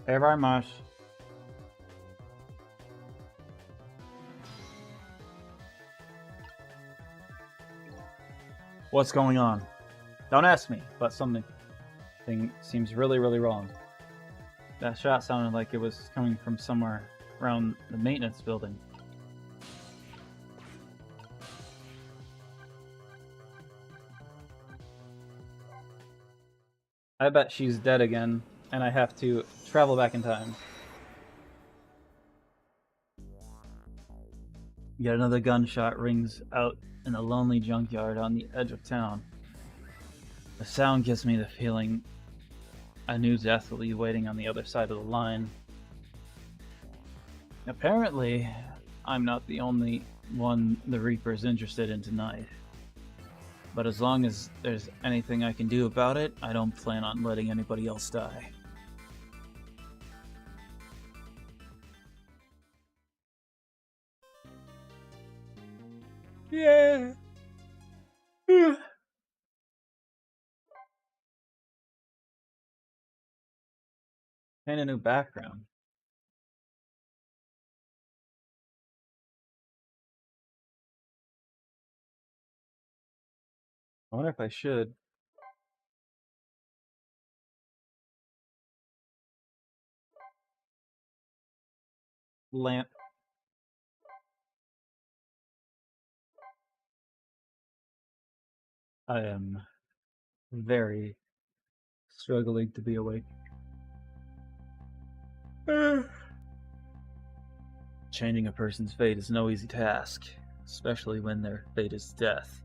Thank you very much. What's going on? Don't ask me, but something seems really, really wrong. That shot sounded like it was coming from somewhere around the maintenance building. I bet she's dead again, and I have to travel back in time. Yet another gunshot rings out in a lonely junkyard on the edge of town. The sound gives me the feeling a new death will be waiting on the other side of the line. Apparently, I'm not the only one the Reaper's interested in tonight. But as long as there's anything I can do about it, I don't plan on letting anybody else die. Yeah. Paint a new background. I wonder if I should. Lamp. I am very struggling to be awake. Changing a person's fate is no easy task, especially when their fate is death.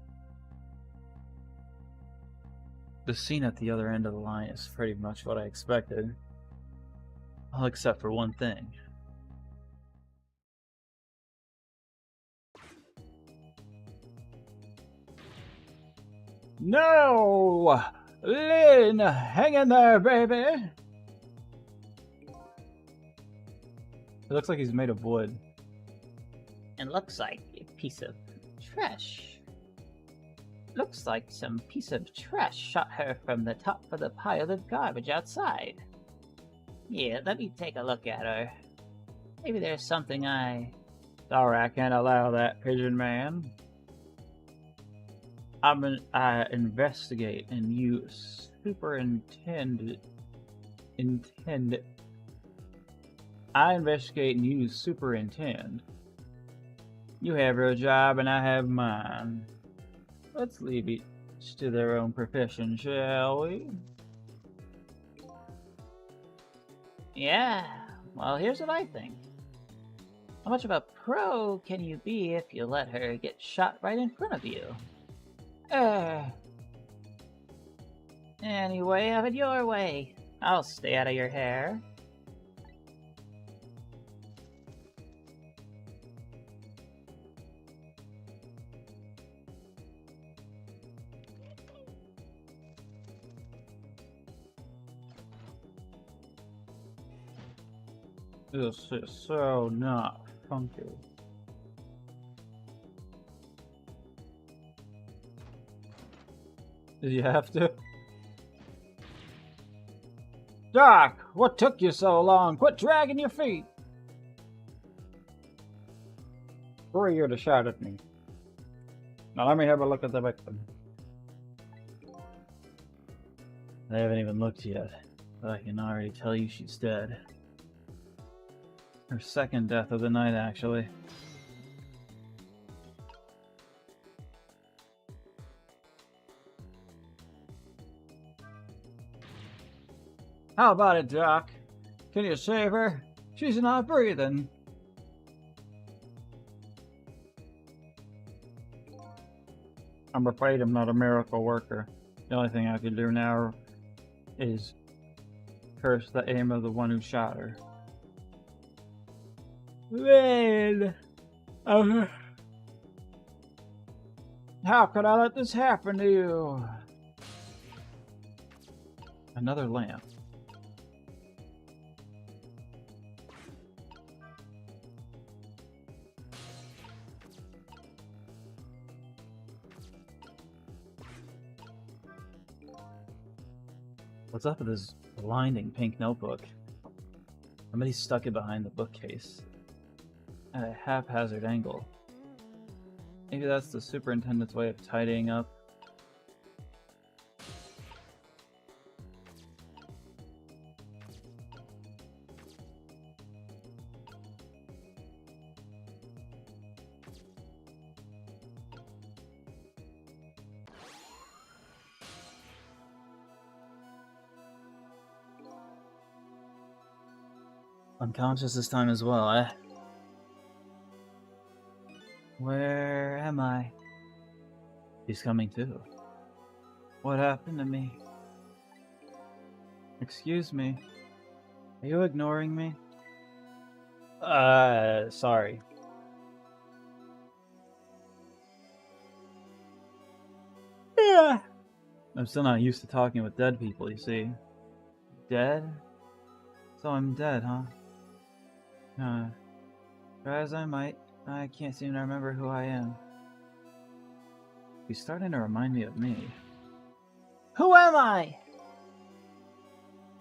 The scene at the other end of the line is pretty much what I expected. All except for one thing. No! Lynn, hang in there, baby! It looks like he's made of wood. It looks like a piece of trash. Looks like some piece of trash shot her from the top of the pile of garbage outside. Yeah, let me take a look at her. Maybe there's something Sorry, I can't allow that, Pigeon Man. I investigate and you I investigate and you superintend. You have your job and I have mine. Let's leave each to their own profession, shall we? Yeah, well, here's what I think. How much of a pro can you be if you let her get shot right in front of you? Anyway, have it your way. I'll stay out of your hair. This is so not funky. Did you have to? Doc, what took you so long? Quit dragging your feet. Who are you to shout at me? Now let me have a look at the victim. I haven't even looked yet, but I can already tell you she's dead. Her second death of the night, actually. How about it, Doc? Can you save her? She's not breathing. I'm afraid I'm not a miracle worker. The only thing I can do now is curse the aim of the one who shot her. Lynn! How could I let this happen to you? Another lamp. What's up with this blinding pink notebook? Somebody stuck it behind the bookcase at a haphazard angle. Maybe that's the superintendent's way of tidying up. Unconscious this time as well, eh? Where am I? She's coming too. What happened to me? Excuse me. Are you ignoring me? Sorry. Yeah. I'm still not used to talking with dead people, you see. Dead? So I'm dead, huh? Try as I might, I can't seem to remember who I am. He's starting to remind me of me. Who am I?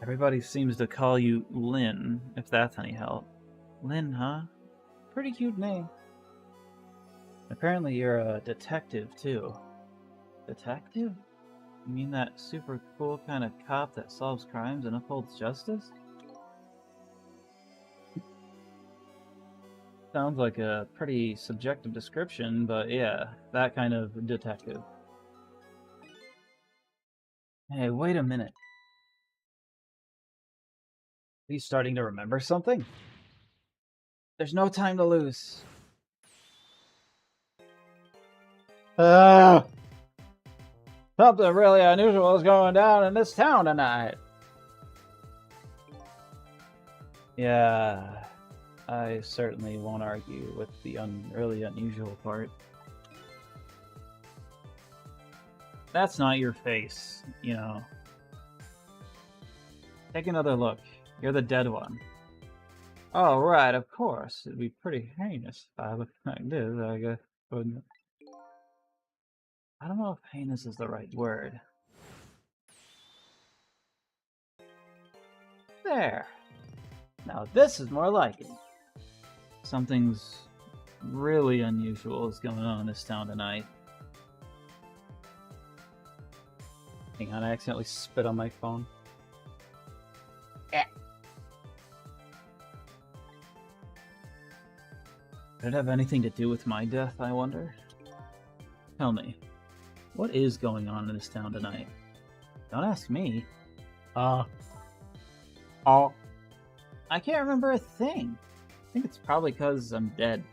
Everybody seems to call you Lynn, if that's any help. Lynn, huh? Pretty cute name. Apparently you're a detective, too. Detective? You mean that super cool kind of cop that solves crimes and upholds justice? Sounds like a pretty subjective description, but yeah, that kind of detective. Hey, wait a minute. Are you starting to remember something? There's no time to lose. Something really unusual is going down in this town tonight. Yeah, I certainly won't argue with the really unusual part. That's not your face, you know. Take another look. You're the dead one. Oh, right, of course. It'd be pretty heinous if I looked like this, I guess, wouldn't it? I don't know if heinous is the right word. There. Now this is more like it. Something's really unusual is going on in this town tonight. Hang on, I accidentally spit on my phone. Did it have anything to do with my death, I wonder? Tell me, what is going on in this town tonight? Don't ask me. Oh. I can't remember a thing. I think it's probably because I'm dead.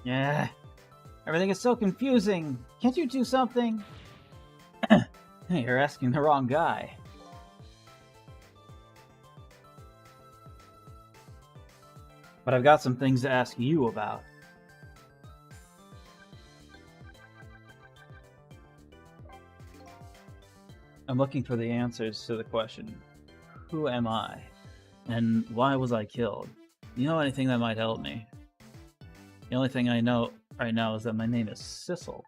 Yeah. Everything is so confusing. Can't you do something? You're asking the wrong guy. But I've got some things to ask you about. I'm looking for the answers to the question, who am I? And why was I killed? You know anything that might help me? The only thing I know right now is that my name is Sissel.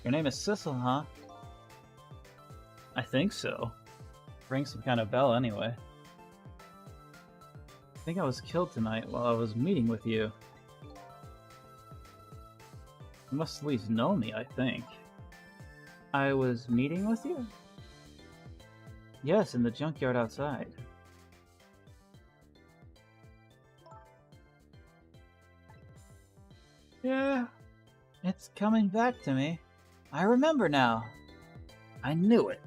Your name is Sissel, huh? I think so. Rings some kind of bell anyway. think I was killed tonight while I was meeting with you. You must at least know me, I think. I was meeting with you? Yes, in the junkyard outside. Yeah, it's coming back to me. I remember now. I knew it.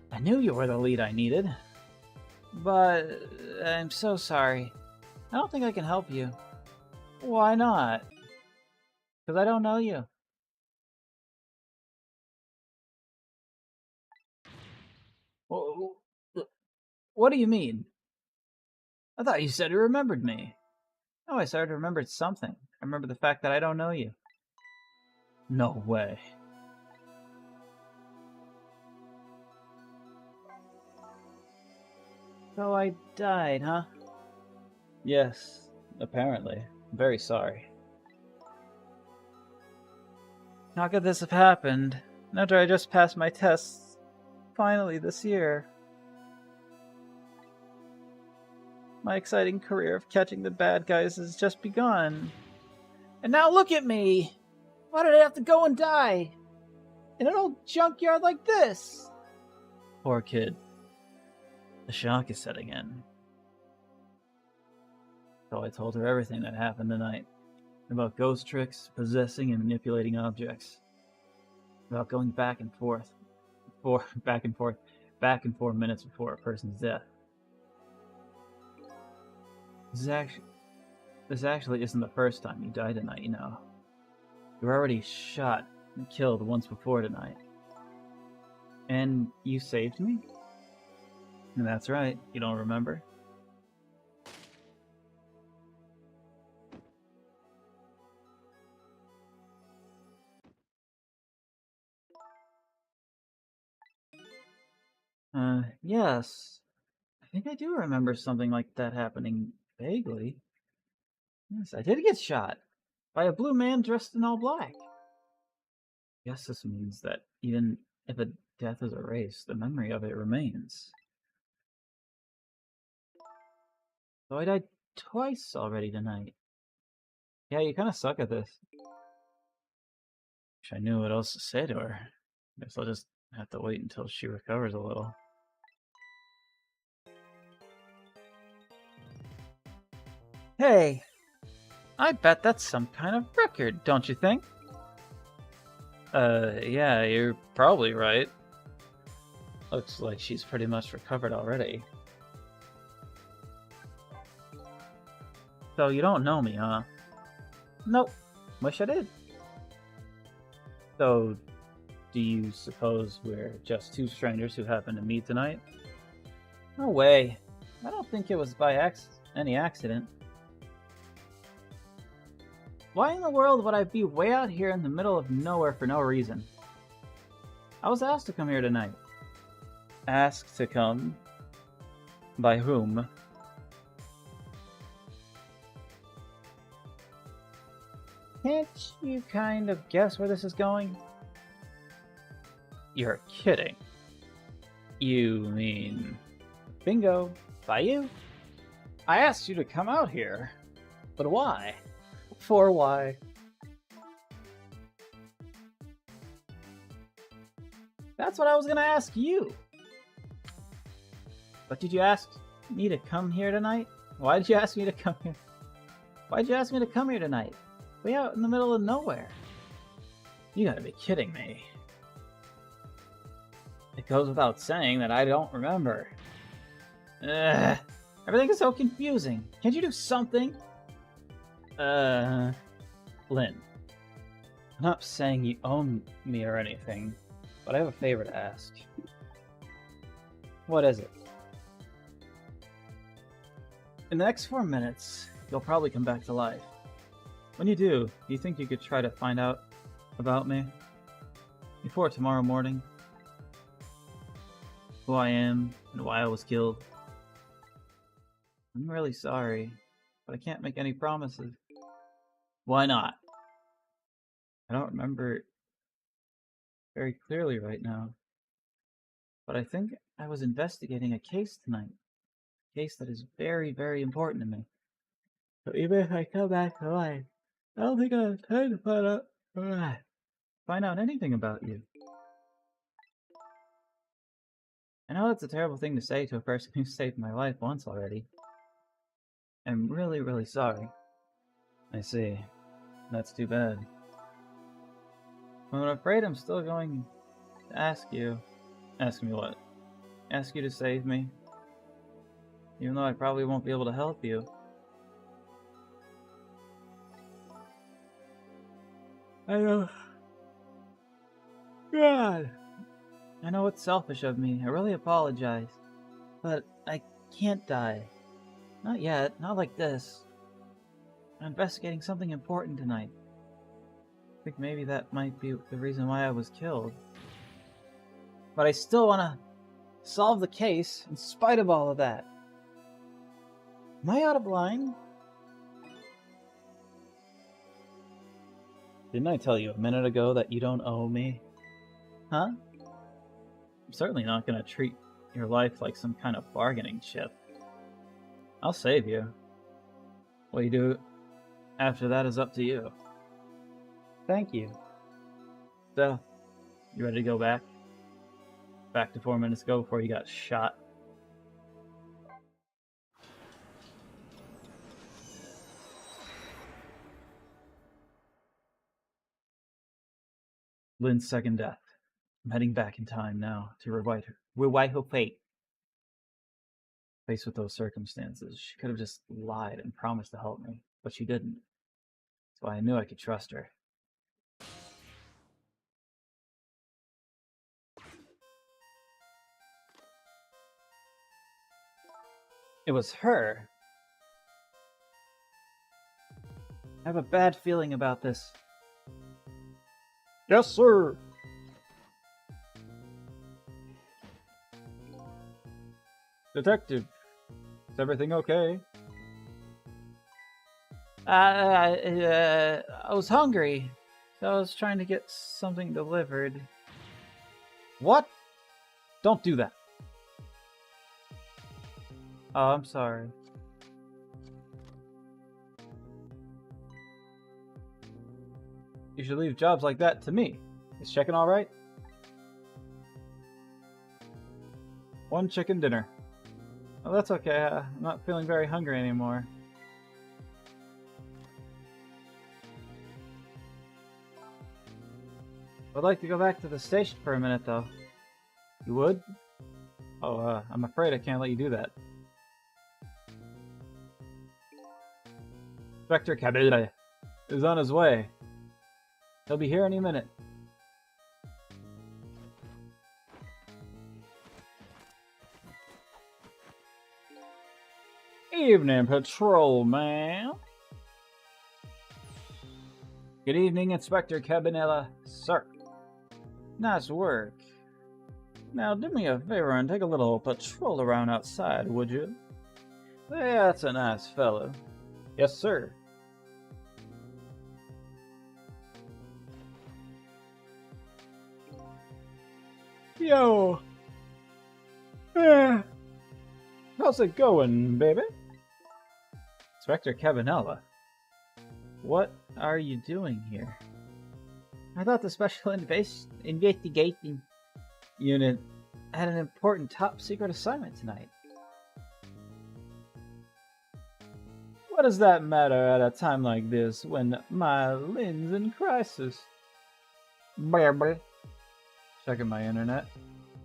I knew you were the lead I needed. But I'm so sorry. I don't think I can help you. Why not? Because I don't know you. What do you mean? I thought you said you remembered me. Oh, I started to remember something. I remember the fact that I don't know you. No way. So I died, huh? Yes, apparently. I'm very sorry. How could this have happened? After I just passed my tests, finally this year. My exciting career of catching the bad guys has just begun. And now look at me! Why did I have to go and die? In an old junkyard like this? Poor kid. The shock is setting in. So I told her everything that happened tonight. About ghost tricks, possessing and manipulating objects. About going back and forth. Back and 4 minutes before a person's death. This actually isn't the first time you died tonight, you know. You were already shot and killed once before tonight. And you saved me? And that's right, you don't remember? Yes. I think I do remember something like that happening vaguely. Yes, I did get shot by a blue man dressed in all black. Guess this means that even if a death is erased, the memory of it remains. So I died twice already tonight. Yeah, you kind of suck at this. Wish I knew what else to say to her. Guess I'll just have to wait until she recovers a little. Hey, I bet that's some kind of record, don't you think? Yeah, you're probably right. Looks like she's pretty much recovered already. So you don't know me, huh? Nope. Wish I did. So, do you suppose we're just two strangers who happened to meet tonight? No way. I don't think it was by any accident. Why in the world would I be way out here in the middle of nowhere for no reason? I was asked to come here tonight. Asked to come? By whom? Can't you kind of guess where this is going? You're kidding. You mean... Bingo. By you? I asked you to come out here. But why? For why? That's what I was gonna ask you. But did you ask me to come here tonight? Why did you ask me to come here? Why'd you ask me to come here tonight? Way out in the middle of nowhere. You gotta be kidding me. It goes without saying that I don't remember. Ugh, everything is so confusing. Can't you do something? Lynn. I'm not saying you owe me or anything, but I have a favor to ask. What is it? In the next 4 minutes, you'll probably come back to life. When you do you think you could try to find out about me? Before tomorrow morning? Who I am and why I was killed? I'm really sorry, but I can't make any promises. Why not? I don't remember very clearly right now, but I think I was investigating a case tonight. case that is very, very important to me. So even if I come back to life, I don't think I have time to find out anything about you. I know that's a terrible thing to say to a person who saved my life once already. I'm really, really sorry. I see. That's too bad. I'm afraid I'm still going to ask you. Ask me what? Ask you to save me. Even though I probably won't be able to help you. I know. God! I know it's selfish of me. I really apologize. But I can't die. Not yet. Not like this. I'm investigating something important tonight. I think maybe that might be the reason why I was killed. But I still want to solve the case in spite of all of that. Am I out of line? Didn't I tell you a minute ago that you don't owe me? Huh? I'm certainly not going to treat your life like some kind of bargaining chip. I'll save you. What you do after that is up to you. Thank you. So, you ready to go back? Back to 4 minutes ago before you got shot. Lynn's second death. I'm heading back in time now to rewind her fate. Faced with those circumstances, she could have just lied and promised to help me, but she didn't. That's why I knew I could trust her. It was her. I have a bad feeling about this. Yes, sir. Detective, is everything okay? I was hungry, so I was trying to get something delivered. What? Don't do that. Oh, I'm sorry. You should leave jobs like that to me. Is checking all right? 1 chicken dinner. Oh, that's okay. I'm not feeling very hungry anymore. I'd like to go back to the station for a minute, though. You would? Oh, I'm afraid I can't let you do that. Inspector Cabela is on his way. He'll be here any minute. Evening, patrolman. Good evening, Inspector Cabanela, sir. Nice work. Now do me a favor and take a little patrol around outside, would you? That's a nice fellow. Yes, sir. Yo. How's it going, baby? Inspector Cabanela, what are you doing here? I thought the Special Investigating Unit had an important top-secret assignment tonight. What does that matter at a time like this when my Lynn's in crisis? Barely. Checking my internet.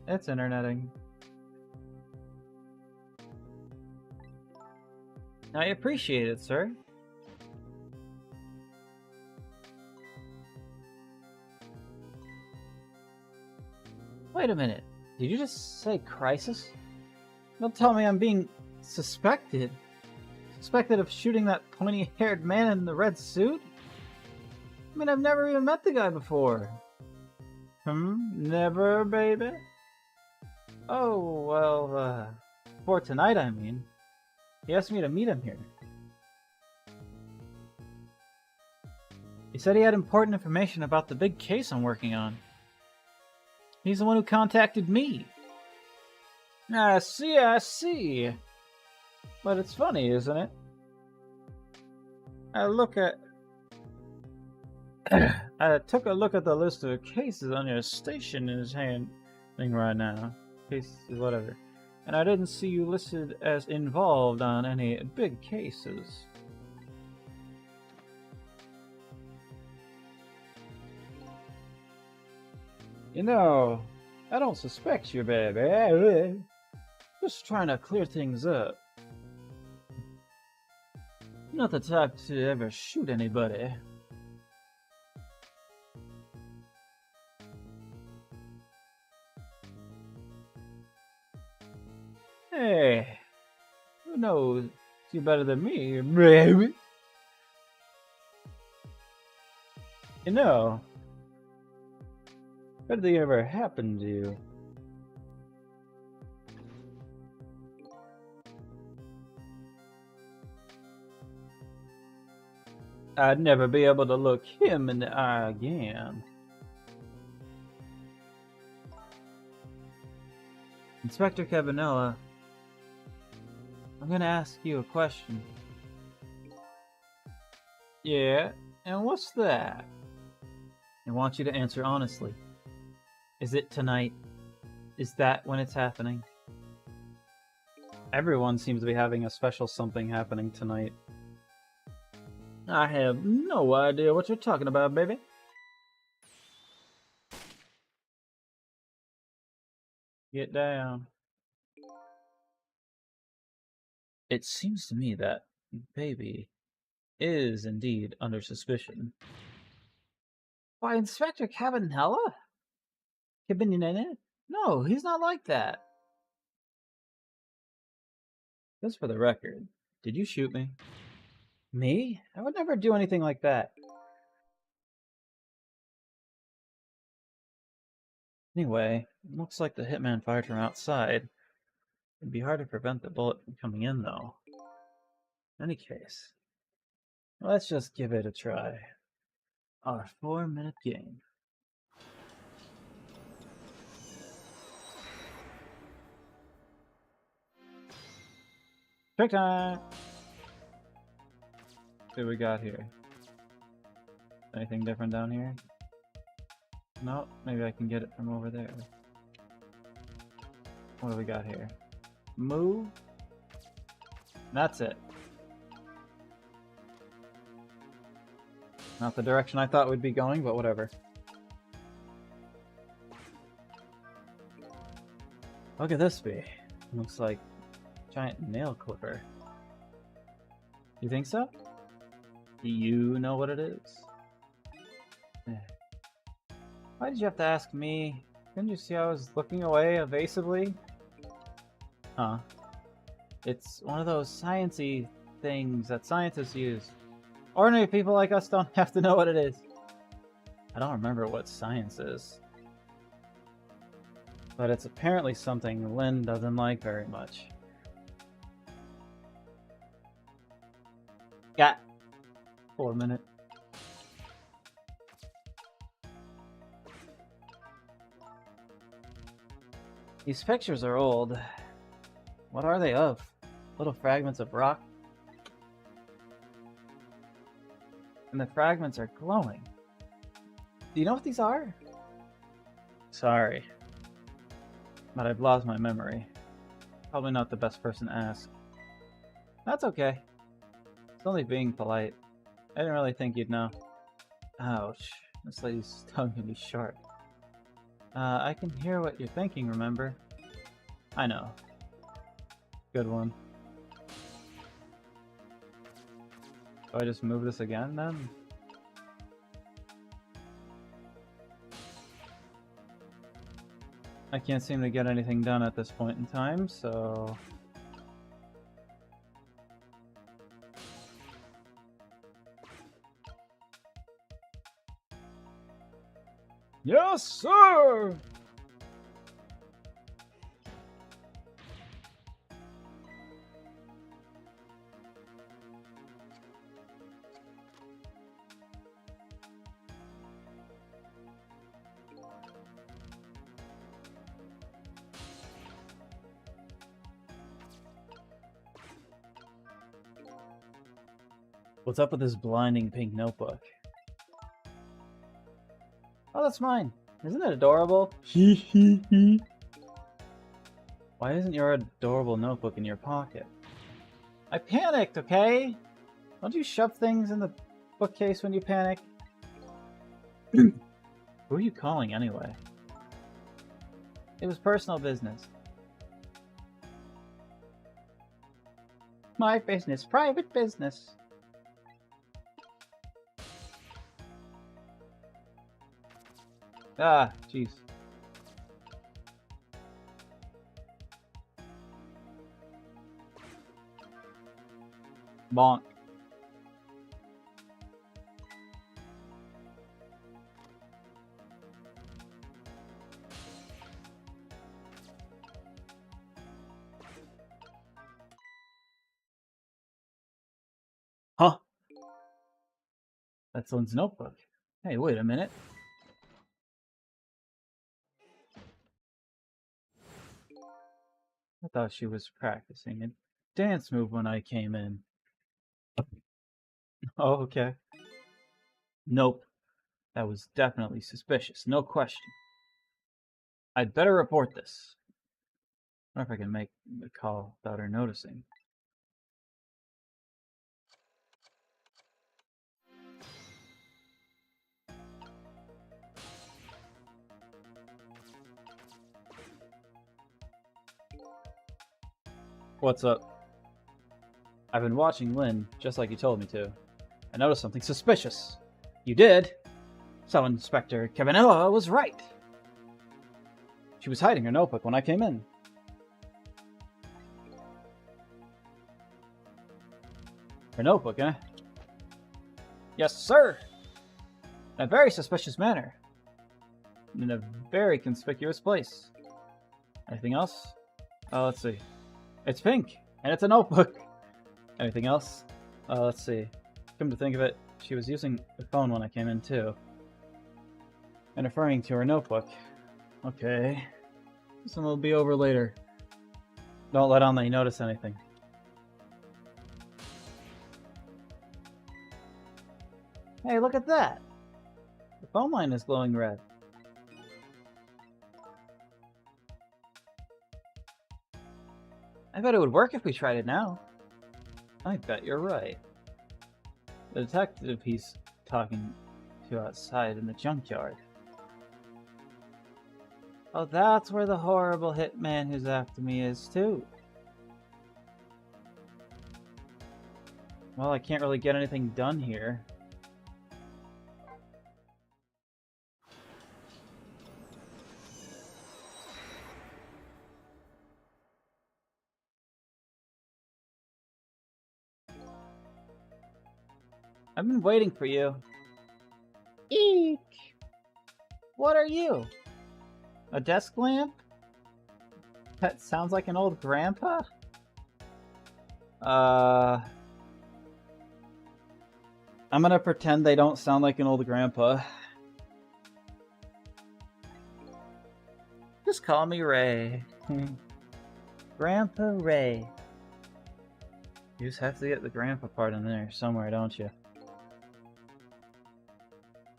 It's interneting. I appreciate it, sir. Wait a minute. Did you just say crisis? Don't tell me I'm being suspected. Suspected of shooting that pointy-haired man in the red suit? I mean, I've never even met the guy before. Never, baby? Oh, well, for tonight, I mean. He asked me to meet him here. He said he had important information about the big case I'm working on. He's the one who contacted me. I see. But it's funny, isn't it? I look at... I took a look at the list of cases on your station in his hand thing right now. Cases, whatever. And I didn't see you listed as involved on any big cases. You know, I don't suspect you, baby. Just trying to clear things up. Not the type to ever shoot anybody. Hey, who knows you better than me, baby? You know, what did ever happen to you? I'd never be able to look him in the eye again. Inspector Cabanella, I'm gonna ask you a question. Yeah, and what's that? I want you to answer honestly. Is it tonight? Is that when it's happening? Everyone seems to be having a special something happening tonight. I have no idea what you're talking about, baby. Get down. It seems to me that baby is indeed under suspicion. Why, Inspector Cabanella? Cabinete? No, he's not like that. Just for the record, did you shoot me? Me? I would never do anything like that. Anyway, it looks like the hitman fired from outside. It'd be hard to prevent the bullet from coming in, though. In any case, let's just give it a try. Our 4-minute game. Trick time! See what we got here. Anything different down here? No, maybe I can get it from over there. What do we got here? Move. That's it. Not the direction I thought we'd be going, but whatever. What could this be? Looks like a giant nail clipper. You think so? Do you know what it is? Why did you have to ask me? Couldn't you see I was looking away evasively? Huh. It's one of those sciencey things that scientists use. Ordinary people like us don't have to know what it is. I don't remember what science is. But it's apparently something Lynn doesn't like very much. Got 4 minutes. These pictures are old. What are they of? Little fragments of rock? And the fragments are glowing. Do you know what these are? Sorry. But I've lost my memory. Probably not the best person to ask. That's okay. It's only being polite. I didn't really think you'd know. Ouch. This lady's tongue can be sharp. I can hear what you're thinking, remember? I know. Good one. Do I just move this again, then? I can't seem to get anything done at this point in time, so... Yes, sir! What's up with this blinding pink notebook? Oh, that's mine. Isn't it adorable? Hee hee hee. Why isn't your adorable notebook in your pocket? I panicked, okay? Don't you shove things in the bookcase when you panic? Who are you calling anyway? It was personal business. My business, private business. Ah, jeez. Bonk. Huh? That's Lynn's notebook. Hey, wait a minute. I thought she was practicing a dance move when I came in. Oh, okay. Nope. That was definitely suspicious, no question. I'd better report this. I wonder if I can make a call without her noticing. What's up? I've been watching Lynn, just like you told me to. I noticed something suspicious. You did? So Inspector Cabanilla was right. She was hiding her notebook when I came in. Her notebook, eh? Yes, sir. In a very suspicious manner. In a very conspicuous place. Anything else? Oh, let's see. It's pink, and it's a notebook. Anything else? Let's see. Come to think of it, she was using the phone when I came in too. And referring to her notebook. Okay. This one will be over later. Don't let on that you notice anything. Hey, look at that. The phone line is glowing red. I bet it would work if we tried it now. I bet you're right. The detective he's talking to outside in the junkyard. Oh, that's where the horrible hitman who's after me is, too. Well, I can't really get anything done here. I've been waiting for you. Eek! What are you? A desk lamp? That sounds like an old grandpa? I'm gonna pretend they don't sound like an old grandpa. Just call me Ray. Grandpa Ray. You just have to get the grandpa part in there somewhere, don't you?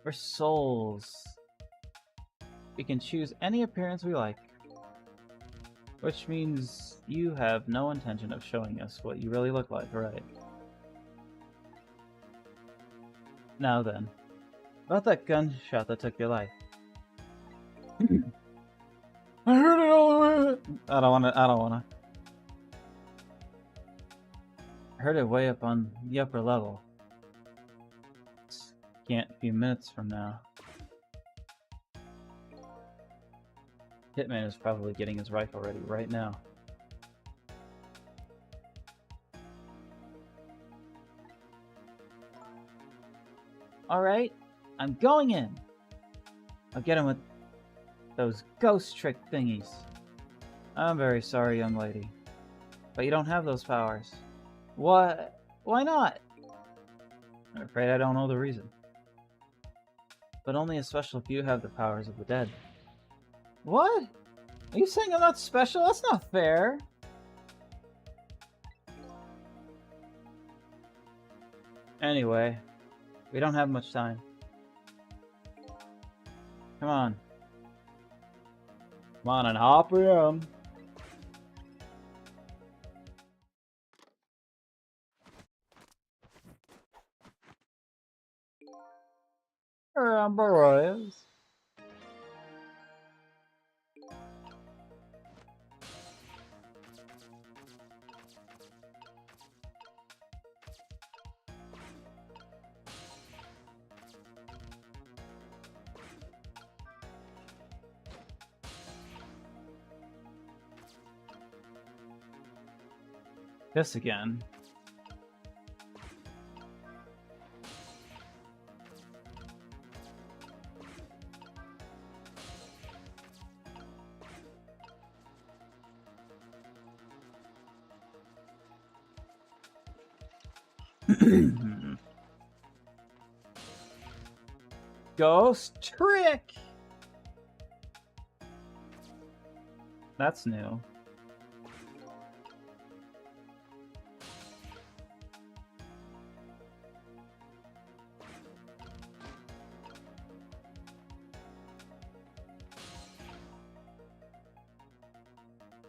We're souls. We can choose any appearance we like. Which means you have no intention of showing us what you really look like, right? Now then, about that gunshot that took your life. I heard it all the way. I don't wanna. I heard it way up on the upper level. Can't a few minutes from now. Hitman is probably getting his rifle ready right now. Alright, I'm going in. I'll get him with those ghost trick thingies. I'm very sorry, young lady, but you don't have those powers. What? Why not? I'm afraid I don't know the reason. But only a special few have the powers of the dead. What? Are you saying I'm not special? That's not fair. Anyway, we don't have much time. Come on. Come on and hop in. Boys. This again. Ghost trick. That's new.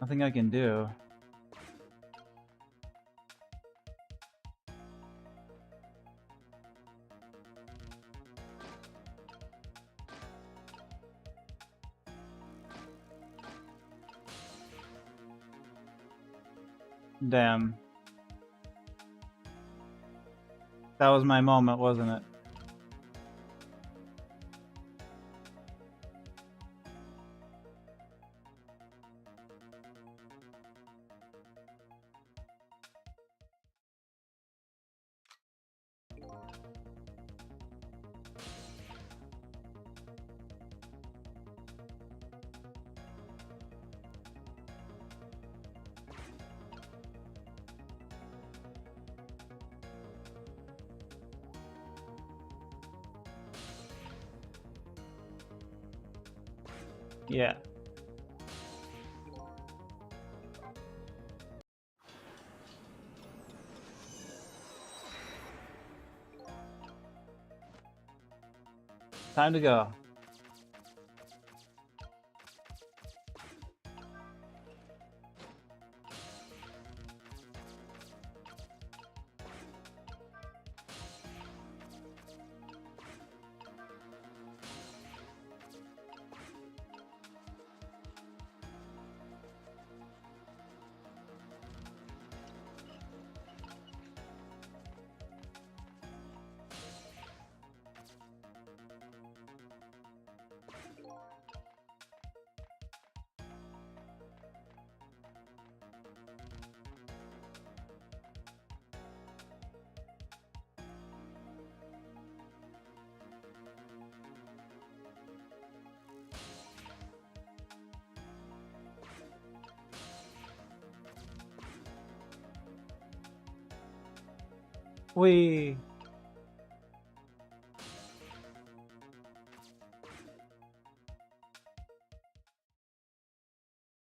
Nothing I can do. Damn. That was my moment, wasn't it? Yeah. Time to go. We.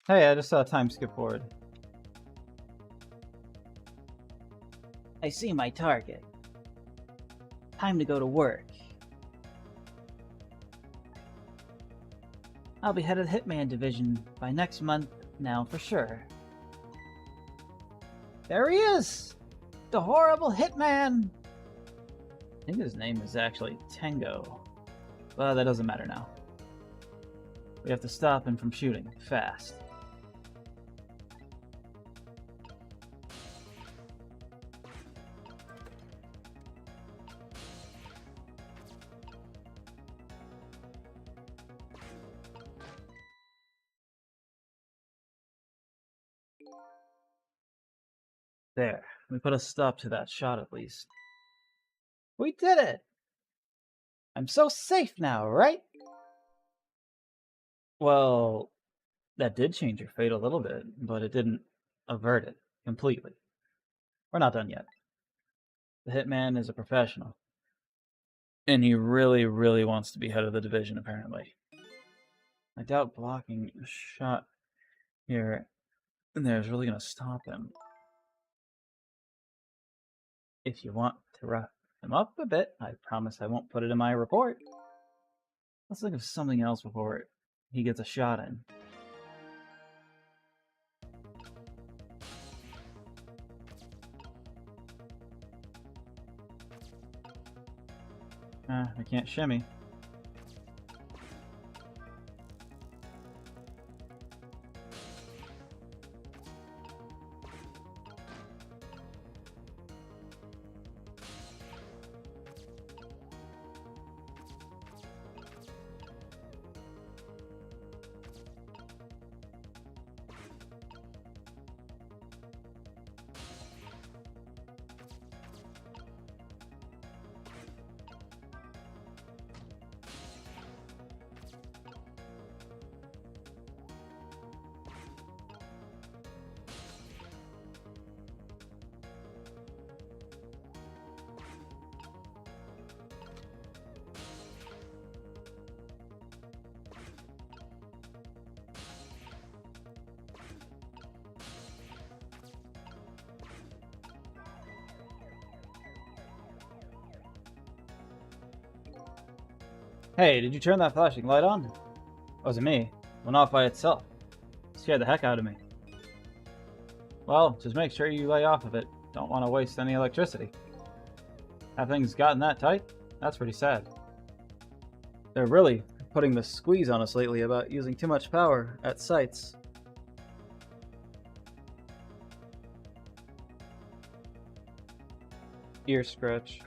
Hey, I just saw a time skip forward. I see my target. Time to go to work. I'll be head of the Hitman division by next month now for sure. There he is! The horrible Hitman! I think his name is actually Tango. Well, that doesn't matter now. We have to stop him from shooting fast. There. We put a stop to that shot at least. We did it! I'm so safe now, right? Well, that did change your fate a little bit, but it didn't avert it completely. We're not done yet. The Hitman is a professional. And he really, really wants to be head of the division, apparently. I doubt blocking a shot here and there is really going to stop him. If you want to him up a bit. I promise I won't put it in my report. Let's think of something else before he gets a shot in. I can't shimmy. Hey, did you turn that flashing light on? Wasn't me. Went off by itself. Scared the heck out of me. Well, just make sure you lay off of it. Don't want to waste any electricity. Have things gotten that tight? That's pretty sad. They're really putting the squeeze on us lately about using too much power at sites. Ear scratch.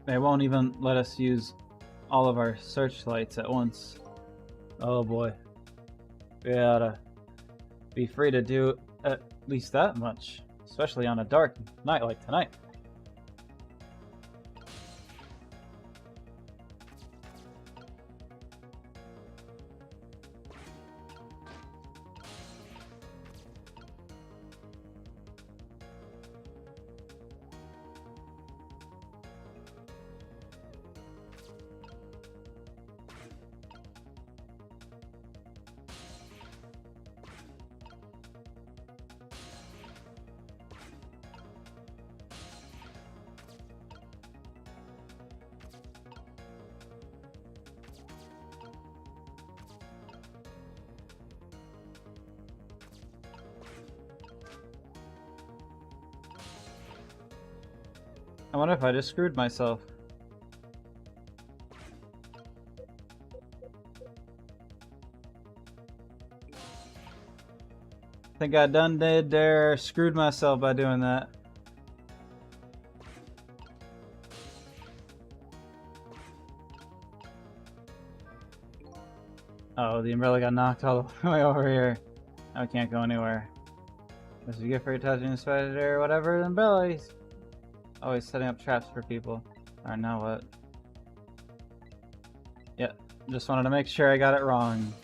They won't even let us use all of our searchlights at once. Oh boy. We oughta be free to do at least that much, especially on a dark night like tonight. I wonder if I just screwed myself. Think I done did there, screwed myself by doing that. Oh, the umbrella got knocked all the way over here. I can't go anywhere. As you get for touching the spider or whatever, the umbrella, he's always setting up traps for people. Alright, now what? Yeah, just wanted to make sure I got it wrong.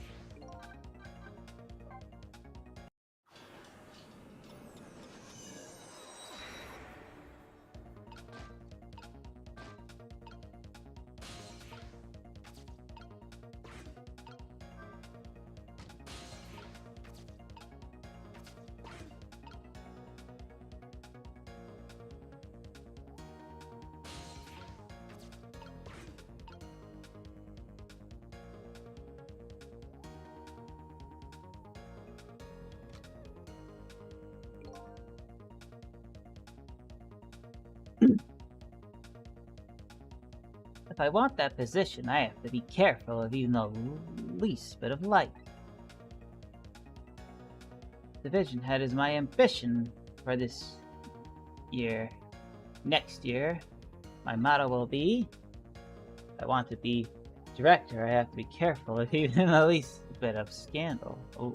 If I want that position, I have to be careful of even the least bit of light. Division head is my ambition for this year. Next year, my motto will be, if I want to be director, I have to be careful of even the least bit of scandal. Oh.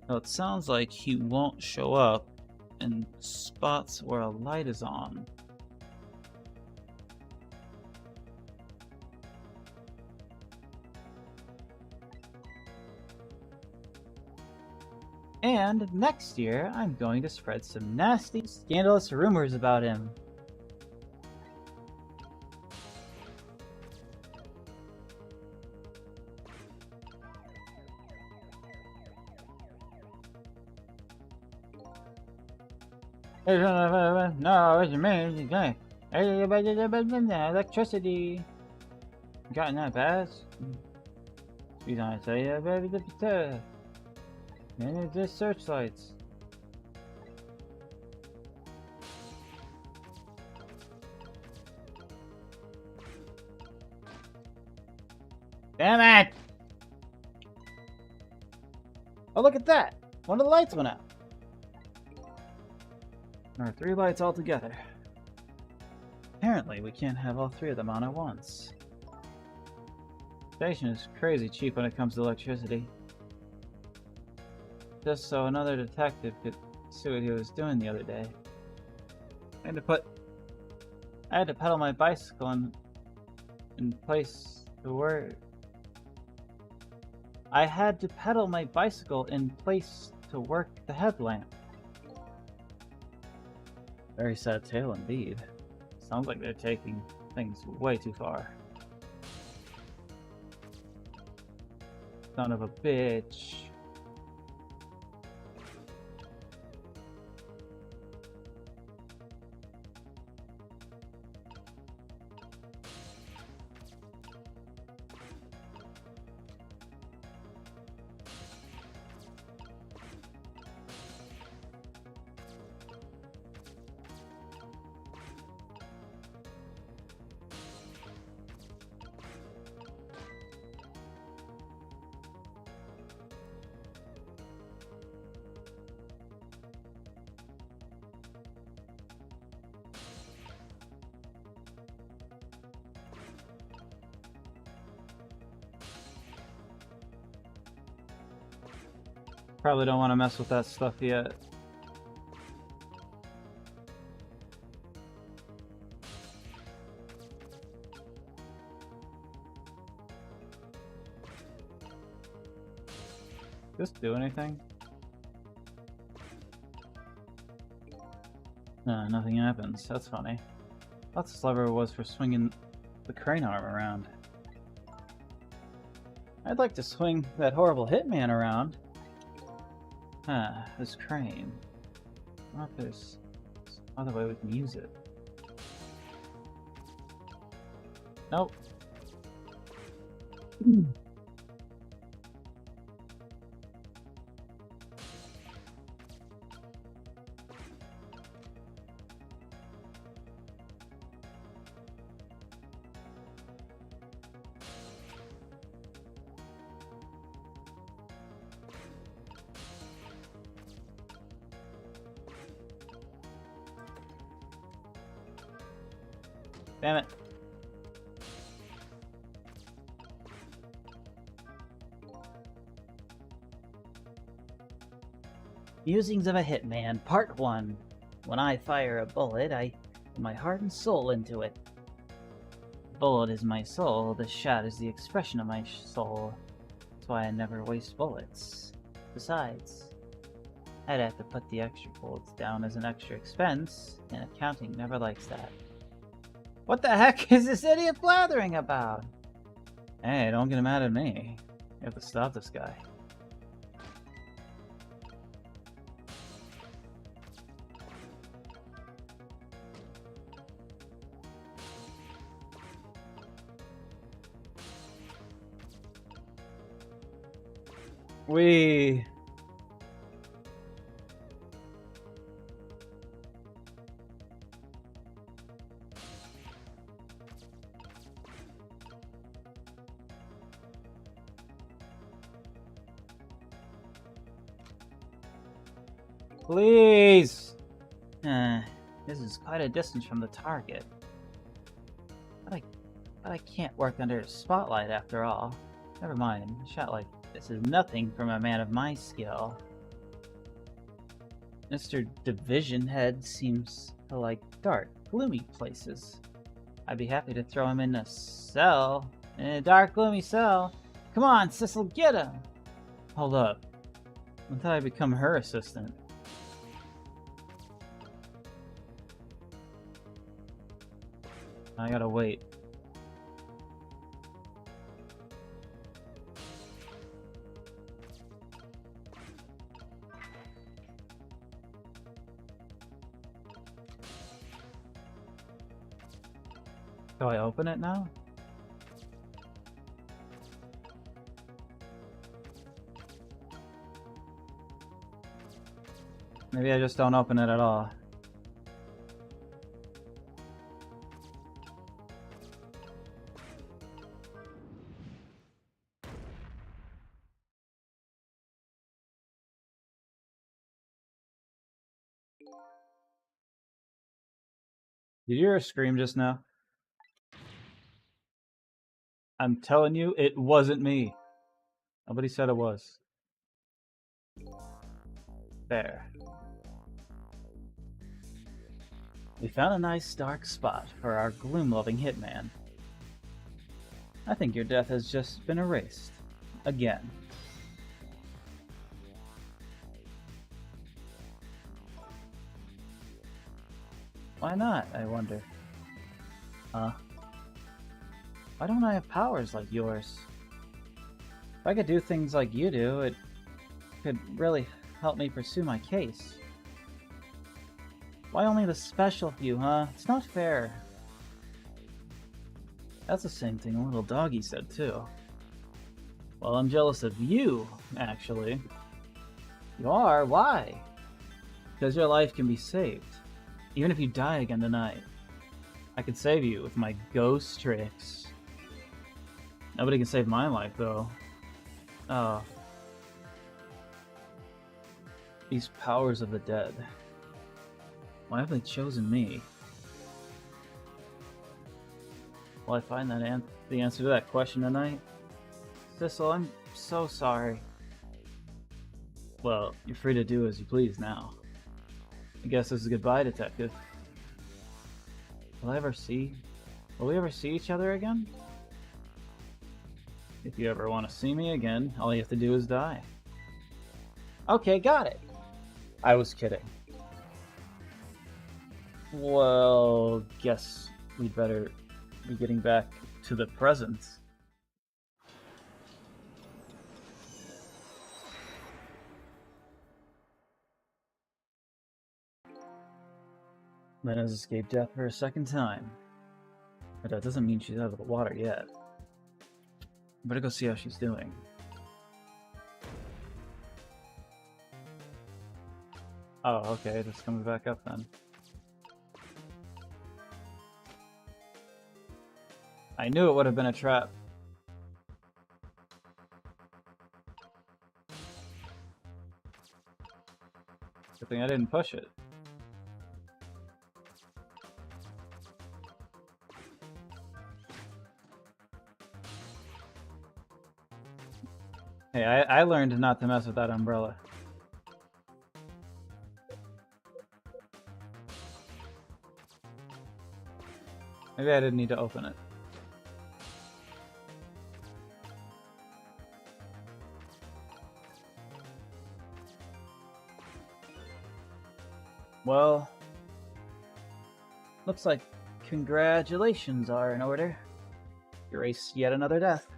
Well, it sounds like he won't show up in spots where a light is on. And next year, I'm going to spread some nasty, scandalous rumors about him. No, it's me. Electricity. Gotten that fast? She's on to tell you, baby. And it's just searchlights. Damn it! Oh, look at that! One of the lights went out. There are 3 lights altogether. Apparently, we can't have all 3 of them on at once. Station is crazy cheap when it comes to electricity. Just so another detective could see what he was doing the other day. I had to pedal my bicycle in place to work. I had to pedal my bicycle in place to work the headlamp. Very sad tale indeed. Sounds like they're taking things way too far. Son of a bitch. Probably don't want to mess with that stuff yet. Does this do anything? No, nothing happens. That's funny. I thought this lever was for swinging the crane arm around. I'd like to swing that horrible hitman around. This crane. I wonder if there's some other way we can use it. Nope. Damn it. Musings of a Hitman, Part 1. When I fire a bullet, I put my heart and soul into it. The bullet is my soul, the shot is the expression of my soul. That's why I never waste bullets. Besides, I'd have to put the extra bullets down as an extra expense, and accounting never likes that. What the heck is this idiot blathering about? Hey, don't get mad at me. You have to stop this guy. We... Please! This is quite a distance from the target. But I can't work under a spotlight after all. Never mind, a shot like this is nothing from a man of my skill. Mr. Division Head seems to like dark, gloomy places. I'd be happy to throw him in a cell. In a dark, gloomy cell. Come on, Sissel, get him! Hold up. When did I become her assistant? I gotta wait. Do I open it now? Maybe I just don't open it at all. Did you hear a scream just now? I'm telling you, it wasn't me. Nobody said it was. There. We found a nice dark spot for our gloom-loving hitman. I think your death has just been erased. Again. Why not, I wonder? Huh? Why don't I have powers like yours? If I could do things like you do, it could really help me pursue my case. Why only the special few, huh? It's not fair. That's the same thing a little doggy said, too. Well, I'm jealous of you, actually. You are? Why? Because your life can be saved. Even if you die again tonight. I can save you with my ghost tricks. Nobody can save my life, though. Oh. These powers of the dead. Why have they chosen me? Will I find that the answer to that question tonight? Sissel, I'm so sorry. Well, you're free to do as you please now. I guess this is goodbye, Detective. Will we ever see each other again? If you ever want to see me again, all you have to do is die. Okay, got it. I was kidding. Well, guess we'd better be getting back to the present. Lynn has escaped death for a second time. But that doesn't mean she's out of the water yet. Better go see how she's doing. Oh, okay, just coming back up then. I knew it would have been a trap. Good thing I didn't push it. Hey, I learned not to mess with that umbrella. Maybe I didn't need to open it. Well, looks like congratulations are in order. Erase yet another death.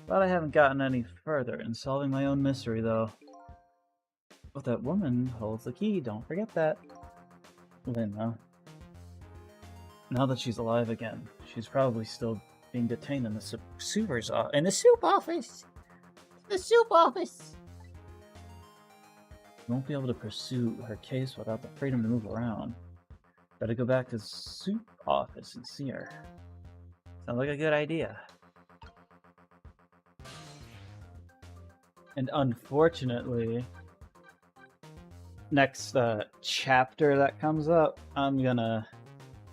But I haven't gotten any further in solving my own mystery, though. But that woman holds the key, don't forget that. Lynn, huh? Now that she's alive again, she's probably still being detained in the soup office. The soup office. You won't be able to pursue her case without the freedom to move around. Better go back to the soup office and see her. Sounds like a good idea. And unfortunately, next chapter that comes up, I'm gonna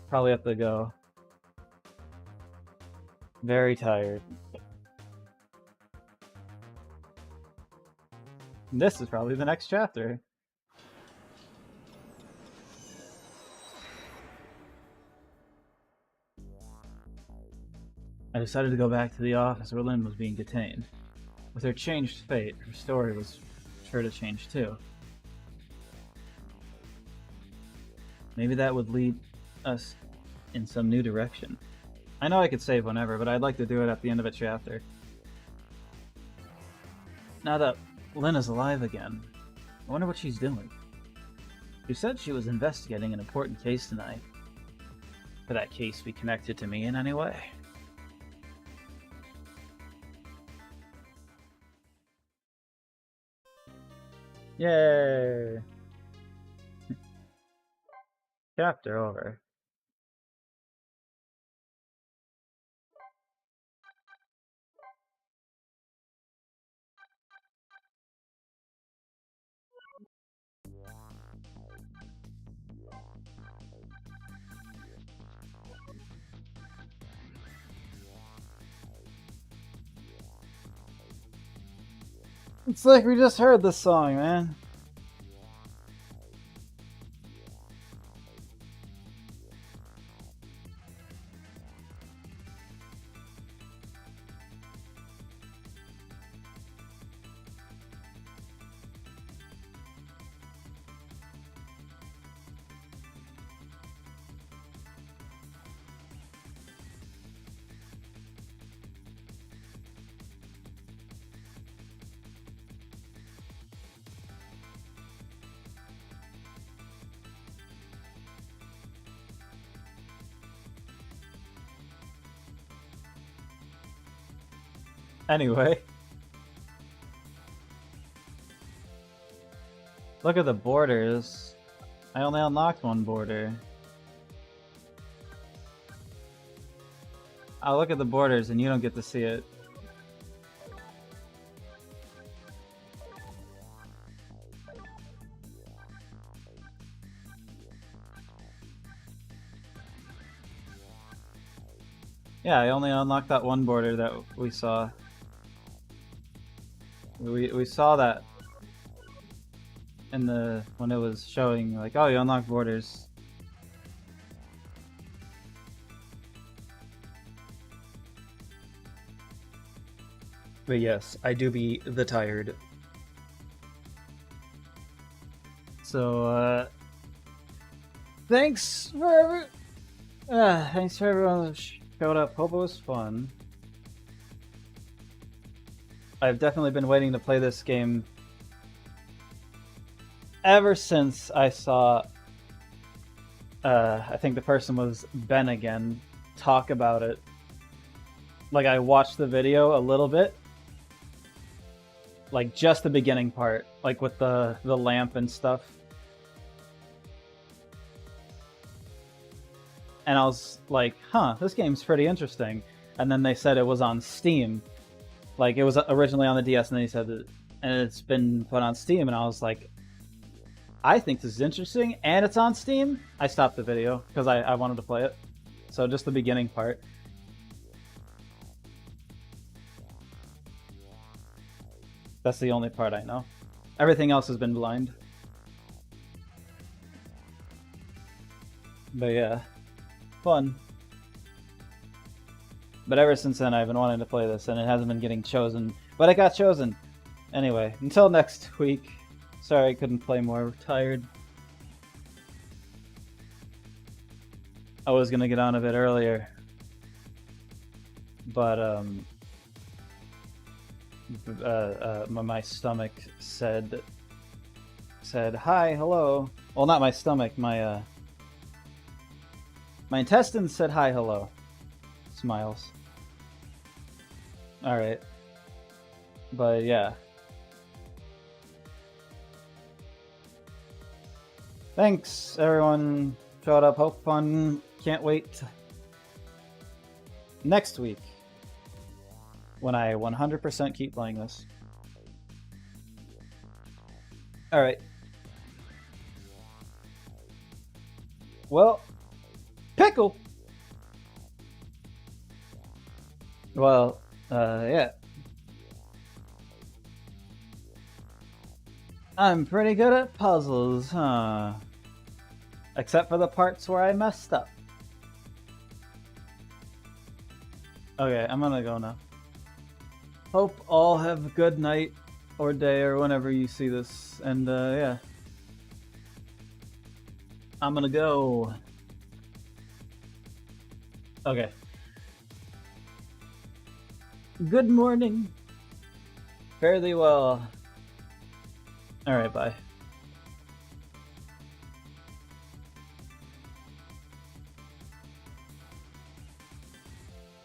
probably have to go. Very tired. This is probably the next chapter. I decided to go back to the office where Lynn was being detained. With her changed fate, her story was sure to change too. Maybe that would lead us in some new direction. I know I could save whenever, but I'd like to do it at the end of a chapter. Now that Lynn is alive again, I wonder what she's doing. She said she was investigating an important case tonight. Could that case be connected to me in any way? Yay! Chapter over. It's like we just heard this song, man. Anyway. Look at the borders. I only unlocked one border. I'll look at the borders and you don't get to see it. Yeah, I only unlocked that one border that we saw. We saw that in the when it was showing like, oh, you unlock borders. But yes, I do be the tired. So thanks for everyone who showed up. Hope it was fun. I've definitely been waiting to play this game ever since I saw, I think the person was Ben again, talk about it. Like, I watched the video a little bit. Like, just the beginning part. Like, with the lamp and stuff. And I was like, huh, this game's pretty interesting. And then they said it was on Steam. Like, it was originally on the DS, and then he said that, and it's been put on Steam, and I was like, I think this is interesting, and it's on Steam? I stopped the video, because I wanted to play it. So just the beginning part. That's the only part I know. Everything else has been blind. But yeah, fun. But ever since then, I've been wanting to play this, and it hasn't been getting chosen. But it got chosen! Anyway, until next week. Sorry I couldn't play more. Tired. I was gonna get on a bit earlier. But, my stomach said, hi, hello. Well, not my stomach, my intestines said hi, hello. Smiles. Alright. But yeah. Thanks, everyone. Showed up. Hope fun. Can't wait next week when I 100% keep playing this. Alright. Well, pickle! Well, yeah. I'm pretty good at puzzles, huh? Except for the parts where I messed up. Okay, I'm gonna go now. Hope all have a good night or day or whenever you see this, and yeah. I'm gonna go. Okay. Good morning. Fare thee well. Alright, bye.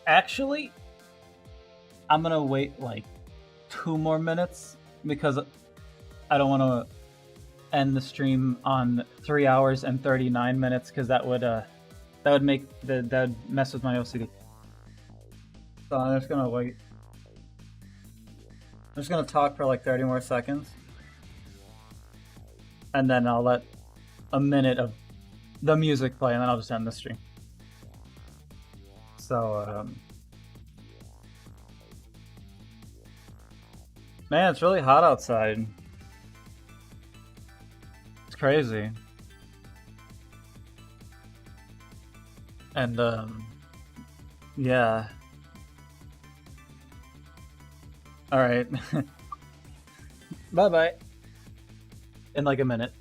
Actually, I'm gonna wait like 2 more minutes because I don't want to end the stream on 3 hours and 39 minutes because that would make that would mess with my OCD. So I'm just gonna wait. I'm just gonna talk for like 30 more seconds, and then I'll let a minute of the music play, and then I'll just end the stream. So, man, it's really hot outside. It's crazy. And, yeah. Alright. Bye-bye. In like a minute.